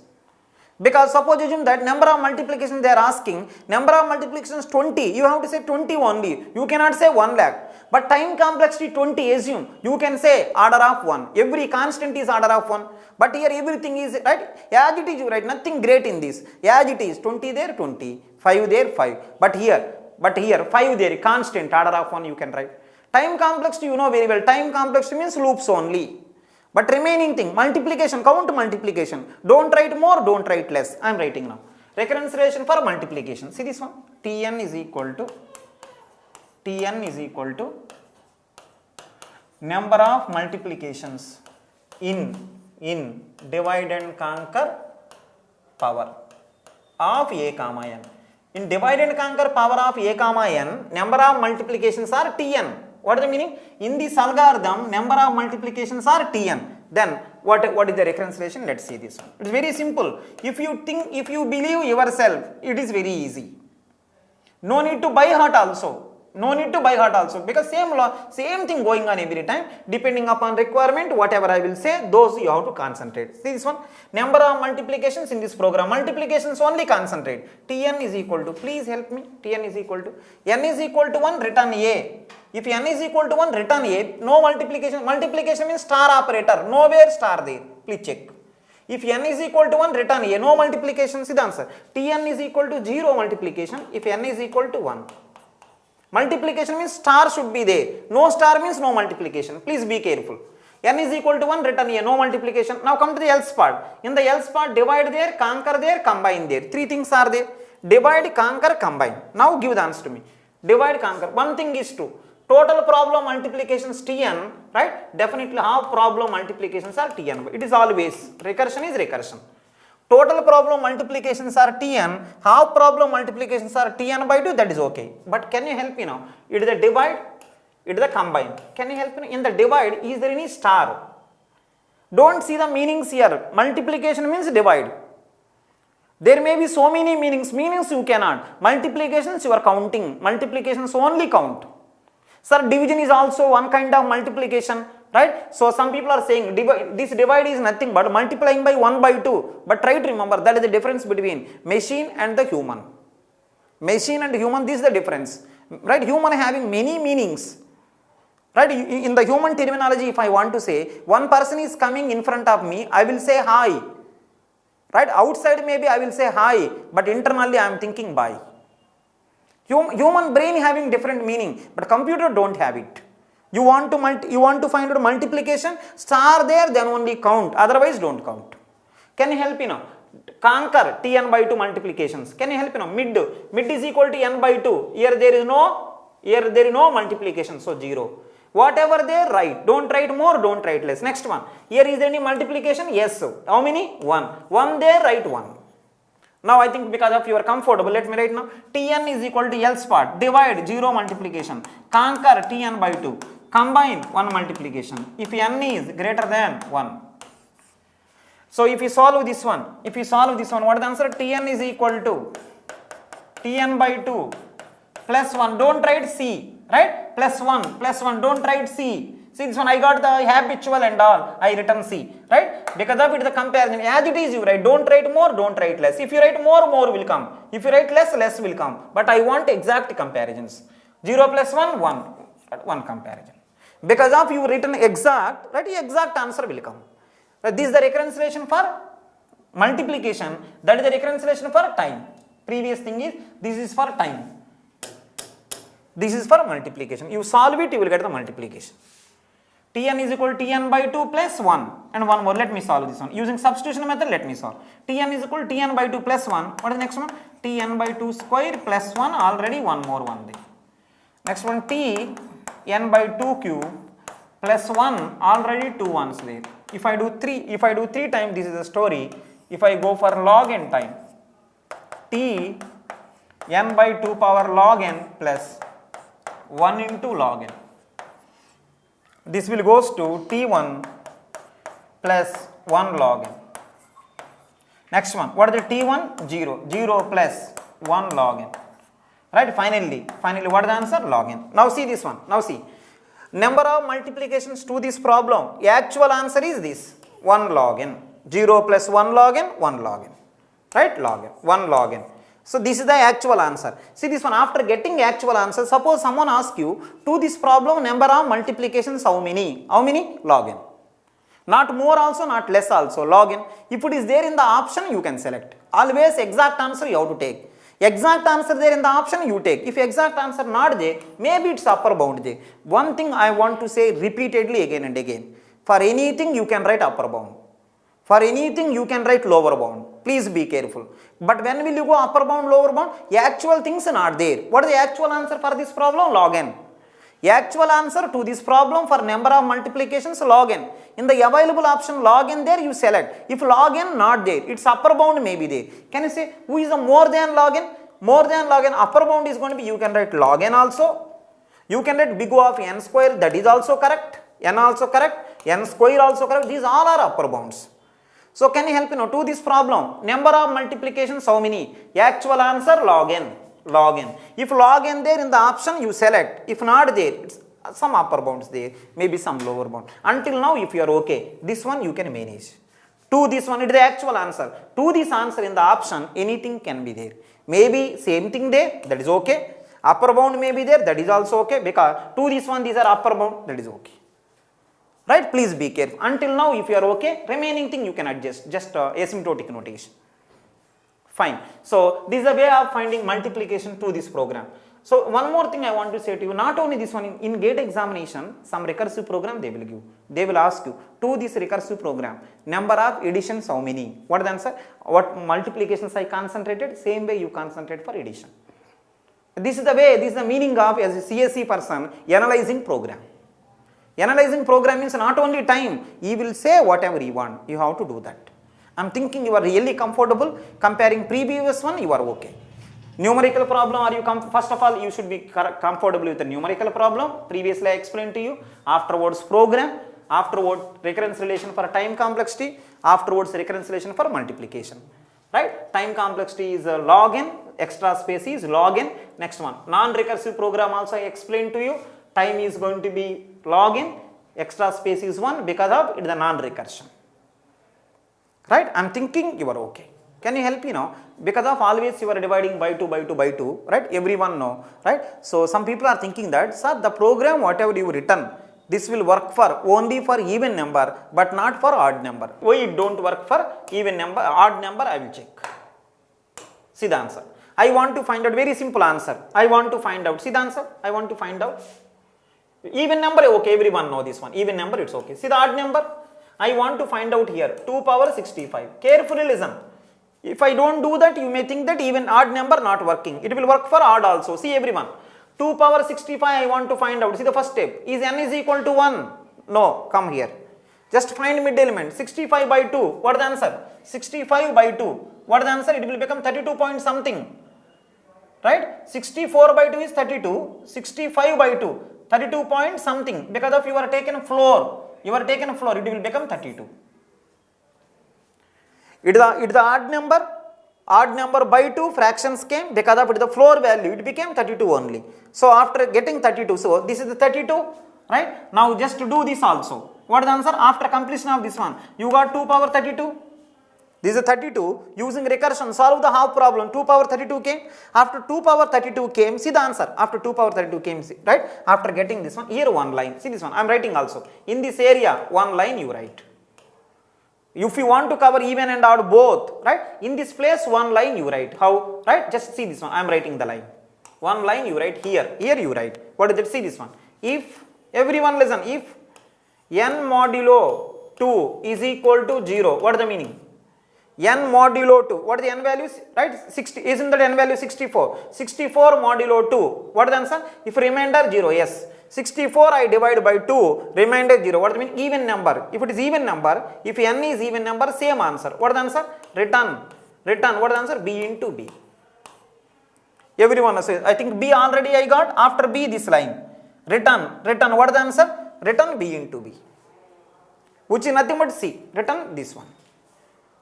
Because suppose assume that number of multiplications they are asking, number of multiplications 20, you have to say 20 only. You cannot say 1 lakh. But time complexity 20, assume, you can say order of 1. Every constant is order of 1. But here everything is, right, as it is, you write, nothing great in this. As it is, 20 there, 20, 5 there, 5. But here 5 there, constant, order of 1 you can write. Time complexity you know very well. Time complexity means loops only. But remaining thing, multiplication, count multiplication. Don't write more, don't write less. I am writing now. Recurrence relation for multiplication. See this one. Tn is equal to number of multiplications in divide and conquer power of a comma n. In divide and conquer power of a comma n, number of multiplications are Tn. What is the meaning? In this algorithm, number of multiplications are Tn. Then what is the recurrence relation? Let's see this one. It's very simple. If you believe yourself, it is very easy. No need to by heart also. Because same thing going on every time. Depending upon requirement, whatever I will say, those you have to concentrate. See this one. Number of multiplications in this program. Multiplications only concentrate. Tn is equal to, please help me. Tn is equal to, n is equal to 1, return a. If n is equal to 1, return a. No multiplication. Multiplication means star operator. Nowhere star there. Please check. If n is equal to 1, return a. No multiplication. See the answer. Tn is equal to 0 multiplication. If n is equal to 1. Multiplication means star should be there. No star means no multiplication. Please be careful. n is equal to 1, return a, no multiplication. Now come to the else part. In the else part, divide there, conquer there, combine there. Three things are there. Divide, conquer, combine. Now give the answer to me. Divide, conquer. One thing is true. Total problem multiplications Tn, right? Definitely half problem multiplications are Tn. It is always, recursion is recursion. Total problem multiplications are Tn, half problem multiplications are Tn by 2, that is okay. But can you help me now? It is the divide, it is the combine. Can you help me? In the divide, is there any star? Don't see the meanings here. Multiplication means divide. There may be so many meanings. Meanings you cannot. Multiplications you are counting. Multiplications only count. Sir, division is also one kind of multiplication, right? So some people are saying this divide is nothing but multiplying by 1 by 2. But try to remember that is the difference between machine and the human. Machine and human, this is the difference, right? Human having many meanings, right? In the human terminology, if I want to say one person is coming in front of me, I will say hi, right? Outside maybe I will say hi, but internally I am thinking bye. Human brain having different meaning, but computer don't have it. You want to find out multiplication, star there, then only count, otherwise don't count. Can you help me now? Conquer Tn by 2 multiplications. Can you help me now? Mid is equal to n by 2. Here there is no multiplication, so 0. Whatever there, write. Don't write more, don't write less. Next one. Here is there any multiplication? Yes. How many? 1. 1 there, write 1. Now I think because of your comfortable, let me write now. Tn is equal to else part. Divide 0 multiplication. Conquer Tn by 2. Combine 1 multiplication. If n is greater than 1. So if you solve this one, what is the answer? Tn is equal to Tn by 2 plus 1. Don't write C, right? Plus 1. Don't write C. See this one, I got the habitual and all. I written C, right? Because of it the comparison. As it is you write. Don't write more, don't write less. If you write more will come. If you write less, less will come. But I want exact comparisons. 0 plus 1, 1. 1 comparison. Because of you written exact, right? Exact answer will come. This is the recurrence relation for multiplication. That is the recurrence relation for time. Previous thing is, this is for time. This is for multiplication. You solve it, you will get the multiplication. Tn is equal to Tn by 2 plus 1 and 1 more. Let me solve this one. Using substitution method, let me solve. Tn is equal to Tn by 2 plus 1. What is the next one? Tn by 2 square plus 1, already 1 more 1 there. Next one, Tn by 2 cube plus 1, already 2 ones there. If I do 3 times, this is the story. If I go for log n time, Tn by 2 power log n plus 1 into log n. This will goes to T1 plus 1 log n. Next one, what is the T1? 0. 0 plus 1 log n. Right, finally what is the answer? Log n. Now see this one. Now see. Number of multiplications to this problem. The actual answer is this. 1 log n. 0 plus 1 log n, 1 log n. Right, log n. 1 log n. So this is the actual answer. See this one, after getting actual answer, suppose someone asks you, to this problem number of multiplications how many? How many? Log n. Not more also, not less also, log n. If it is there in the option, you can select. Always exact answer you have to take. Exact answer there in the option, you take. If exact answer not there, maybe it's upper bound there. One thing I want to say repeatedly again and again. For anything you can write upper bound. For anything you can write lower bound. Please be careful. But when will you go upper bound, lower bound? Actual things are not there. What is the actual answer for this problem? Log n. Actual answer to this problem for number of multiplications, log n. In the available option log n there, you select. If log n not there, its upper bound may be there. Can you say who is the more than log n? More than log n, upper bound is going to be, you can write log n also. You can write big O of n square, that is also correct. N also correct. N square also correct. These all are upper bounds. So can you help me now to this problem? Number of multiplications how many? Actual answer log n. Log n. If log n there in the option, you select. If not there, it's some upper bounds there, maybe some lower bound. Until now, if you are okay, this one you can manage. To this one, it is the actual answer. To this answer in the option, anything can be there. Maybe same thing there, that is okay. Upper bound may be there, that is also okay, because to this one, these are upper bound, that is okay. Right? Please be careful. Until now, if you are okay, remaining thing you can adjust, just asymptotic notation. Fine. So this is a way of finding multiplication to this program. So one more thing I want to say to you, not only this one, in gate examination, some recursive program they will give. They will ask you, to this recursive program, number of additions how many? What is the answer? What multiplications I concentrated? Same way you concentrate for addition. This is the way, this is the meaning of as a CSE person analyzing program. Analyzing program means not only time, you will say whatever you want, you have to do that. I am thinking you are really comfortable, comparing previous one, you are okay. Numerical problem, are you first of all you should be comfortable with the numerical problem, previously I explained to you, afterwards program, afterwards recurrence relation for time complexity, afterwards recurrence relation for multiplication, right? Time complexity is log n, extra space is log n. Next one, non-recursive program also I explained to you, time is going to be log n, extra space is 1 because of it is a non-recursion, right? I am thinking you are okay. Can you help me now? Because of always you are dividing by 2, by 2, by 2, right? Everyone know, right? So some people are thinking that, sir, the program whatever you written, this will work for only for even number, but not for odd number. Why it don't work for even number, odd number? I will check. See the answer. I want to find out very simple answer. I want to find out. See the answer. I want to find out. Even number, okay, everyone know this one. Even number, it's okay. See the odd number. I want to find out here. 2 power 65. Carefully listen. If I don't do that, you may think that even odd number not working. It will work for odd also. See everyone. 2 power 65 I want to find out. See the first step. Is n is equal to 1? No. Come here. Just find mid element. 65 by 2. What is the answer? 65 by 2. What is the answer? It will become 32 point something. Right? 64 by 2 is 32. 65 by 2. 32 point something. Because of you are taken floor. You are taken floor. It will become 32. It is the odd number by 2 fractions came because of it the floor value, it became 32 only. So after getting 32, so this is the 32, right? Now just to do this also. What is the answer? After completion of this one, you got 2 power 32. This is 32, using recursion, solve the half problem, 2 power 32 came. After 2 power 32 came, see the answer. After 2 power 32 came, see, right? After getting this one, here one line, see this one, I am writing also. In this area, one line you write. If you want to cover even and odd both, right? In this place, one line you write. How? Right? Just see this one. I am writing the line. One line you write here. Here you write. What is it? See this one. If, everyone listen, if n modulo 2 is equal to 0, what is the meaning? N modulo 2. What is the n values? Right? 60. Isn't that n value 64? 64 modulo 2. What is the answer? If remainder 0, yes. 64 I divide by 2, remainder 0. What does it mean? Even number. If it is even number, if n is even number, same answer. What is the answer? Return. Return. What is the answer? B into B. Everyone says, I think B already I got. After B, this line. Return. Return. What is the answer? Return B into B. Which is nothing but C. Return this one.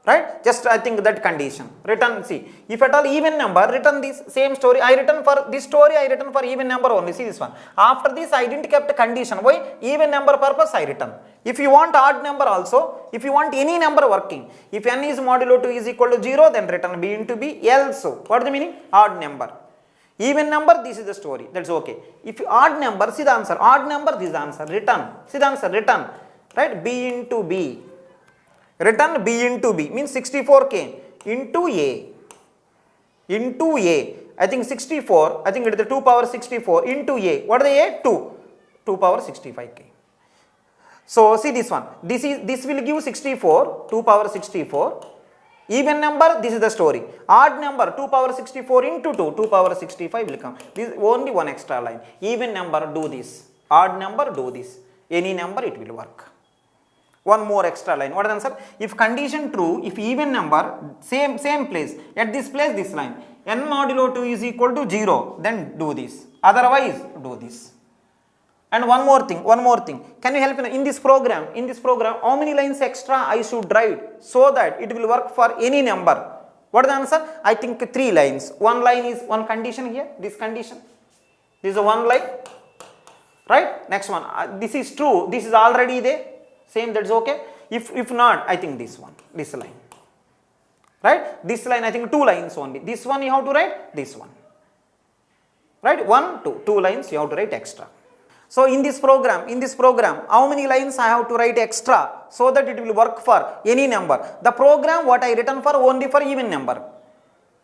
Right? Just I think that condition. Return C. If at all even number, return this same story. I written for this story, I written for even number only. See this one. After this, I didn't kept a condition. Why? Even number purpose, I written. If you want odd number also, if you want any number working, if n is modulo 2 is equal to 0, then return B into B. Else, what is the meaning? Odd number. Even number, this is the story. That's okay. If odd number, see the answer. Odd number, this is the answer. Return. See the answer. Return. Right? B into B. Return B into B means 64k into A. Into A. I think 64. I think it is the 2 power 64 into A. What is the A? 2. 2 power 65k. So see this one. This will give 64. 2 power 64. Even number, this is the story. Odd number, 2 power 64 into 2. 2 power 65 will come. This is only one extra line. Even number, do this. Odd number, do this. Any number, it will work. One more extra line. What is the answer? If condition true, if even number, same place, at this place, this line, n modulo 2 is equal to 0, then do this. Otherwise, do this. And one more thing. Can you help me in this program? How many lines extra I should write so that it will work for any number? What is the answer? I think 3 lines. One line is one condition here, this condition. This is a one line. Right? Next one. This is true. This is already there. Same, that's okay. If not, I think this one, this line. Right? This line, I think 2 lines only. This one you have to write, this one. Right? 1, 2. 2 lines you have to write extra. So in this program, how many lines I have to write extra so that it will work for any number? The program what I written for only for even number.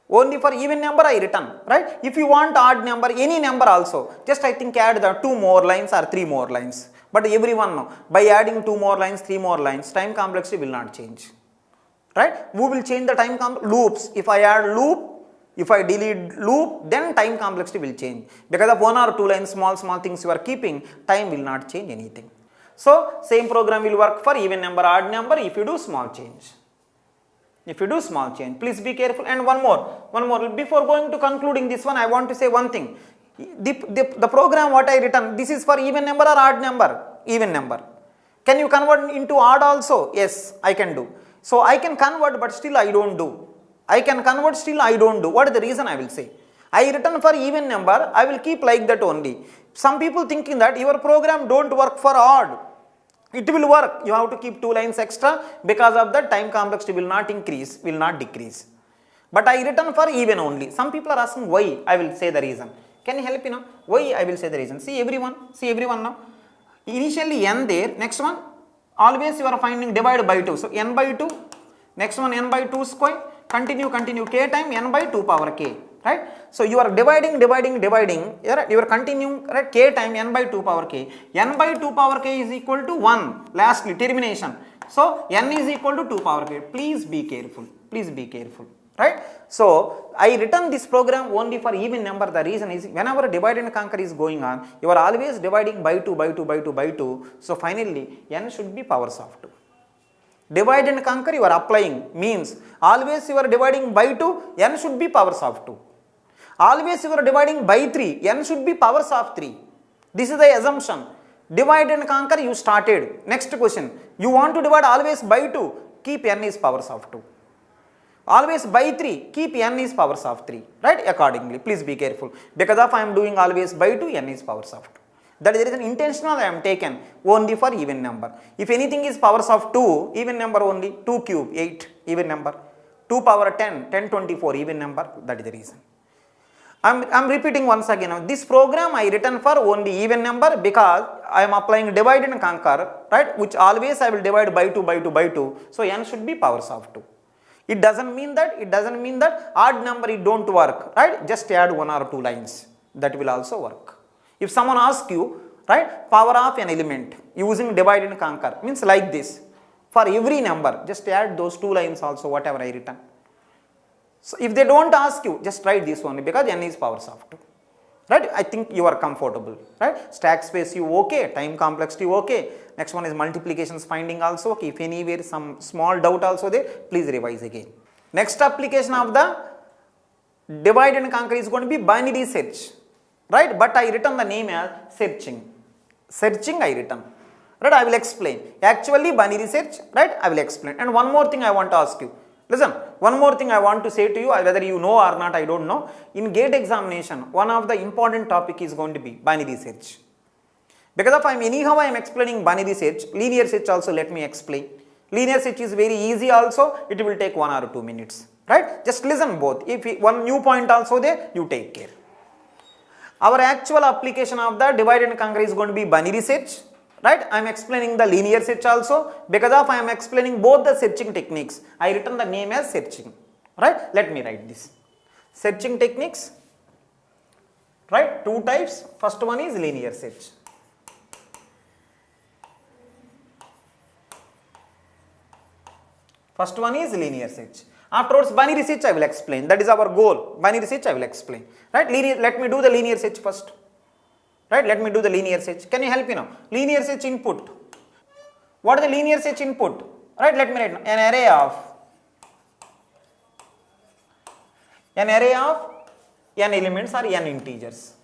Only for even number I return, right? If you want odd number, any number also, just I think add the 2 more lines or 3 more lines. But everyone know, by adding 2 more lines, 3 more lines, time complexity will not change, right? We will change the time loops. If I add loop, if I delete loop, then time complexity will change. Because of 1 or 2 lines, small things you are keeping, time will not change anything. So same program will work for even number, odd number if you do small change. If you do small change, please be careful. And one more. Before going to concluding this one, I want to say one thing. The program what I written, this is for even number or odd number? Even number. Can you convert into odd also? Yes, I can do. So I can convert, but still I don't do. I can convert, still I don't do. What is the reason I will say? I written for even number, I will keep like that only. Some people thinking that your program don't work for odd. It will work. You have to keep 2 lines extra, because of that time complexity will not increase, will not decrease. But I written for even only. Some people are asking why. I will say the reason. Can you help me now? Why I will say the reason? See everyone now. Initially n there, next one always you are finding divide by 2. So n by 2, next one n by 2 square, continue k time n by 2 power k. Right? So you are dividing, you are continuing, right? K time n by 2 power k. N by 2 power k is equal to 1. Lastly, termination. So n is equal to 2 power k. Please be careful. Right? So I written this program only for even number. The reason is whenever divide and conquer is going on, you are always dividing by 2. So finally n should be powers of 2. Divide and conquer you are applying, means always you are dividing by 2, n should be powers of 2. Always you are dividing by 3, n should be powers of 3. This is the assumption. Divide and conquer you started. Next question. You want to divide always by 2, keep n is powers of 2. Always by 3, keep n is powers of 3. Right? Accordingly, please be careful. Because if I am doing always by 2, n is powers of 2. That is the reason intentional I am taken only for even number. If anything is powers of 2, even number only, 2 cube, 8, even number. 2 power 10, 24, even number. That is the reason. I am repeating once again. Now, this program I written for only even number, because I am applying divide and conquer, right? Which always I will divide by 2. So n should be powers of 2. It doesn't mean that odd number it don't work, right? Just add 1 or 2 lines. That will also work. If someone asks you, right, power of an element using divide and conquer, means like this. For every number, just add those 2 lines also, whatever I written. So if they don't ask you, just write this only, because n is powers of 2. Right? I think you are comfortable. Right? Stack space you okay, time complexity okay. Next one is multiplications finding also okay. If anywhere some small doubt also there, please revise again. Next application of the divide and conquer is going to be binary search. Right? But I written the name as searching. Searching I written. Right? I will explain. Actually binary search, right? I will explain. And one more thing I want to ask you. Listen, one more thing I want to say to you, whether you know or not, I don't know. In GATE examination, one of the important topic is going to be binary search. Because if I am explaining binary search, linear search also let me explain. Linear search is very easy also, it will take 1 or 2 minutes. Right? Just listen both. If one new point also there, you take care. Our actual application of the divide and conquer is going to be binary search. Right? I am explaining the linear search also, because of I am explaining both the searching techniques. I written the name as searching. Right? Let me write this. Searching techniques. Right? 2 types. First one is linear search. First one is linear search. Afterwards binary search I will explain. That is our goal. Binary search I will explain. Right? Let me do the linear search first. Right? Let me do the linear search. Can you help me now? Linear search input. What is the linear search input? Right? Let me write now. An array of n elements or n integers.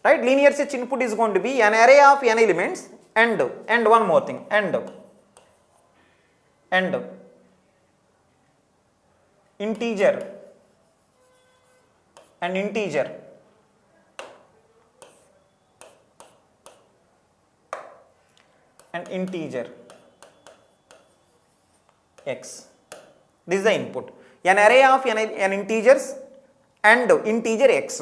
Right? Linear search input is going to be an array of n elements and one more thing, and integer and integer x. This is the input. An array of n integers and integer x.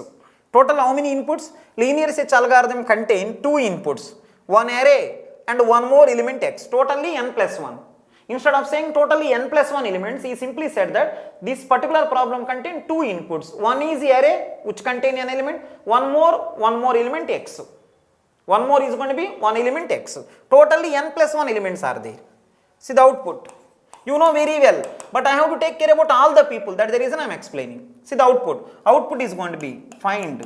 Total how many inputs? Linear search algorithm contain 2 inputs. One array and one more element x. Totally n plus 1. Instead of saying totally n plus 1 elements, he simply said that this particular problem contains 2 inputs. One is array which contain an element, one more element x. One more is going to be one element x. Totally n plus 1 elements are there. See the output. You know very well, but I have to take care about all the people. That is the reason I am explaining. See the output. Output is going to be find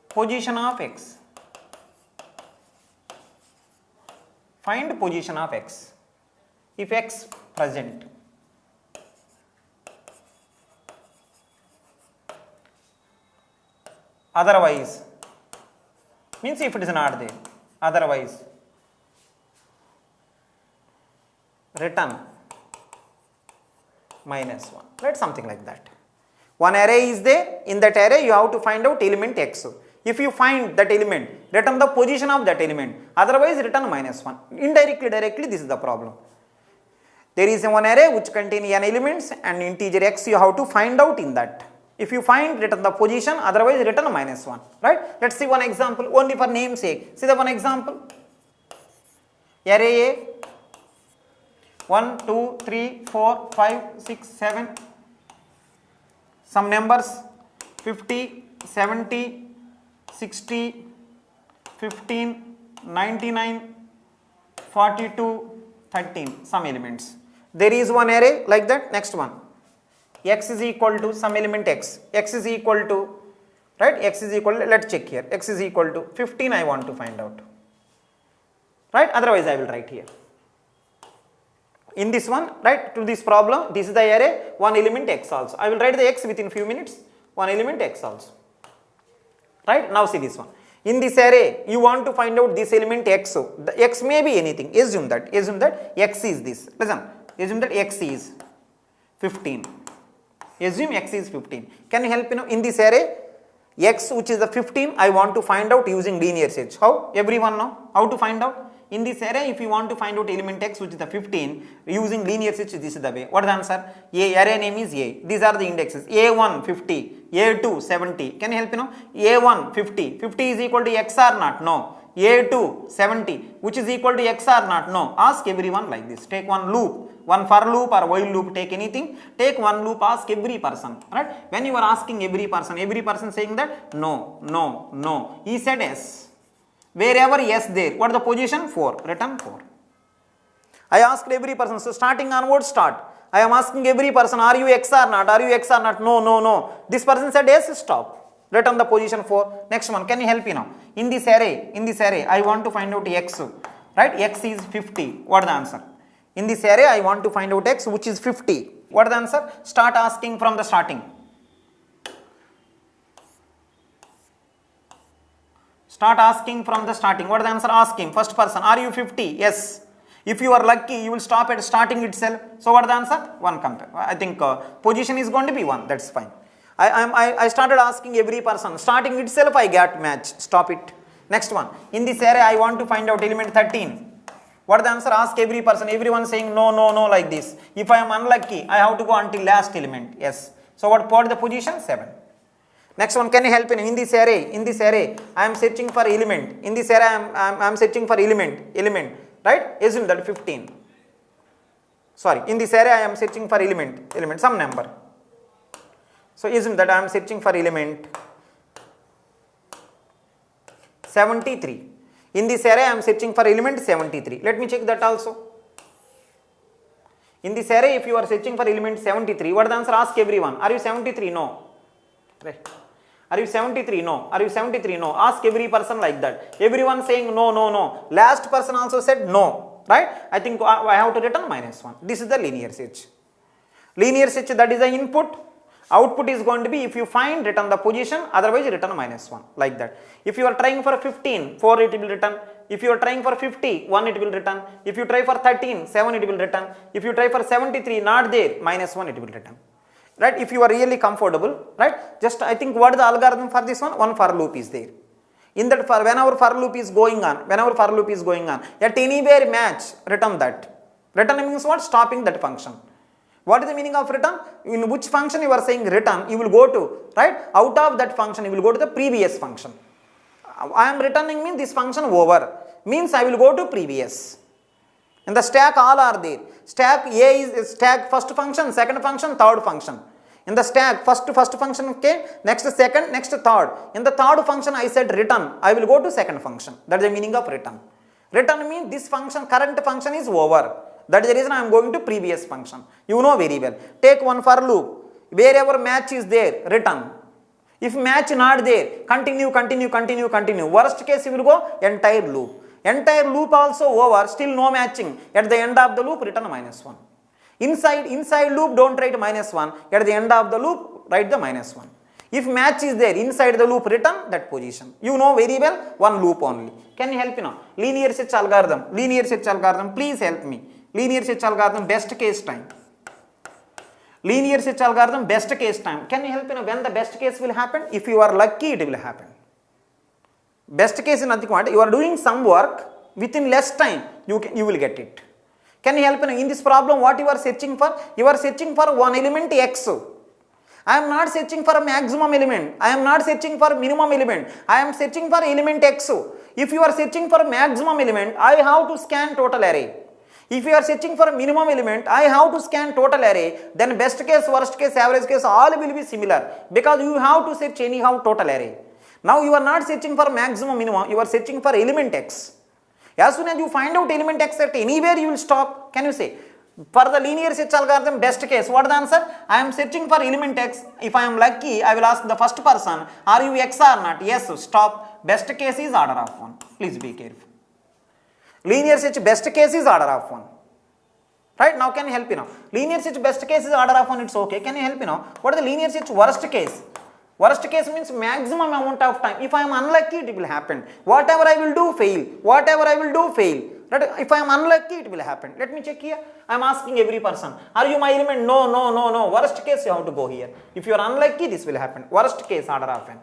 position of x. Find position of x. If x present. Otherwise, means if it is not there. Otherwise, return minus 1. Right, something like that. One array is there. In that array, you have to find out element x. If you find that element, return the position of that element. Otherwise, return minus 1. Indirectly, directly, this is the problem. There is one array which contains n elements and integer x you have to find out in that. If you find, return the position, otherwise return minus 1. Right? Let's see one example only for name's sake. See the one example. Array A 1, 2, 3, 4, 5, 6, 7. Some numbers 50, 70, 60, 15, 99, 42, 13. Some elements. There is one array like that. Next one. X is equal to some element x. X is equal to, right? X is equal to, let's check here. X is equal to 15 I want to find out. Right? Otherwise I will write here. In this one, right, to this problem, this is the array, one element x also. I will write the x within few minutes, one element x also. Right? Now see this one. In this array, you want to find out this element x. So the x may be anything. Assume that x is this. Listen, assume that x is 15. Assume x is 15. Can you help in this array? X which is the 15, I want to find out using linear search. How? Everyone know how to find out? In this array, if you want to find out element x which is the 15 using linear search, this is the way. What is the answer? A, array name is A. These are the indexes. A1 50, A2 70. Can you help A1 50. 50 is equal to x or not? No. A2 70, which is equal to x or not? No. Ask everyone like this. Take one loop. One for loop or while loop, take anything, take one loop, ask every person, right? When you are asking every person saying that no, no, no, he said yes. Wherever yes there, what is the position? 4, return 4. I asked every person, so starting onwards start. I am asking every person, are you x or not? Are you x or not? No, no, no. This person said yes, stop. Return the position 4. Next one, can you help me now? In this array, I want to find out x, right? X is 50. What is the answer? In this array, I want to find out x which is 50. What is the answer? Start asking from the starting. Start asking from the starting. What is the answer? Ask him. First person, are you 50? Yes. If you are lucky, you will stop at starting itself. So what is the answer? 1 compare. I think position is going to be 1. That's fine. I started asking every person. Starting itself, I get match. Stop it. Next one. In this array, I want to find out element 13. What is the answer? Ask every person. Everyone saying no, no, no like this. If I am unlucky, I have to go until last element. Yes. So what is the position? 7. Next one, can you help in this array, I am searching for element. In this array, I am searching for element, right? Assume that 15. Sorry, in this array, I am searching for element, some number. So assume that I am searching for element 73. In this array, I am searching for element 73. Let me check that also. In this array, if you are searching for element 73, what is the answer? Ask everyone. Are you 73? No. Right. Are you 73? No. Are you 73? No. Ask every person like that. Everyone saying no, no, no. Last person also said no. Right? I think I have to return -1. This is the linear search. Linear search, that is the input. Output is going to be, if you find, return the position, otherwise return -1, like that. If you are trying for 15, 4 it will return. If you are trying for 50, 1 it will return. If you try for 13, 7 it will return. If you try for 73, not there, -1 it will return. Right? If you are really comfortable, right? Just I think what is the algorithm for this one? One for loop is there. In that, whenever for loop is going on, at anywhere match, return that. Return means what? Stopping that function. What is the meaning of return? In which function you are saying return, you will go to, right? Out of that function, you will go to the previous function. I am returning means this function over. Means I will go to previous. In the stack, all are there. Stack A is stack first function, second function, third function. In the stack, first function came, next second, next third. In the third function, I said return. I will go to second function. That is the meaning of return. Return means this function, current function is over. That is the reason I am going to previous function. You know very well. Take one for loop. Wherever match is there, return. If match not there, continue, continue, continue, continue. Worst case, you will go entire loop. Entire loop also over, still no matching. At the end of the loop, return -1. Inside loop, don't write -1. At the end of the loop, write the -1. If match is there, inside the loop, return that position. You know very well, one loop only. Can you help me now? Linear search algorithm. Linear search algorithm, please help me. Linear search algorithm, best case time. Linear search algorithm, best case time. Can you help me now when the best case will happen? If you are lucky, it will happen. Best case is nothing but you are doing some work within less time, you will get it. Can you help me now? In this problem, what you are searching for? You are searching for one element x. I am not searching for a maximum element. I am not searching for minimum element. I am searching for element x. If you are searching for a maximum element, I have to scan total array. If you are searching for a minimum element, I have to scan total array. Then best case, worst case, average case, all will be similar because you have to search anyhow total array. Now you are not searching for maximum minimum, you are searching for element x. As soon as you find out element x at anywhere, you will stop. Can you say? For the linear search algorithm, best case, what is the answer? I am searching for element x. If I am lucky, I will ask the first person, are you x or not? Yes, stop. Best case is order of 1. Please be careful. Linear search best case is order of 1. Right? Now can you help me now? Linear search best case is order of 1, it's okay. Can you help me now? What is the linear search worst case? Worst case means maximum amount of time. If I am unlucky, it will happen. Whatever I will do, fail. Whatever I will do, fail. Right? If I am unlucky, it will happen. Let me check here. I am asking every person, are you my element? No, no, no, no. Worst case, you have to go here. If you are unlucky, this will happen. Worst case, order of n.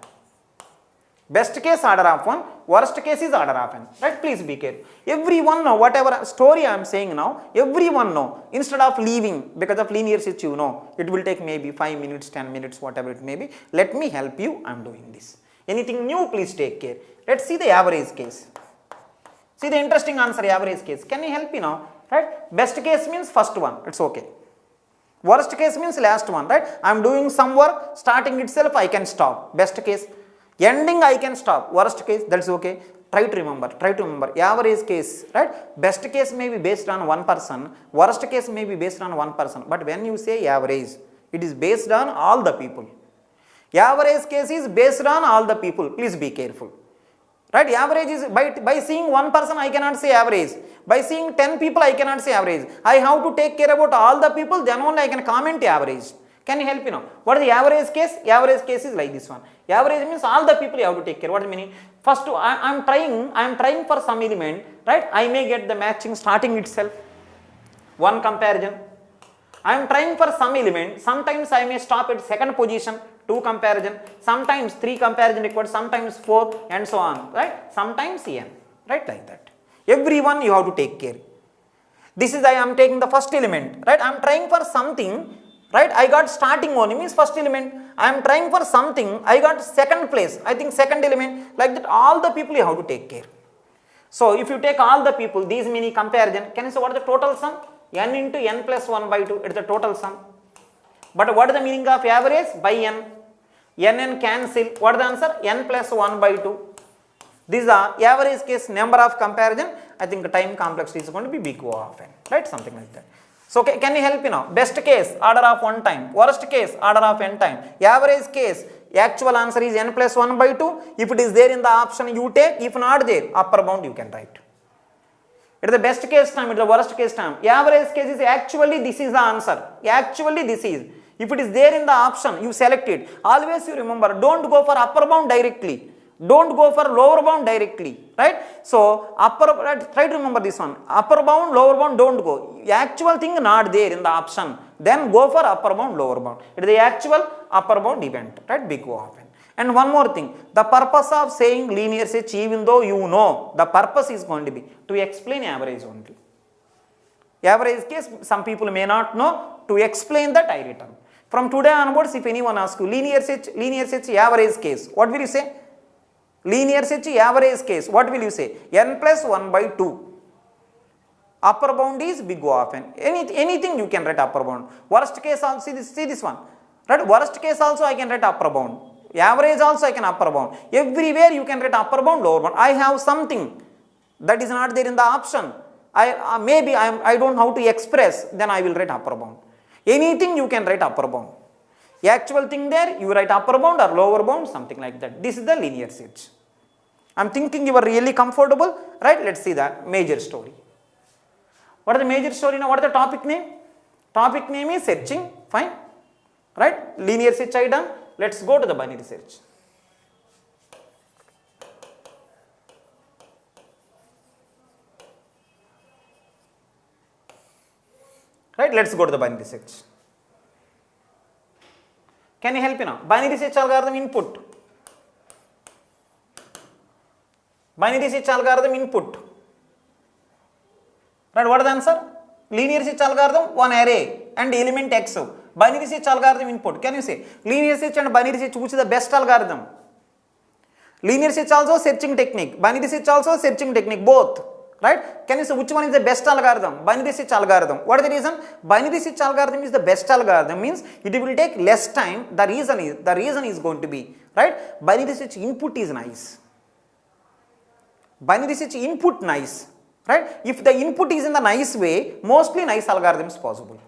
Best case, order of 1. Worst case is order of n. Right? Please be careful. Everyone know, whatever story I am saying now, everyone know. Instead of leaving, because of linear search, you know, it will take maybe 5 minutes, 10 minutes, whatever it may be. Let me help you. I am doing this. Anything new, please take care. Let's see the average case. See the interesting answer, average case. Can you help me now? Right? Best case means first one. It's okay. Worst case means last one. Right? I am doing some work. Starting itself, I can stop. Best case. Ending, I can stop. Worst case, that's okay. Try to remember. Average case, right? Best case may be based on one person. Worst case may be based on one person. But when you say average, it is based on all the people. Average case is based on all the people. Please be careful. Right? Average is, by seeing one person, I cannot say average. By seeing 10 people, I cannot say average. I have to take care about all the people, then only I can comment average. Can you help me now? What is the average case? Average case is like this one. Average means all the people you have to take care. What is the meaning? First, I am trying for some element, right? I may get the matching starting itself. One comparison. I am trying for some element. Sometimes I may stop at second position, 2 comparison. Sometimes 3 comparison required. Sometimes 4 and so on. Right? Sometimes n. Right? Like that. Everyone you have to take care. This is I am taking the first element. Right? I am trying for something. Right? I got starting only means first element. I am trying for something. I got second place. I think second element. Like that, all the people you have to take care. So if you take all the people, these many comparison, can you say what is the total sum? N into n plus 1 by 2. It is the total sum. But what is the meaning of average? By n. N cancel. What is the answer? N plus 1 by 2. These are average case number of comparison. I think the time complexity is going to be big O of n. Right? Something like that. So can you help me now? Best case, order of 1 time. Worst case, order of n time. Average case, actual answer is n plus 1 by 2. If it is there in the option, you take. If not there, upper bound you can write. It is the best case time, it is the worst case time. Average case is actually this is the answer. Actually this is. If it is there in the option, you select it. Always you remember, don't go for upper bound directly. Don't go for lower bound directly, right? So try to remember this one. Upper bound, lower bound, don't go. Actual thing not there in the option. Then go for upper bound, lower bound. It is the actual upper bound event, right? Big O of n. And one more thing, the purpose of saying linear search, even though you know, the purpose is going to be to explain average only. Average case, some people may not know. To explain that, I return. From today onwards, if anyone asks you linear search average case, what will you say? Linear search average case, what will you say? N plus 1 by 2. Upper bound is big O of n. Anything you can write upper bound. Worst case also, see this one. Right? Worst case also I can write upper bound. Average also I can upper bound. Everywhere you can write upper bound, lower bound. I have something that is not there in the option. Maybe I don't know how to express, then I will write upper bound. Anything you can write upper bound. Actual thing there, you write upper bound or lower bound, something like that. This is the linear search. I am thinking you are really comfortable, right? Let's see the major story. What is the major story now? What is the topic name? Topic name is searching, fine. Right? Linear search I done. Let's go to the binary search. Right? Let's go to the binary search. Can you help me now? Binary search algorithm input. Binary search algorithm input. Right? What is the answer? Linear search algorithm, one array and element x. Binary search algorithm input. Can you say linear search and binary search, which is the best algorithm? Linear search also searching technique. Binary search also searching technique. Both. Right? Can you say which one is the best algorithm? Binary search algorithm. What is the reason? Binary search algorithm is the best algorithm, means it will take less time. The reason is going to be, right? Binary search input is nice. Binary search input nice. Right? If the input is in the nice way, mostly nice algorithms possible.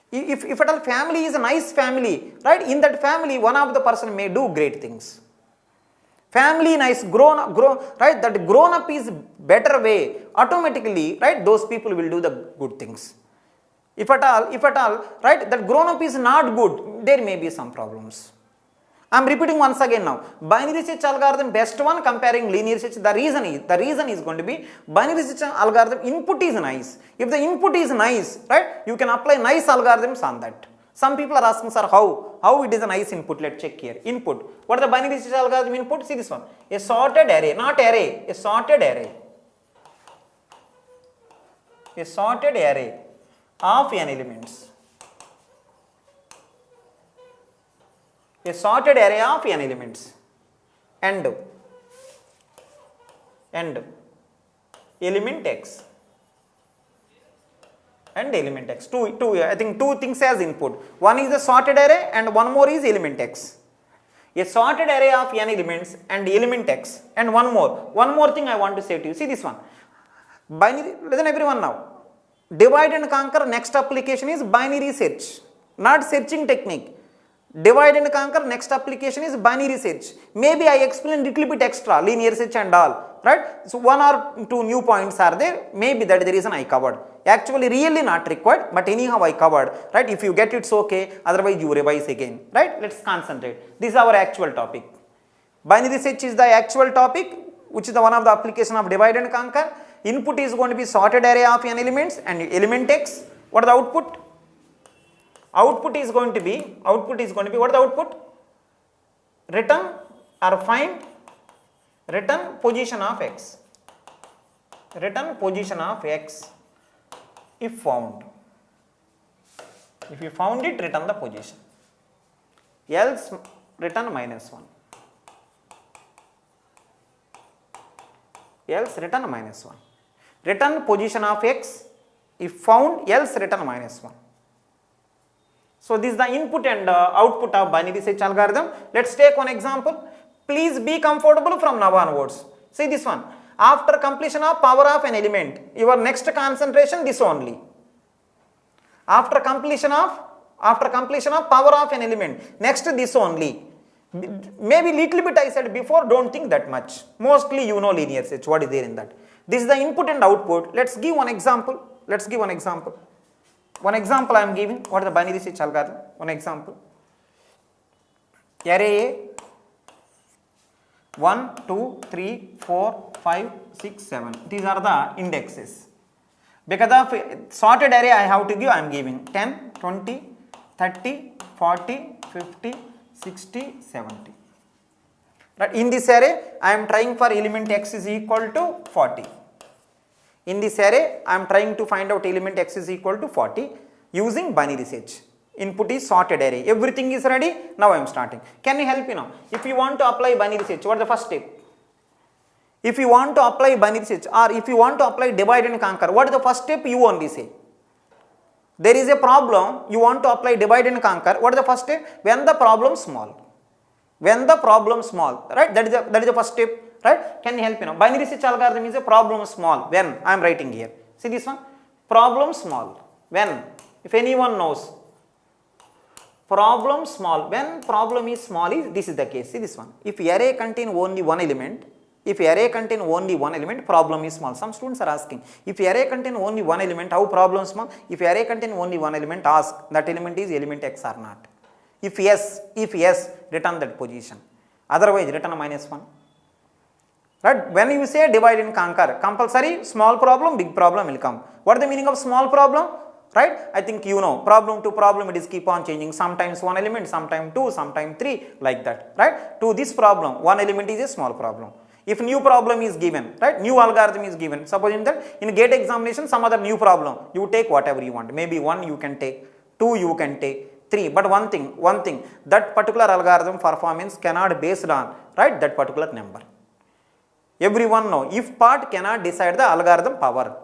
If at all family is a nice family, right? In that family, one of the person may do great things. Family nice, right? That grown up is better way. Automatically, right? Those people will do the good things. If at all, right? That grown up is not good, there may be some problems. I am repeating once again now. Binary search algorithm best one comparing linear search. The reason is going to be binary search algorithm input is nice. If the input is nice, right, you can apply nice algorithms on that. Some people are asking, sir, how it is a nice input? Let's check here. Input. What is the binary search algorithm input? See this one. A sorted array, not array. A sorted array. A sorted array of n elements. A sorted array of n elements and element x and element x. I think two things as input. One is the sorted array and one more is element x. A sorted array of n elements and element x and one more thing I want to say to you. See this one. Binary. Listen everyone now. Divide and conquer next application is binary search, not searching technique. Divide and conquer next application is binary search. Maybe I explained little bit extra, linear search and all, right? So one or two new points are there, maybe that is the reason I covered. Actually really not required, but anyhow I covered, right? If you get it's okay, otherwise you revise again, right? Let's concentrate. This is our actual topic. Binary search is the actual topic, which is the one of the application of divide and conquer. Input is going to be sorted array of n elements and element x. What is the output? Output is going to be, what is the output? Return or find return position of x. Return position of x if found. If you found it, return the position. Else return -1. Else return -1. Return position of x if found, else return -1. So this is the input and output of binary search algorithm. Let's take one example. Please be comfortable from now onwards. See this one. After completion of power of an element, your next concentration this only. After completion of power of an element, next this only. Maybe little bit I said before, don't think that much. Mostly you know linear search, what is there in that. This is the input and output. Let's give one example. One example I am giving. What is the binary search algorithm? One example. Array A 1, 2, 3, 4, 5, 6, 7. These are the indexes. Because of sorted array I have to give, I am giving 10, 20, 30, 40, 50, 60, 70. Right? In this array, I am trying for element x is equal to 40. In this array, I am trying to find out element x is equal to 40 using binary search. Input is sorted array. Everything is ready. Now I am starting. Can you help me now? If you want to apply binary search, what is the first step? If you want to apply binary switch or if you want to apply divide and conquer, what is the first step? You only say. There is a problem, you want to apply divide and conquer, what is the first step? When the problem small. When the problem small, right? That is the first step, right? Can you help me now? Binary switch algorithm is a problem small. When? I am writing here. See this one? Problem small. When? If anyone knows. Problem small. When problem is small, this is the case. See this one. If array contain only one element, problem is small. Some students are asking, if array contain only one element, how problem small? If array contain only one element, ask that element is element x or not. If yes, return that position. Otherwise, return -1. Right? When you say divide and conquer, compulsory small problem, big problem will come. What is the meaning of small problem? Right? I think you know, problem to problem it is keep on changing. Sometimes one element, sometimes two, sometimes three, like that. Right? To this problem, one element is a small problem. If new problem is given, right, new algorithm is given, supposing that in gate examination some other new problem, you take whatever you want. Maybe 1 you can take, 2 you can take, 3. But one thing, that particular algorithm performance cannot based on, right, that particular number. Everyone know, if part cannot decide the algorithm power,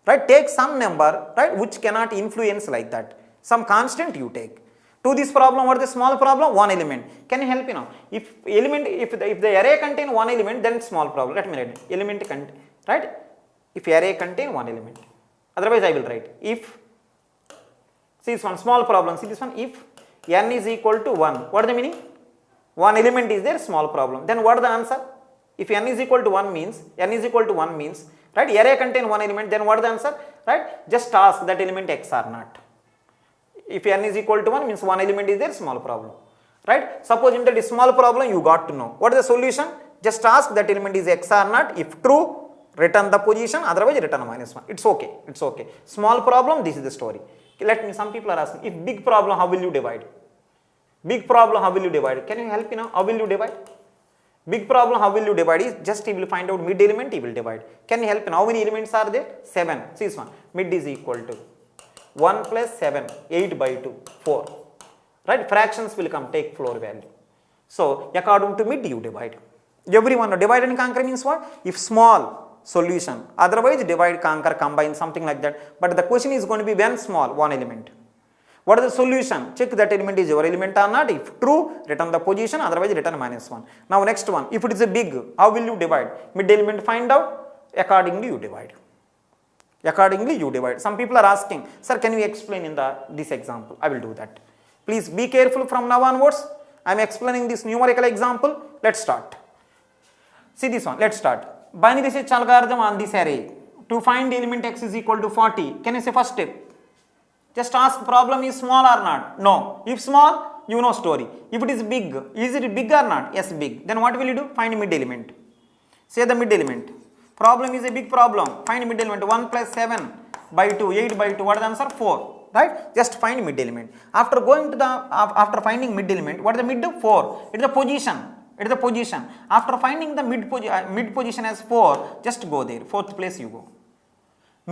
right, take some number, right, which cannot influence like that. Some constant you take. To this problem, what is the small problem? One element. Can you help me now? If the array contain one element, then it's small problem. Let me write element right? If array contain one element. Otherwise, I will write if. See this one, small problem. See this one, if n is equal to 1. What is the meaning? One element is there, small problem. Then what is the answer? If n is equal to 1 means, right, array contain one element, then what is the answer? Right? Just ask that element x or not. If n is equal to 1 means one element is there, small problem. Right? Suppose in that small problem you got to know. What is the solution? Just ask that element is x or not. If true, return the position, otherwise return -1. It's okay. Small problem, this is the story. Some people are asking, if big problem, how will you divide? Big problem, how will you divide? Can you help me now? How will you divide? Big problem, how will you divide is just he will find out mid element, he will divide. Can you help me? How many elements are there? 7. See this one. Mid is equal to 1 plus 7, 8 by 2, 4. Right? Fractions will come, take floor value. So, according to mid, you divide. Everyone know, divide and conquer means what? If small, solution. Otherwise, divide, conquer, combine, something like that. But the question is going to be when small, one element. What is the solution? Check that element is your element or not. If true, return the position, otherwise return -1. Now, next one. If it is a big, how will you divide? Mid element find out, accordingly you divide. Some people are asking, sir, can you explain in this example? I will do that. Please be careful from now onwards. I am explaining this numerical example. Let's start. See this one. Let's start. Binary search algorithm on this array. To find element x is equal to 40. Can you say first step? Just ask problem is small or not? No. If small, you know story. If it is big, is it big or not? Yes, big. Then what will you do? Find mid element. Say the mid element. Problem is a big problem. Find mid element. 1 plus 7 by 2, 8 by 2. What is the answer? 4. Right? Just find mid element. After going to after finding mid element, what is the mid? 4. It is the position. After finding the mid position as 4, just go there. 4th place you go.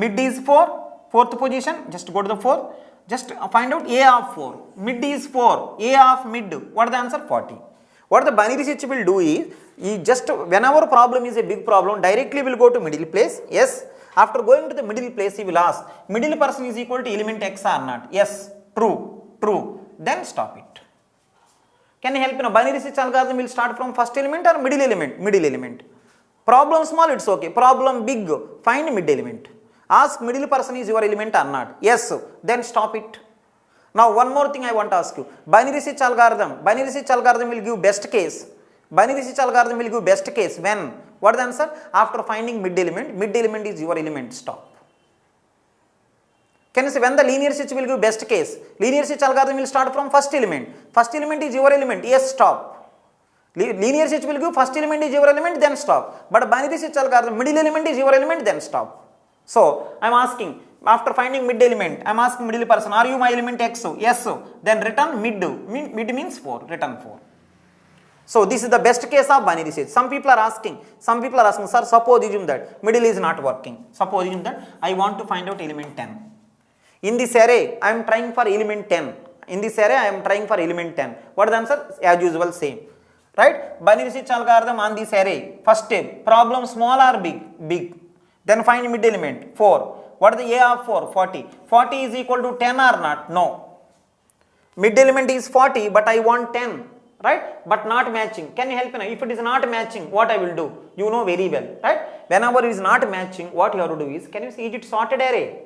Mid is 4. 4th position. Just go to the 4. Just find out A of 4. Mid is 4. A of mid. What is the answer? 40. What the binary search will do is, just whenever problem is a big problem, directly will go to middle place. Yes. After going to the middle place, he will ask, middle person is equal to element x or not? Yes. True. Then stop it. Can you help me now? Binary search algorithm will start from first element or middle element? Middle element. Problem small, it's okay. Problem big, find mid element. Ask middle person is your element or not? Yes. Then stop it. Now one more thing I want to ask you. Binary search algorithm will give best case. When? What is the answer? After finding mid element is your element, stop. Can you say when the linear search will give best case? Linear search algorithm will start from first element. First element is your element, yes, stop. Linear search will give first element is your element, then stop. But binary search algorithm, middle element is your element, then stop. So, I am asking, after finding mid element, I am asking middle person, are you my element x? Yes. Then return mid. Mid means 4, return 4. So, this is the best case of binary search. Some people are asking, sir, suppose assume that middle is not working. Suppose assume that I want to find out element 10. In this array, I am trying for element 10. What is the answer? As usual, same. right? Binary switch algorithm on this array. First step, problem small or big? Big. Then find mid element, 4. What is the A of 4? 40. 40 is equal to 10 or not? No. Mid element is 40, but I want 10, right? But not matching. Can you help me? If it is not matching, what I will do? You know very well, right? Whenever it is not matching, what you have to do is, can you see, is it sorted array?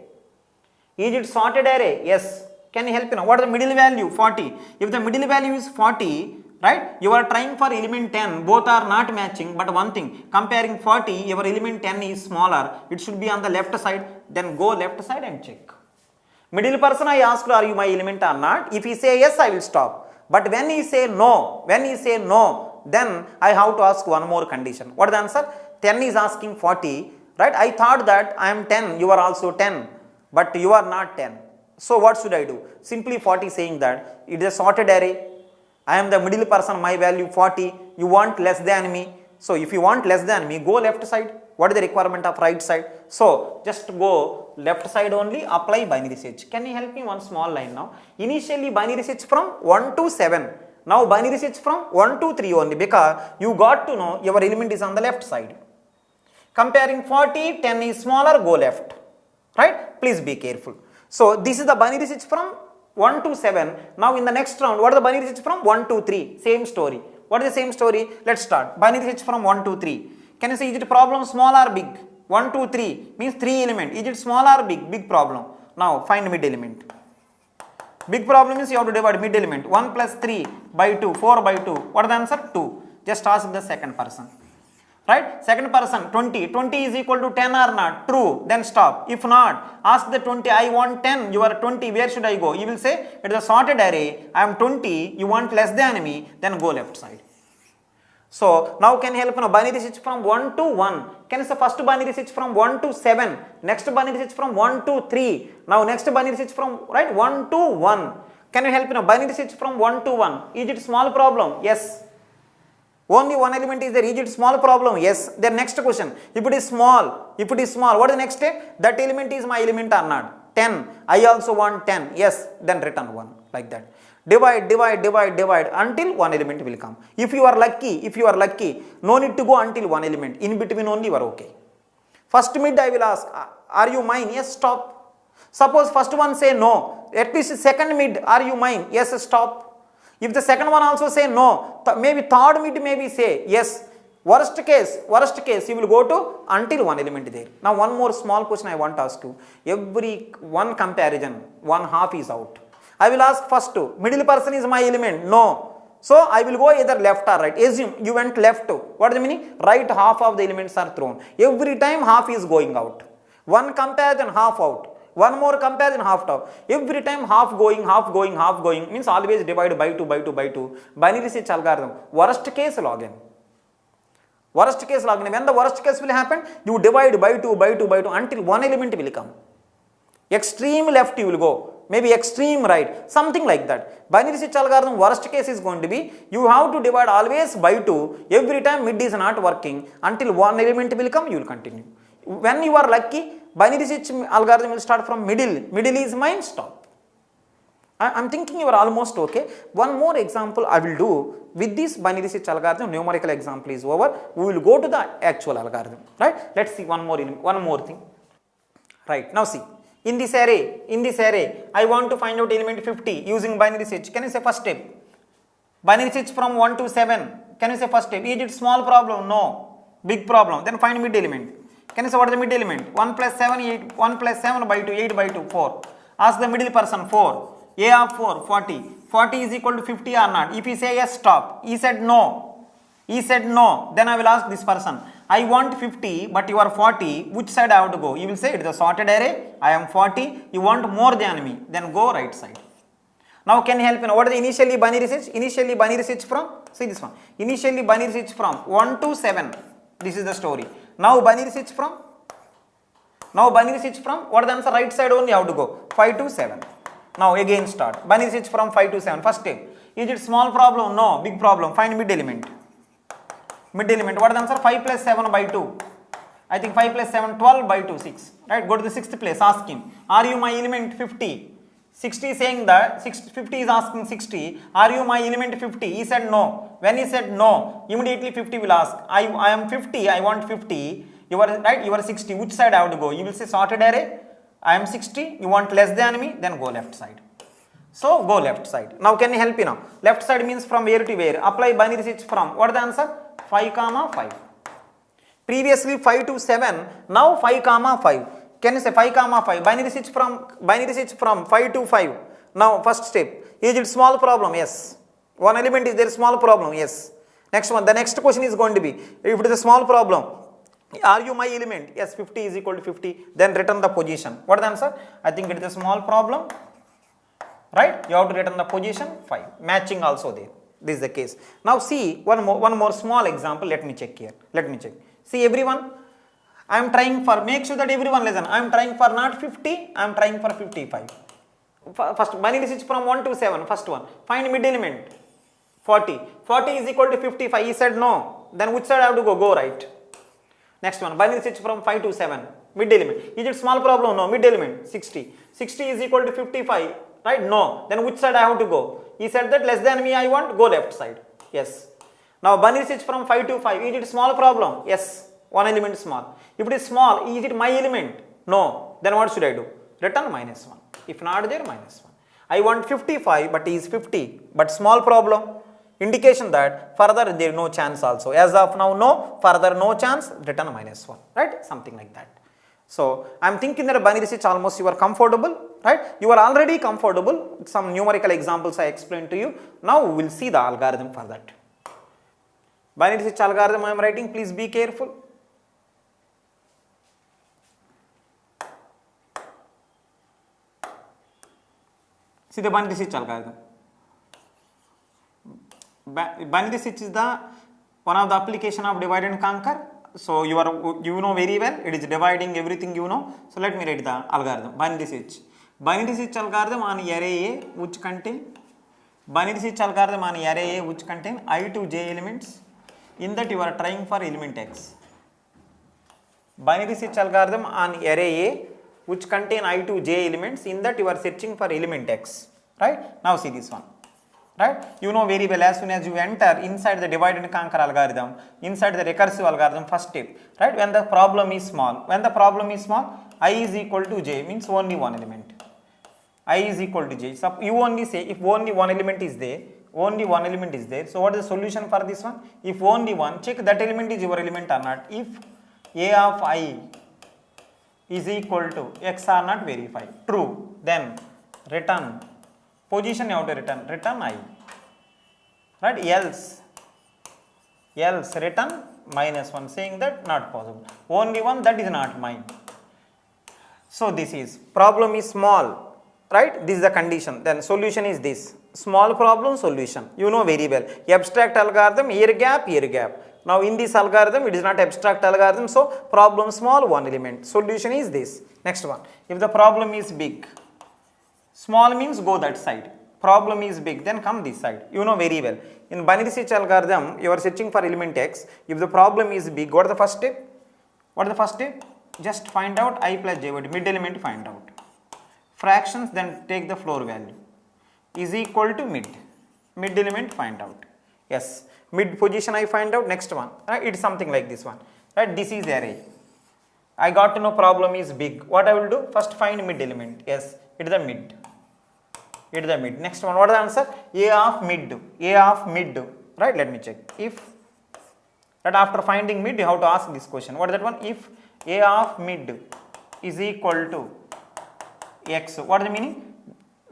Is it sorted array? Yes. Can you help me? What is the middle value? 40. If the middle value is 40, right, you are trying for element 10, both are not matching, but one thing, comparing 40, your element 10 is smaller, it should be on the left side, then go left side and check. Middle person I asked, are you my element or not? If he say yes, I will stop. But when he say no, then I have to ask one more condition. What is the answer? 10 is asking 40, right? I thought that I am 10, you are also 10, but you are not 10. So what should I do? Simply 40 saying that it is a sorted array. I am the middle person, my value 40, you want less than me. So if you want less than me, go left side. What is the requirement of right side? So just go left side only, apply binary switch. Can you help me one small line now? Initially binary switch from 1 to 7. Now binary switch from 1 to 3 only, because you got to know your element is on the left side. Comparing 40, 10 is smaller, go left. Right? Please be careful. So this is the binary switch from 1 to 7. Now in the next round, what is the binary switch from 1 to 3? Same story. What is the same story? Let's start. Binary switch from 1 to 3. Can you see, is it problem small or big? 1 to 3 means 3 element. Is it small or big? Big problem. Now find mid element. Big problem is you have to divide mid element. 1 plus 3 by 2, 4 by 2. What is the answer? 2. Just ask the second person. Right? Second person, 20. 20 is equal to 10 or not? True. Then stop. If not, ask the 20. I want 10. You are 20. Where should I go? You will say, it is a sorted array. I am 20. You want less than me. Then go left side. So now can you help now? Binary switch from 1 to 1. Can you say first binary switch from 1 to 7? Next binary switch from 1 to 3. Now next binary switch from, right, 1 to 1. Can you help now? Binary switch from 1 to 1. Is it small problem? Yes. Only one element is there. Is it small problem? Yes. Then next question. If it is small, what is the next step? That element is my element or not? 10. I also want 10. Yes. Then return 1. Like that. Divide until one element will come. If you are lucky, no need to go until one element. In between only you are okay. First mid I will ask, are you mine? Yes, stop. Suppose first one say no. At least second mid, are you mine? Yes, stop. If the second one also say no, maybe third mid maybe say yes. Worst case, you will go to until one element there. Now one more small question I want to ask you. Every one comparison, one half is out. I will ask first two. Middle person is my element. No. So I will go either left or right. Assume you went left. What is the meaning? Right half of the elements are thrown. Every time half is going out. One comparison, half out. One more comparison, half out. Every time half going means always divide by 2. Binary switch algorithm. Worst case login. When the worst case will happen, you divide by 2 until one element will come. Extreme left you will go. Maybe extreme right. Something like that. Binary switch algorithm worst case is going to be, you have to divide always by 2. Every time mid is not working, until one element will come, you will continue. When you are lucky, binary switch algorithm will start from middle. Middle is mine, stop. I am thinking you are almost okay. One more example I will do with this binary switch algorithm. Numerical example is over. We will go to the actual algorithm. Right? Let's see one more thing. Right. Now see. In this array, I want to find out element 50 using binary switch. Can you say first step? Binary switch from 1 to 7. Can you say first step? Is it small problem? No. Big problem. Then find mid element. Can you say what is the mid element? 1 plus 7, 8. 1 plus 7 by 2, 8 by 2, 4. Ask the middle person, 4. A of 4, 40. 40 is equal to 50 or not? If he say yes, stop. He said no. Then I will ask this person. I want 50, but you are 40. Which side I have to go? You will say it is a sorted array. I am 40. You want more than me. Then go right side. Now can you help me? What is the initially binary switch? Initially binary switch from, see this one. Initially binary switch from 1 to 7. This is the story. Now binary switch from, what is the answer? Right side only you have to go. 5 to 7. Now again start. Binary switch from 5 to 7. First step. Is it small problem? No. Big problem. Find mid element. What is the answer? 5 plus 7 by 2. I think 5 plus 7, 12 by 2, 6. Right? Go to the 6th place. Ask him. Are you my element 50? 60 is saying that 50 is asking 60, are you my element 50? He said no. When he said no, immediately 50 will ask, I am 50, I want 50. You are right, you are 60. Which side I have to go? You will say sorted array. I am 60, you want less than me, then go left side. So go left side. Now can you help me now? Left side means from where to where? Apply binary switch from. What is the answer? 5, 5. Previously 5 to 7, now 5, 5. Can you say 5, 5? Binary switch from 5 to 5. Now first step. Is it small problem? Yes. One element is there, small problem? Yes. Next one. The next question is going to be, if it is a small problem, are you my element? Yes, 50 is equal to 50. Then return the position. What is the answer? I think it is a small problem. Right? You have to return the position 5. Matching also there. This is the case. Now see one more small example. Let me check here. Let me check. See everyone. I am trying for, make sure that everyone listen. I am trying for not 50. I am trying for 55. First binary switch from 1 to 7. First one. Find mid element. 40. 40 is equal to 55. He said no. Then which side I have to go? Go right. Next one, binary switch from 5 to 7, mid element. Is it small problem? No, mid element, 60. 60 is equal to 55, right? No. Then which side I have to go? He said that less than me I want, go left side. Yes. Now binary switch from 5 to 5, is it small problem? Yes. One element small. If it is small, is it my element? No. Then what should I do? Return -1. If not there, -1. I want 55, but he is 50, but small problem. Indication that further there is no chance also. As of now, no, further no chance, return -1, right? Something like that. So, I am thinking that binary switch almost you are comfortable, right? You are already comfortable. Some numerical examples I explained to you. Now, we will see the algorithm for that. Binary switch algorithm I am writing, please be careful. See the binary switch algorithm. Binary switch is the one of the application of divide and conquer. So you know very well it is dividing everything you know. So let me write the algorithm. Binary switch algorithm on array A which contain binary switch algorithm on array A which contain I to j elements. In that you are trying for element x. Binary switch algorithm on array A which contain I to j elements. In that you are searching for element x. Right? Now see this one. Right? You know very well, as soon as you enter inside the divide and conquer algorithm, inside the recursive algorithm, first step, right? When the problem is small, I is equal to j means only one element. I is equal to j. So you only say if only one element is there, So what is the solution for this one? If only one, check that element is your element or not. If a of I is equal to x or not, verify. True, then return. Position you have to return I, right? Else return -1, saying that not possible. Only one, that is not mine. So this is problem is small, right? This is the condition. Then solution is this: small problem, solution. You know very well. Abstract algorithm, year gap. Now in this algorithm, it is not abstract algorithm. So problem small, one element. Solution is this. Next one. If the problem is big. Small means go that side. Problem is big, then come this side. You know very well. In binary search algorithm, you are searching for element x. If the problem is big, what is the first step? Just find out I plus j. Mid element find out. Fractions, then take the floor value. Is equal to mid. Mid element find out. Yes. Mid position I find out. Next one. Right? It's something like this one. Right? This is array. I got to know problem is big. What I will do? First find mid element. Yes. It is the mid. Next one, what is the answer? A of mid. Right? Let me check. If that after finding mid, you have to ask this question. What is that one? If A of mid is equal to x. What is the meaning?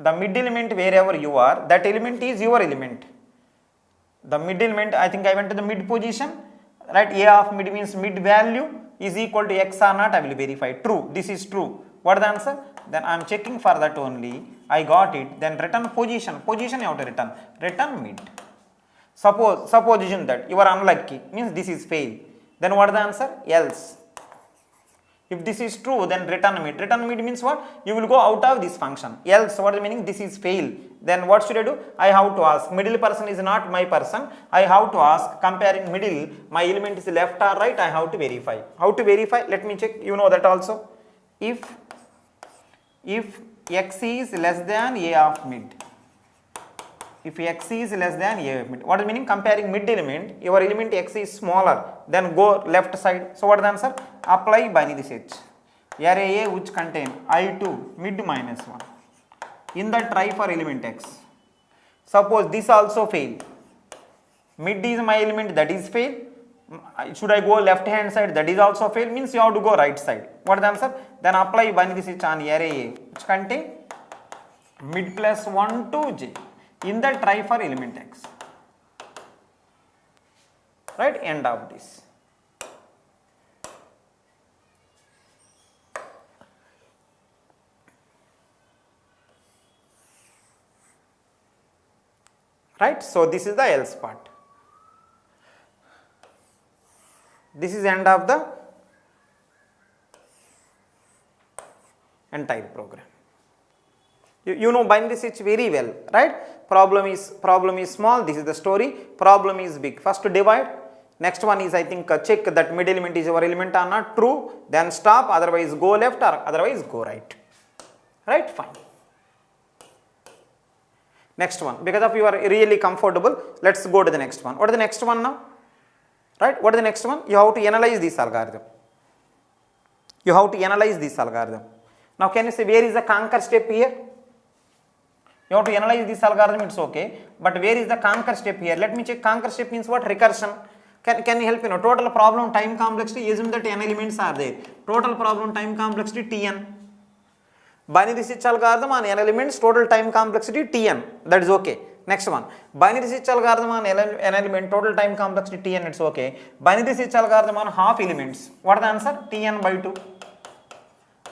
The mid element wherever you are, that element is your element. The mid element, I think I went to the mid position. Right? A of mid means mid value is equal to x or not. I will verify. True. This is true. What is the answer? Then I am checking for that only. I got it. Then return position. Position you have to return. Return mid. Supposition that you are unlucky means this is fail. Then what is the answer? Else. If this is true, then return mid. Return mid means what? You will go out of this function. Else, what is the meaning? This is fail. Then what should I do? I have to ask. Middle person is not my person. I have to ask. Comparing middle, my element is left or right. I have to verify. How to verify? Let me check. You know that also. If x is less than a of mid. If x is less than a of mid. What is meaning? Comparing mid element, your element x is smaller, then go left side. So what is the answer? Apply binary search. Array A which contain I2 mid minus 1. In that try for element x. Suppose this also fail. Mid is my element, that is fail. Should I go left hand side? That is also fail. Means you have to go right side. What is the answer? Then apply binary search on array A which contain mid plus 1 to j. In the try for element x. Right? End of this. Right? So this is the else part. This is end of the entire program. You know binary search very well, right? Problem is small, this is the story. Problem is big. First divide, next one is I think check that mid element is your element or not, true, then stop, otherwise go left or otherwise go right. Right? Fine. Next one, because of you are really comfortable, let's go to the next one. What is the next one now? Right? What is the next one? You have to analyze this algorithm. You have to analyze this algorithm. Now can you say where is the conquer step here? You have to analyze this algorithm, it's okay. But where is the conquer step here? Let me check. Conquer step means what? Recursion. Can you help me know? Total problem time complexity, assume that n elements are there. Total problem time complexity Tn. Binary search algorithm on n elements, total time complexity Tn. That is okay. Next one. Binary search algorithm on n element, total time complexity Tn, it's okay. Binary search algorithm on half elements. What is the answer? Tn by 2.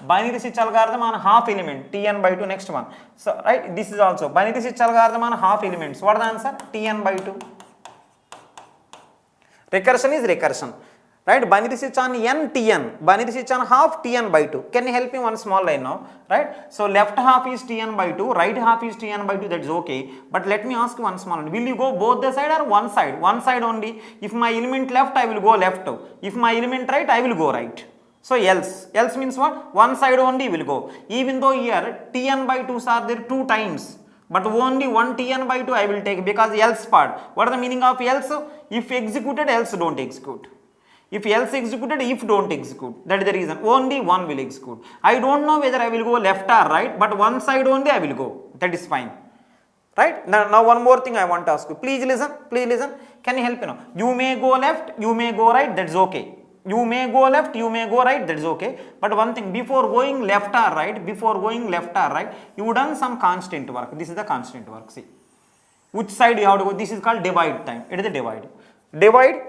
Binary search algorithm on half element, Tn by 2. Next one. So, right, this is also binary search algorithm on half elements. What is the answer? Tn by 2. Recursion is recursion. Right, binary search on n Tn, binary search on half Tn by 2. Can you help me one small line now? Right, so left half is Tn by 2, right half is Tn by 2, that is okay. But let me ask one small line. Will you go both the side or one side? One side only. If my element left, I will go left. If my element right, I will go right. So else means what? One side only will go. Even though here Tn by 2s are there 2 times, but only one Tn by 2 I will take because else part. What is the meaning of else? If executed, else don't execute. If else executed, if don't execute. That is the reason. Only one will execute. I don't know whether I will go left or right, but one side only I will go. That is fine. Right? Now one more thing I want to ask you. Please listen. Please listen. Can you help me now? You may go left, you may go right, that is okay. You may go left, you may go right, that is okay. But one thing, before going left or right, you done some constant work. This is the constant work. See. Which side you have to go? This is called divide time. It is the divide. Divide.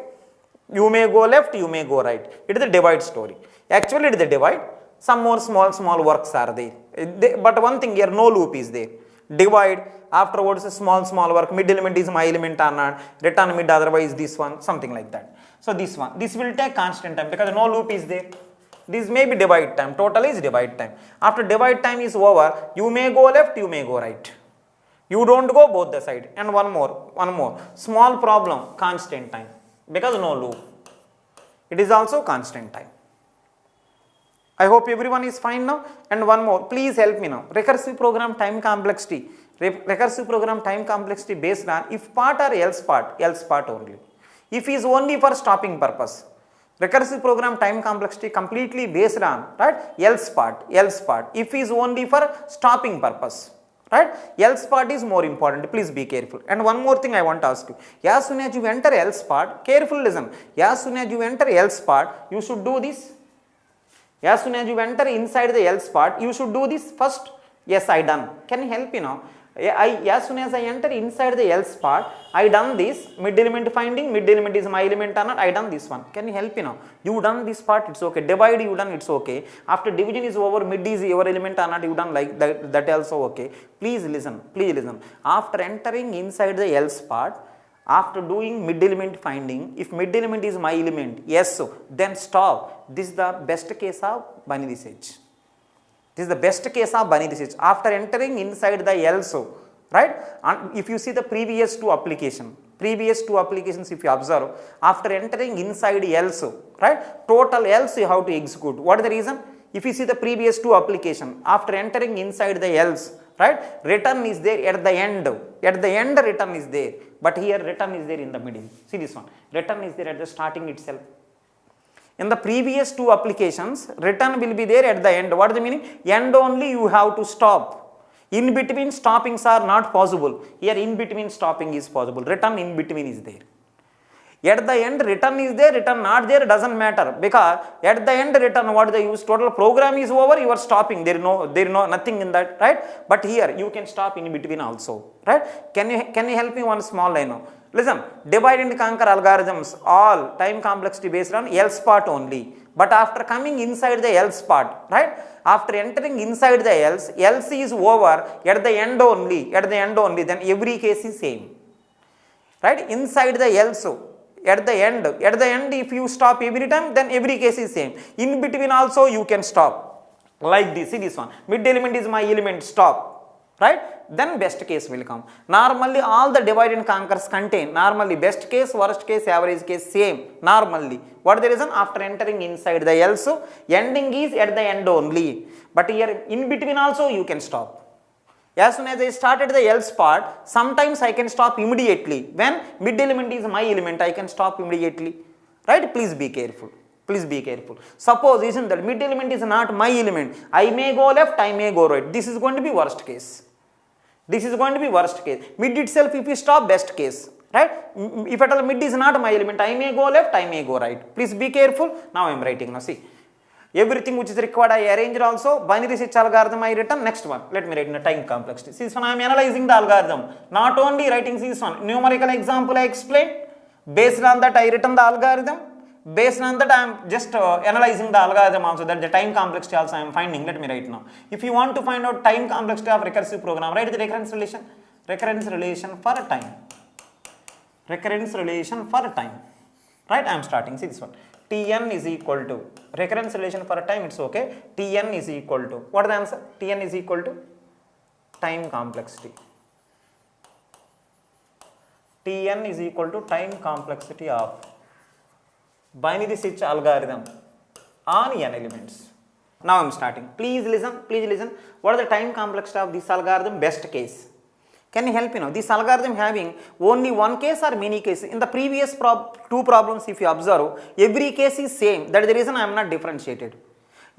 You may go left, you may go right. It is the divide story. Actually, it is the divide. Some more small works are there. But one thing here, no loop is there. Divide, afterwards small work. Mid element is my element or not. Return mid, otherwise this one, something like that. So this one, this will take constant time because no loop is there. This may be divide time. Total is divide time. After divide time is over, you may go left, you may go right. You don't go both the side. And one more. Small problem, constant time. Because no loop. It is also constant time. I hope everyone is fine now. And one more, please help me now. Recursive program time complexity. Recursive program time complexity based on if part or else part only. If is only for stopping purpose. Recursive program time complexity completely based on, right, else part. If is only for stopping purpose. Right? Else part is more important. Please be careful. And one more thing I want to ask you. As soon as you enter else part, careful listen. As soon as you enter else part, you should do this. As soon as you enter inside the else part, you should do this first. Yes, I done. Can you help me now? As soon as I enter inside the else part, I done this. Mid element finding, mid element is my element or not, I done this one. Can you help me now? You done this part, it's okay. Divide you done, it's okay. After division is over, mid is your element or not, you done like that also okay. Please listen. After entering inside the else part, after doing mid element finding, if mid element is my element, yes, then stop. This is the best case of binary search. This is the best case of binary search. After entering inside the else, right? And if you see the previous two applications if you observe, after entering inside else, right? Total else you have to execute. What is the reason? if you see the previous two application, after entering inside the else, right, return is there at the end. At the end return is there, but here return is there in the middle. See this one, return is there at the starting itself. In the previous two applications, return will be there at the end. What is the meaning? End only you have to stop. In between stoppings are not possible. Here in between stopping is possible. Return in between is there. At the end return is there, return not there, doesn't matter, because at the end return what is the use? Total program is over, you are stopping, there is no nothing in that, right? But here you can stop in between also, right? Can you help me one small line now? Listen, divide and conquer algorithms all time complexity based on else part only, but after coming inside the else part, right, after entering inside the else is over at the end only, then every case is same, right? Inside the else, at the end if you stop every time, then every case is same. In between also you can stop like this. See this one, mid element is my element, stop, right? Then best case will come. Normally all the divide and conquers contain normally best case, worst case, average case, same normally. What is the reason? After entering inside the else, ending is at the end only, but here in between also you can stop. As soon as I started the else part, sometimes I can stop immediately. When mid element is my element, I can stop immediately, right? Please be careful. Please be careful. Suppose isn't that mid element is not my element, I may go left, I may go right. This is going to be worst case. This is going to be worst case. Mid itself, if you stop, best case, right? If at all mid is not my element, I may go left, I may go right. Please be careful. Now I am writing. Now see. Everything which is required I arranged also. Binary search algorithm I written. Next one, let me write in a time complexity. See this one, I am analyzing the algorithm. Not only writing this one, numerical example I explained. Based on that I written the algorithm. Based on that I am just analyzing the algorithm also. That the time complexity also I am finding. Let me write now. If you want to find out time complexity of recursive program, write the recurrence relation. Recurrence relation for time. Recurrence relation for time. Right? I am starting. See this one. Tn is equal to, recurrence relation for a time, it's okay. Tn is equal to, what is the answer? Tn is equal to time complexity. Tn is equal to time complexity of binary search algorithm on n elements. Now I am starting. Please listen, please listen. What is the time complexity of this algorithm? Best case. Can you help me now? This algorithm having only one case or many cases? In the previous two problems, if you observe, every case is same. That is the reason I am not differentiated.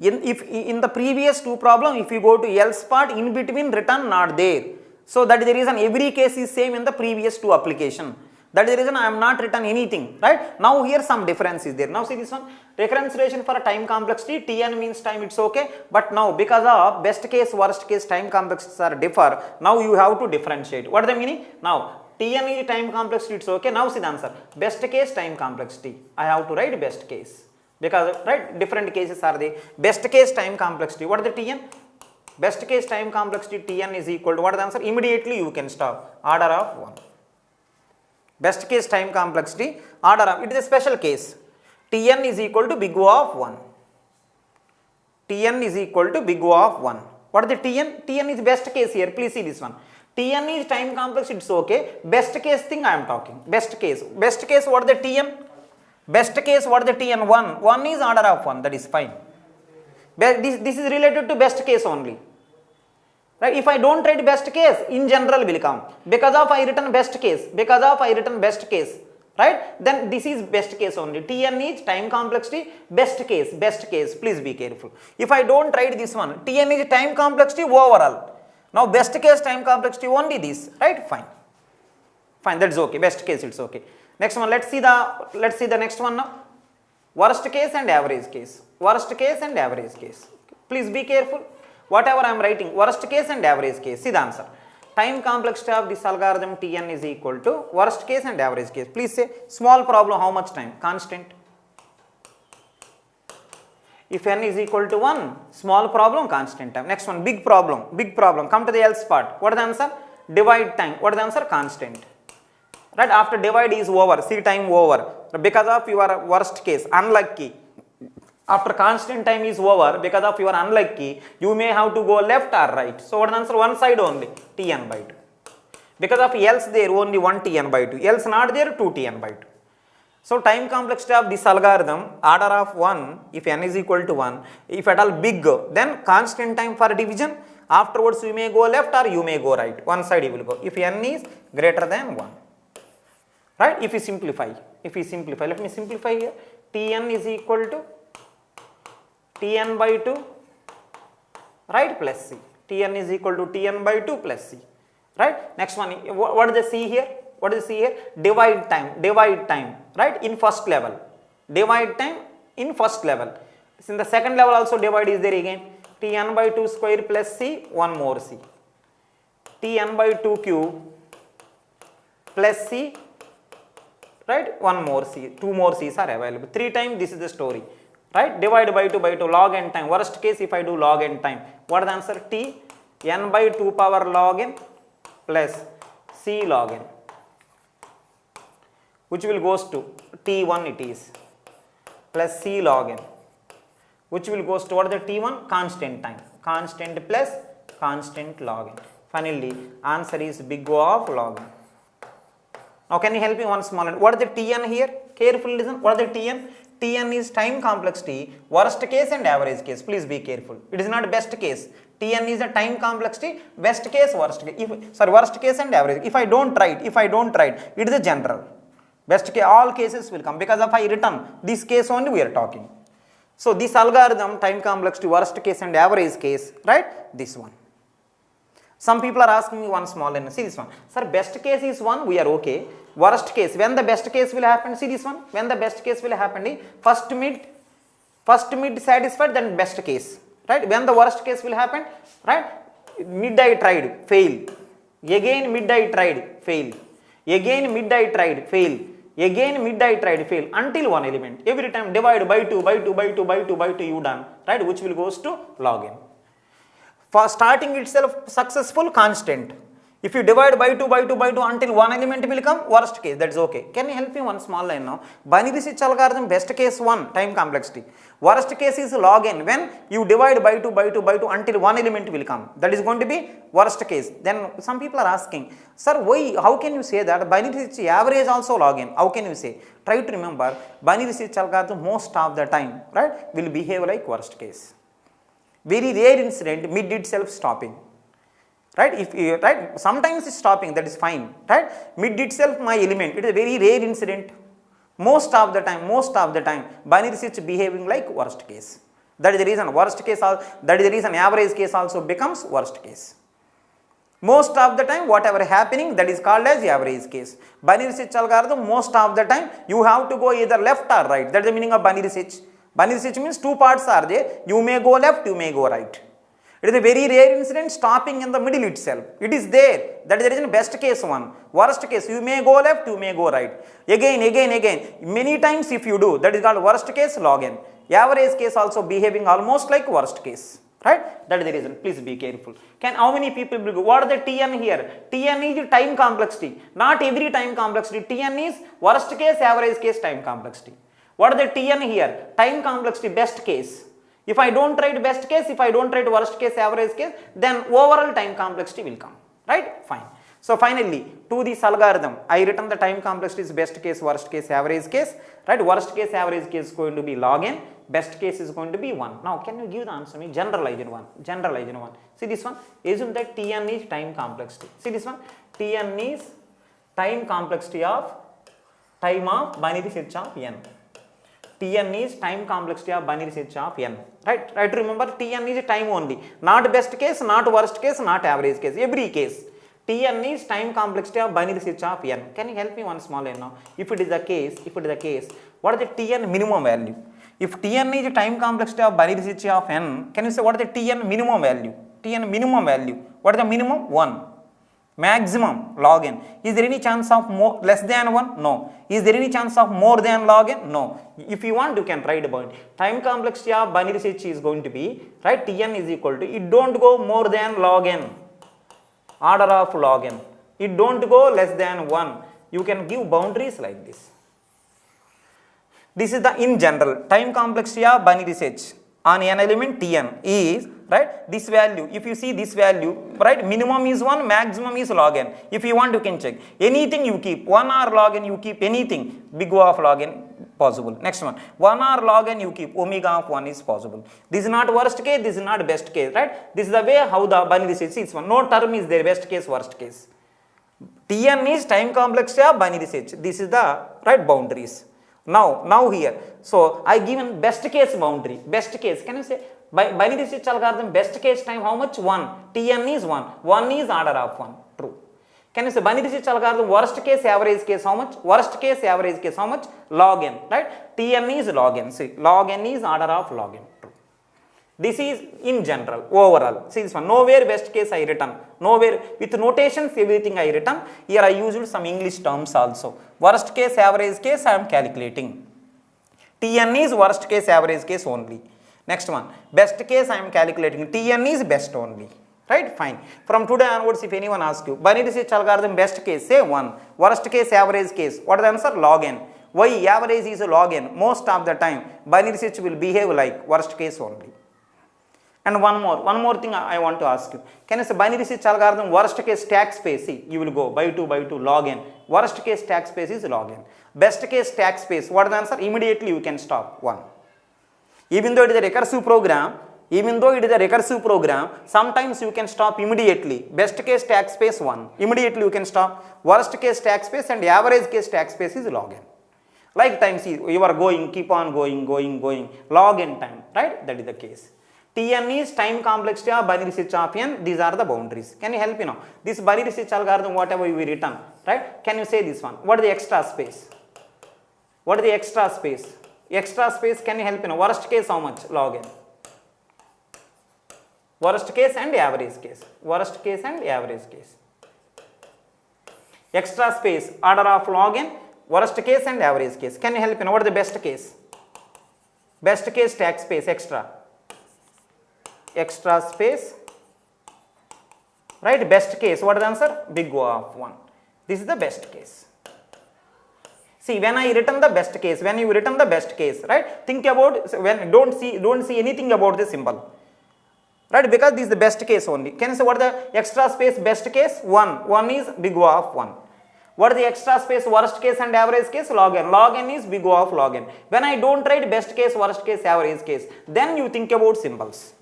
In the previous two problems, if you go to else part, in between return not there. So that is the reason every case is same in the previous two application. That is the reason I am not written anything, right? Now here some difference is there. Now see this one, recurrence relation for a time complexity, Tn means time, it's okay. But now because of best case, worst case time complexities are differ, now you have to differentiate. What is the meaning? Now Tn is time complexity, it's okay. Now see the answer, best case time complexity. I have to write best case because right different cases are the best case time complexity. What is the Tn? Best case time complexity Tn is equal to what is the answer? Immediately you can stop, order of 1. Best case time complexity, order of, it is a special case. Tn is equal to big O of 1. Tn is equal to big O of 1. What is the Tn? Tn is best case here. Please see this one. Tn is time complexity, it's okay. Best case thing I am talking. Best case. Best case, what is the Tn? Best case, what is the Tn? 1. 1 is order of 1. That is fine. This is related to best case only. Right? If I don't write best case, in general will come. Because of I written best case. Because of I written best case. Right? Then this is best case only. Tn is time complexity, best case. Best case. Please be careful. If I don't write this one, Tn is time complexity overall. Now best case time complexity only this. Right? Fine. Fine. That's okay. Best case it's okay. Next one. Let's see the next one now. Worst case and average case. Worst case and average case. Please be careful. Whatever I am writing, worst case and average case. See the answer. Time complexity of this algorithm Tn is equal to worst case and average case. Please say small problem, how much time? Constant. If n is equal to 1, small problem, constant time. Next one, big problem. Big problem. Come to the else part. What is the answer? Divide time. What is the answer? Constant. Right? After divide is over, see time over. Because of your worst case, unlucky. After constant time is over, because of your unlucky, you may have to go left or right. So what is the answer? One side only, Tn by 2. Because of else there only one Tn by 2. Else not there, 2 Tn by 2. So time complexity of this algorithm, order of 1, if n is equal to 1, if at all big, then constant time for division, afterwards you may go left or you may go right, one side you will go, if n is greater than 1, right? If we simplify, let me simplify here, Tn is equal to Tn by 2, right, plus C, Tn is equal to Tn by 2 plus C, right? Next one, what is the C here? What is C here? Divide time, right, in first level. Divide time in first level. In the second level also divide is there again. Tn by 2 square plus C, one more C. Tn by 2 cube plus C, right, one more C. Two more C's are available. 3 times this is the story, right? Divide by 2 log n time. Worst case if I do log n time. What is the answer? T n by 2 power log n plus C log n, which will goes to T1 it is, plus C log n, which will goes to what is the T1? Constant time, constant plus constant log n. Finally, answer is big O of log n. Now, can you help me one small one? What is the Tn here? Carefully listen. What is the Tn? Tn is time complexity, worst case and average case. Please be careful. It is not best case. Tn is a time complexity, best case, worst case. Worst case and average. If I don't write, it is a general. Best case, all cases will come, because if I written this case only we are talking. So this algorithm, time complexity, worst case and average case, right? This one. Some people are asking me one small and see this one. Sir, best case is 1, we are okay. Worst case, when the best case will happen, see this one. When the best case will happen, first mid satisfied, then best case, right? When the worst case will happen, right? Mid I tried, fail. Again mid I tried, fail. Again mid I tried, fail. Again mid I tried, fail, until one element. Every time divide by 2 you done, right? Which will goes to log n. For starting itself successful, constant. If you divide by 2 until one element will come, worst case, that is okay. Can you help me one small line now? Binary search algorithm, best case 1, time complexity. Worst case is log n. When you divide by 2 until one element will come, that is going to be worst case. Then some people are asking, sir, why, how can you say that binary search average also log n? How can you say? Try to remember, binary search algorithm most of the time, right, will behave like worst case. Very rare incident, mid itself stopping. Right, right, sometimes it's stopping, that is fine, right? Mid itself my element, it is a very rare incident. Most of the time, binary search behaving like worst case. That is the reason worst case, that is the reason average case also becomes worst case. Most of the time, whatever happening, that is called as average case. Binary search algorithm, most of the time, you have to go either left or right. That is the meaning of binary search. Binary search means two parts are there, you may go left, you may go right. It is a very rare incident stopping in the middle itself. It is there. That is the reason best case 1. Worst case, you may go left, you may go right. Again. Many times if you do, that is called worst case log n. Average case also behaving almost like worst case. Right? That is the reason. Please be careful. How many people will go? What is the Tn here? Tn is time complexity. Not every time complexity. Tn is worst case, average case, time complexity. What is the Tn here? Time complexity, best case. If I don't write best case, if I don't write worst case, average case, then overall time complexity will come. Right? Fine. So finally, to this algorithm, I written the time complexity is best case, worst case, average case. Right? Worst case, average case is going to be log n. Best case is going to be 1. Now, can you give the answer me? Generalized one. Generalized one. See this one? Assume that Tn is time complexity. See this one? Tn is time complexity of time of binary search of n. Tn is time complexity of binary search of n. Right? Right? Remember, Tn is time only. Not best case, not worst case, not average case. Every case. Tn is time complexity of binary search of n. Can you help me one small n now? If it is the case, what is the Tn minimum value? If Tn is time complexity of binary search of n, can you say what is the Tn minimum value? Tn minimum value. What is the minimum? 1. Maximum log n. Is there any chance of more less than 1? No. Is there any chance of more than log n? No. If you want, you can write about it. Time complexity of binary search is going to be, right, Tn is equal to, it don't go more than log n. Order of log n. It don't go less than 1. You can give boundaries like this. This is the in general time complexity of binary search on n element Tn is right? This value, if you see this value, right, minimum is 1, maximum is log n. If you want, you can check anything you keep 1 or log n, you keep anything, big O of log n possible. Next one, 1 or log n, you keep omega of 1 is possible. This is not worst case, this is not best case, right? This is the way how the binary search is. No term is there best case, worst case. Tn is time complexity of binary search. This is the right boundaries. Now here, so I given best case boundary. Best case, can you say by binary search algorithm best case time how much? 1. Tn is 1. 1 is order of 1. True. Can you say binary search algorithm worst case average case how much? Worst case average case how much? Log n, right? Tn is log n. See, log n is order of log n. True. This is in general, overall. See this one, nowhere best case I written, nowhere with notations everything I written. Here I used some English terms also. Worst case average case I am calculating. Tn is worst case average case only. Next one, best case I am calculating. Tn is best only. Right? Fine. From today onwards, if anyone asks you, binary search algorithm best case, say 1. Worst case average case, what is the answer? Log n. Why average is log n? Most of the time, binary search will behave like worst case only. And one more thing I want to ask you. Can you say binary search algorithm worst case stack space? See, you will go by 2 log n. Worst case stack space is log n. Best case stack space, what is the answer? Immediately you can stop 1. Even though it is a recursive program, sometimes you can stop immediately. Best case stack space 1. Immediately you can stop. Worst case stack space and average case stack space is log n. Like time, see, you are going, keep on going, log n time, right? That is the case. Tn is time complexity of binary search of n. These are the boundaries. Can you help me now? This binary search algorithm, whatever we written, right? Can you say this one? What is the extra space? What is the extra space? Extra space, can you help me now? Worst case how much? Log n. Worst case and average case. Worst case and average case. Extra space, order of log n, worst case and average case. Can you help me now? What is the best case? Best case stack space, extra space, right? Best case, what is the answer? Big O of 1. This is the best case. See, when I written the best case, when you written the best case, right? Think about, when don't see anything about the symbol, right? Because this is the best case only. Can you say what is the extra space best case? 1 is big O of 1. What is the extra space worst case and average case? Log n. Log n is big O of log n. When I don't write best case, worst case, average case, then you think about symbols.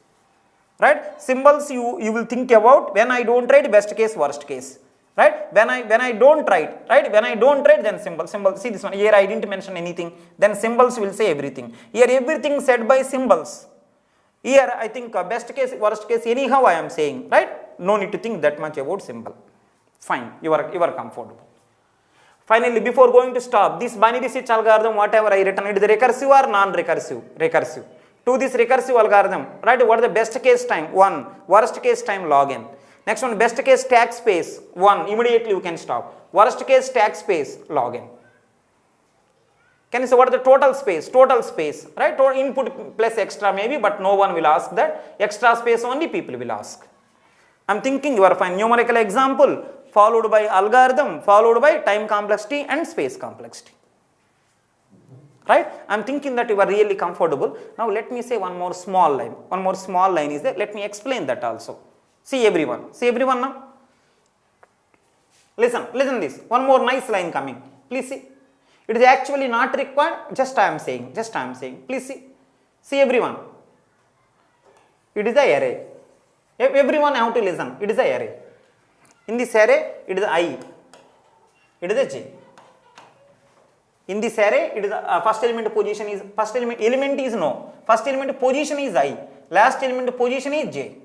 Right? Symbols you will think about when I don't write best case, worst case. Right? When I don't write, right? When I don't write, then symbol. See this one. Here I didn't mention anything. Then symbols will say everything. Here everything said by symbols. Here I think best case, worst case, anyhow I am saying. Right? No need to think that much about symbol. Fine. You are comfortable. Finally, before going to stop, this binary search algorithm, whatever I written, it is recursive or non-recursive? Recursive. To this recursive algorithm, right? What is the best case time? 1. Worst case time log n. Next one, best case stack space 1. Immediately you can stop. Worst case stack space log n. Can you say what is the total space? Total space, right? Total input plus extra maybe, but no one will ask that. Extra space only people will ask. I am thinking you are fine. Numerical example followed by algorithm followed by time complexity and space complexity. Right? I am thinking that you are really comfortable. Now let me say one more small line. One more small line is there. Let me explain that also. See everyone. See everyone now. Listen this. One more nice line coming. Please see. It is actually not required. Just I am saying. Please see. See everyone. It is a array. Everyone have to listen. It is a array. In this array, it is I. It is a J. In this array, it is first element position is first element is no. First element position is I. Last element position is J.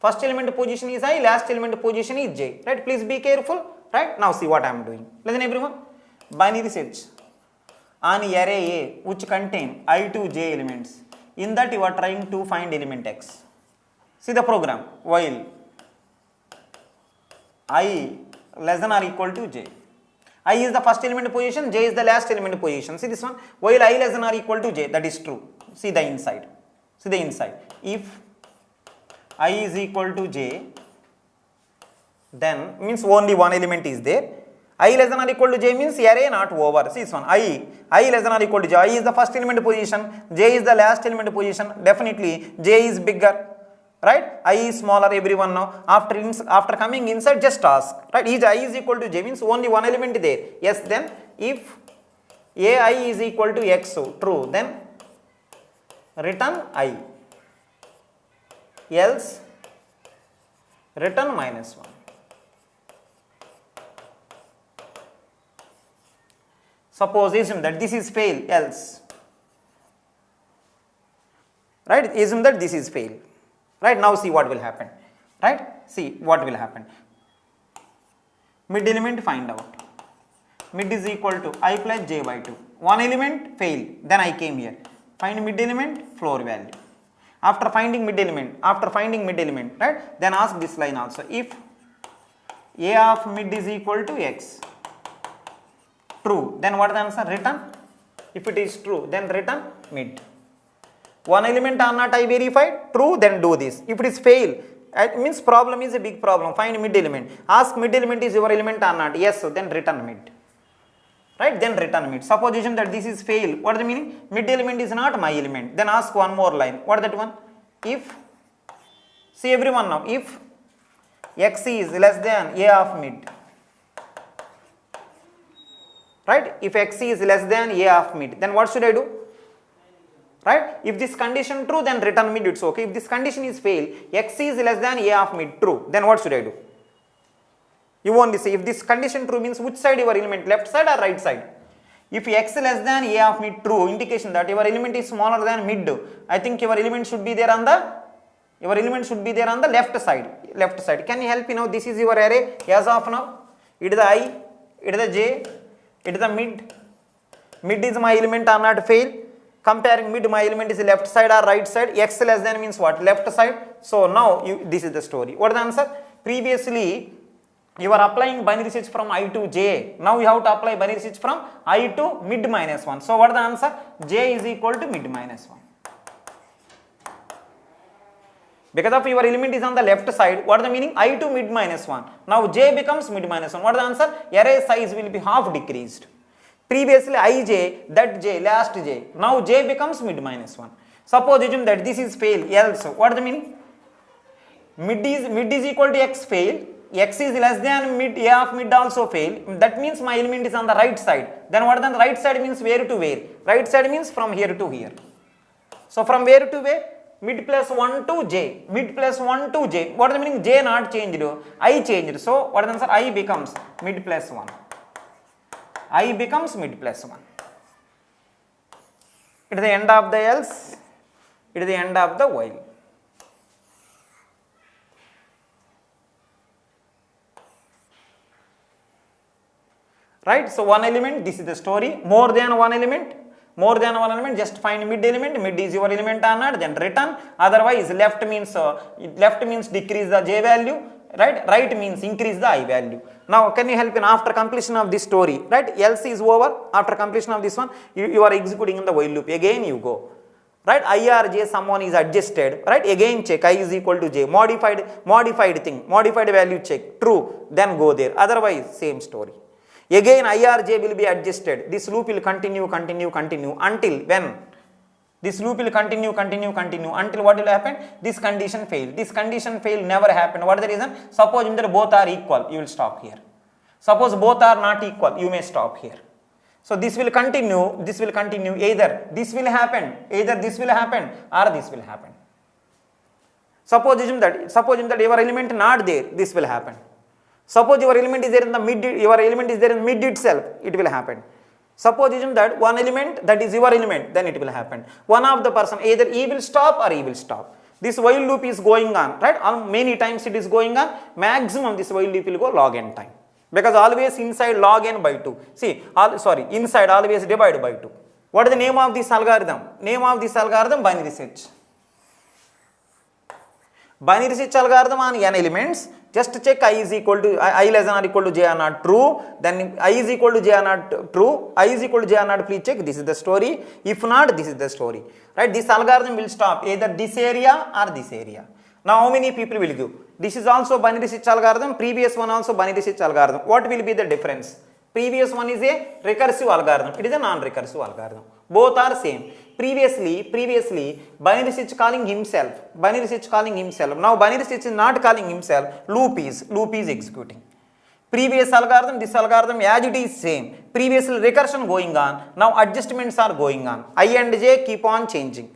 First element position is I. Last element position is J. Right? Please be careful. Right? Now see what I am doing. Listen everyone. Binary search on array A which contain I to J elements. In that you are trying to find element X. See the program. While I less than or equal to J. I is the first element position, J is the last element position. See this one, while I less than or equal to J, that is true. See the inside. See the inside. If I is equal to J, then means only one element is there. I less than or equal to j means array not over. See this one, I less than or equal to j. I is the first element position, j is the last element position. Definitely j is bigger, right? I is smaller, everyone now. After coming inside, just ask, right? Is I is equal to j means only one element there. Yes, then if ai is equal to x, true, then return I, else return -1. Suppose assume that this is fail, else, right? Assume that this is fail, right? Now see what will happen, right? See what will happen. Mid element find out. Mid is equal to I plus j by 2. One element fail, then I came here. Find mid element, floor value. After finding mid element, right? Then ask this line also. If a of mid is equal to x, true, then what is the answer? Return. If it is true, then return mid. One element or not I verified, true, then do this. If it is fail, it means problem is a big problem. Find mid element. Ask mid element is your element or not. Yes, so then return mid. Right, then return mid. Supposition that this is fail. What is the meaning? Mid element is not my element. Then ask one more line. What is that one? If, see everyone now, if x is less than a of mid, right? If x is less than a of mid, then what should I do? Right? If this condition true, then return mid, it's okay. If this condition is fail, x is less than a of mid, true, then what should I do? You only say if this condition true means which side your element, left side or right side. If x less than a of mid true, indication that your element is smaller than mid, I think your element should be there on the left side. Left side. Can you help me now? This is your array as of now. It is the I, it is the j, it is the mid. Mid is my element or not fail. Comparing mid, my element is left side or right side. X less than means what? Left side. So now this is the story. What is the answer? Previously you are applying binary switch from I to j. Now you have to apply binary switch from I to mid -1. So what is the answer? J is equal to mid -1. Because of your element is on the left side, what is the meaning? I to mid -1. Now j becomes mid -1. What is the answer? Array size will be half decreased. Previously ij, that j, last j. Now j becomes mid -1. Suppose assume that this is fail, else. What is the meaning? Mid is equal to x fail. X is less than mid, a of mid also fail. That means my element is on the right side. Then what is the right side means where to where? Right side means from here to here. So from where to where? Mid plus 1 to j. Mid plus 1 to j. What is the meaning? J not changed. I changed. So what is the answer? I becomes mid plus 1. I becomes mid plus 1. It is the end of the else. It is the end of the while. Right? So one element, this is the story. More than one element, just find mid element. Mid is your element or not, then return. Otherwise left means decrease the j value, right? Right means increase the I value. Now can you help in after completion of this story, right? Else is over. After completion of this one, you are executing in the while loop. Again you go. Right? I or j someone is adjusted, right? Again check I is equal to j. Modified thing, modified value check. True, then go there. Otherwise same story. Again I or j will be adjusted. This loop will continue until when? This loop will continue until what will happen? This condition fail. This condition fail never happened. What is the reason? Suppose that both are equal, you will stop here. Suppose both are not equal, you may stop here. So this will continue, either this will happen or this will happen. Suppose that your element not there, this will happen. Suppose your element is there in the mid, itself, it will happen. Suppose that one element, that is your element, then it will happen. One of the person, either he will stop or he will stop. This while loop is going on, right? Many times it is going on. Maximum this while loop will go log n time. Because always inside log n by 2. See, inside always divide by 2. What is the name of this algorithm? Name of this algorithm, binary search. Binary search algorithm on n elements. Just check I is equal to I less than or equal to j or not true. Then I is equal to j or not true. I is equal to j or not. Please check. This is the story. If not, this is the story. Right? This algorithm will stop either this area or this area. Now how many people will give? This is also binary search algorithm. Previous one also binary search algorithm. What will be the difference? Previous one is a recursive algorithm. It is a non-recursive algorithm. Both are same. Previously, binary switch calling himself. Now binary switch is not calling himself. Loop is executing. Previous algorithm, this algorithm as it is same. Previously recursion going on. Now adjustments are going on. I and j keep on changing.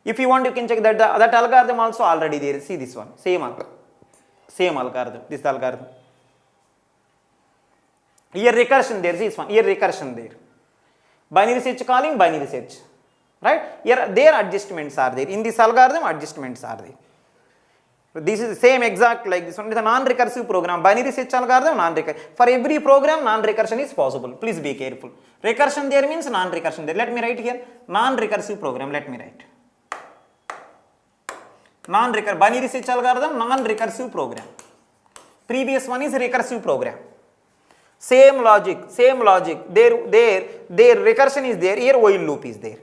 If you want, you can check that that algorithm also already there. See this one, same algorithm. This algorithm. Here recursion there. This one. Here recursion there. Binary search calling binary search. Right? Here their adjustments are there. In this algorithm, adjustments are there. This is the same exact like this one. It is a non-recursive program. Binary search algorithm, non-recursive. For every program, non-recursion is possible. Please be careful. Recursion there means non-recursion there. Let me write here. Non-recursive program. Let me write. Binary search algorithm, non-recursive program. Previous one is recursive program. Same logic. Their recursion is there. Here while loop is there.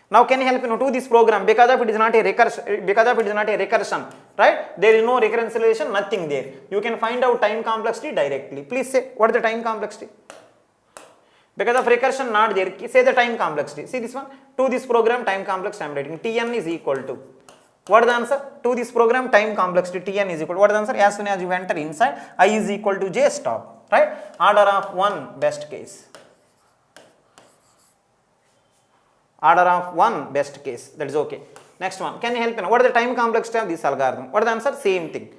Now can you help to this program because of it is not a recursion, right? There is no reconciliation, nothing there. You can find out time complexity directly. Please say what is the time complexity? Because of recursion not there, say the time complexity. See this one, to this program time complexity I am writing Tn is equal to, what is the answer? To this program time complexity Tn is equal to, what is the answer? As soon as you enter inside, I is equal to j stop, right? Order of 1 best case. Order of 1 best case, that is okay. Next one, can you help me? What is the time complexity of this algorithm? What is the answer? Same thing,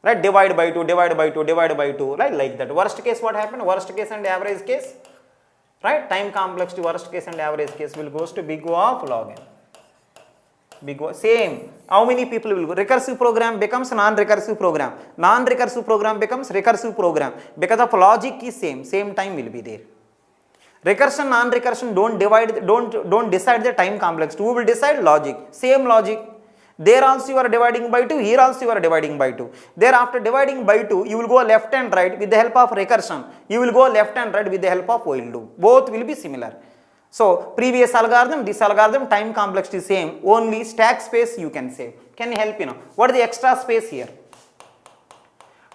right? Divide by 2, right? Like that. Worst case, what happened? Worst case and average case, right? Time complexity, worst case and average case will goes to big O of log n. Big O, same. How many people will go? Recursive program becomes non-recursive program. Non-recursive program becomes recursive program. Because of logic is same time will be there. Recursion, non-recursion don't decide the time complexity. Who will decide? Logic. Same logic. There also you are dividing by 2, here also you are dividing by 2. There after dividing by 2, you will go left and right with the help of recursion. You will go left and right with the help of while loop. Both will be similar. So previous algorithm, this algorithm, time complexity is same. Only stack space you can save. Can you help me now? What is the extra space here?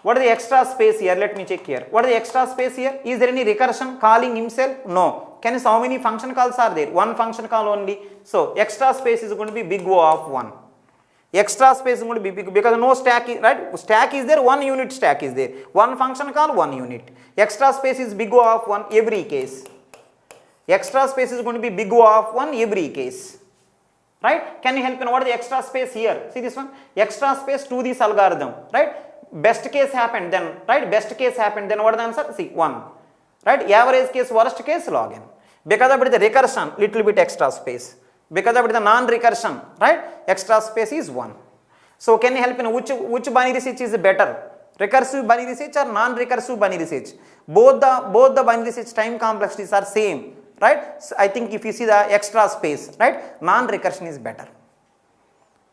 What is the extra space here? Let me check here. What is the extra space here? Is there any recursion calling himself? No. Can you see how many function calls are there? One function call only. So extra space is going to be big O of 1. Extra space is going to be big because no stack is, right? Stack is there, 1 unit stack is there. One function call, 1 unit. Extra space is big O of 1 every case. Extra space is going to be big O of 1 every case. Right? Can you help me? What is the extra space here? See this one? Extra space to this algorithm. Right? Best case happened then, right? Best case happened then what is the answer? See, 1. Right? Average case, worst case, log n. Because of it the recursion, little bit extra space. Because of it the non-recursion, right? Extra space is 1. So can you help me? Which binary search is better? Recursive binary search or non-recursive binary search? Both the binary search time complexities are same, right? So I think if you see the extra space, right? Non-recursion is better.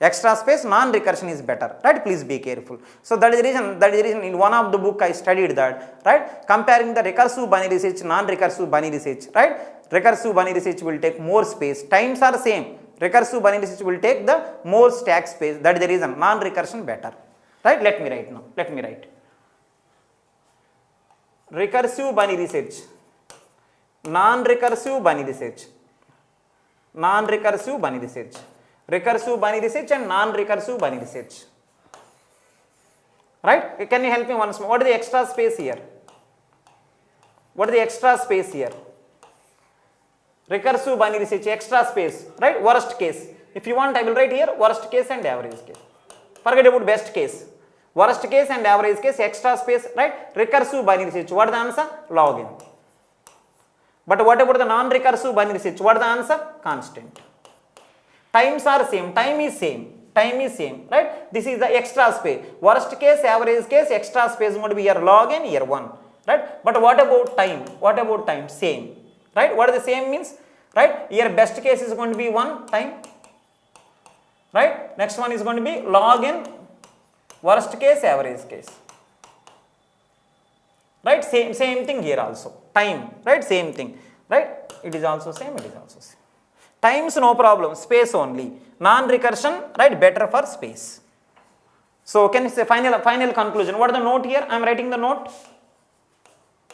Extra space, non-recursion is better, right? Please be careful. So that is the reason in one of the book I studied that, right? Comparing the recursive binary search, non-recursive binary search, right? Recursive binary search will take more space. Times are same. Recursive binary search will take the more stack space. That is the reason non-recursion better, right? Let me write now. Let me write. Recursive binary search, non-recursive binary search, non-recursive binary search. Recursive binary search and non-recursive binary search. Right? Can you help me once more? What is the extra space here? What is the extra space here? Recursive binary search, extra space. Right? Worst case. If you want, I will write here worst case and average case. Forget about best case. Worst case and average case, extra space. Right? Recursive binary search. What is the answer? Log n. But what about the non-recursive binary search? What is the answer? Constant. Times are same, time is same, right? This is the extra space. Worst case, average case, extra space is going to be here log n, here 1, right? But what about time? What about time? Same, right? What is the same means, right? Here best case is going to be 1 time, right? Next one is going to be log n, worst case, average case, right? Same thing here also, time, right? Same thing, right? It is also same, it is also same. Times no problem, space only. Non-recursion, right? Better for space. So can you say final conclusion? What is the note here? I am writing the note.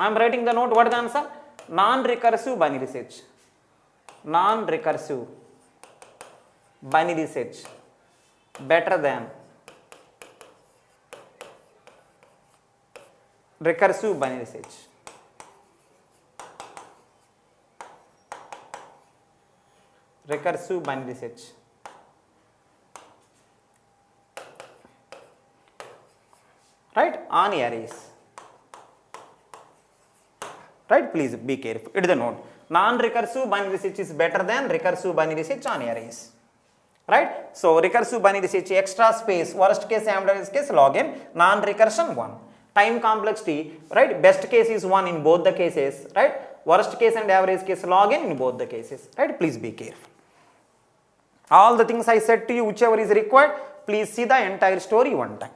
I am writing the note. What is the answer? Non-recursive binary search. Non-recursive binary search better than recursive binary search. Recursive binary search. Right, on arrays. Right, please be careful. It is the note. Non-recursive binary search is better than recursive binary search on arrays. Right, so recursive binary search extra space, worst case and average case log n, non-recursion 1. Time complexity, right, best case is 1 in both the cases, right, worst case and average case log n in both the cases. Right, please be careful. All the things I said to you, whichever is required, please see the entire story one time.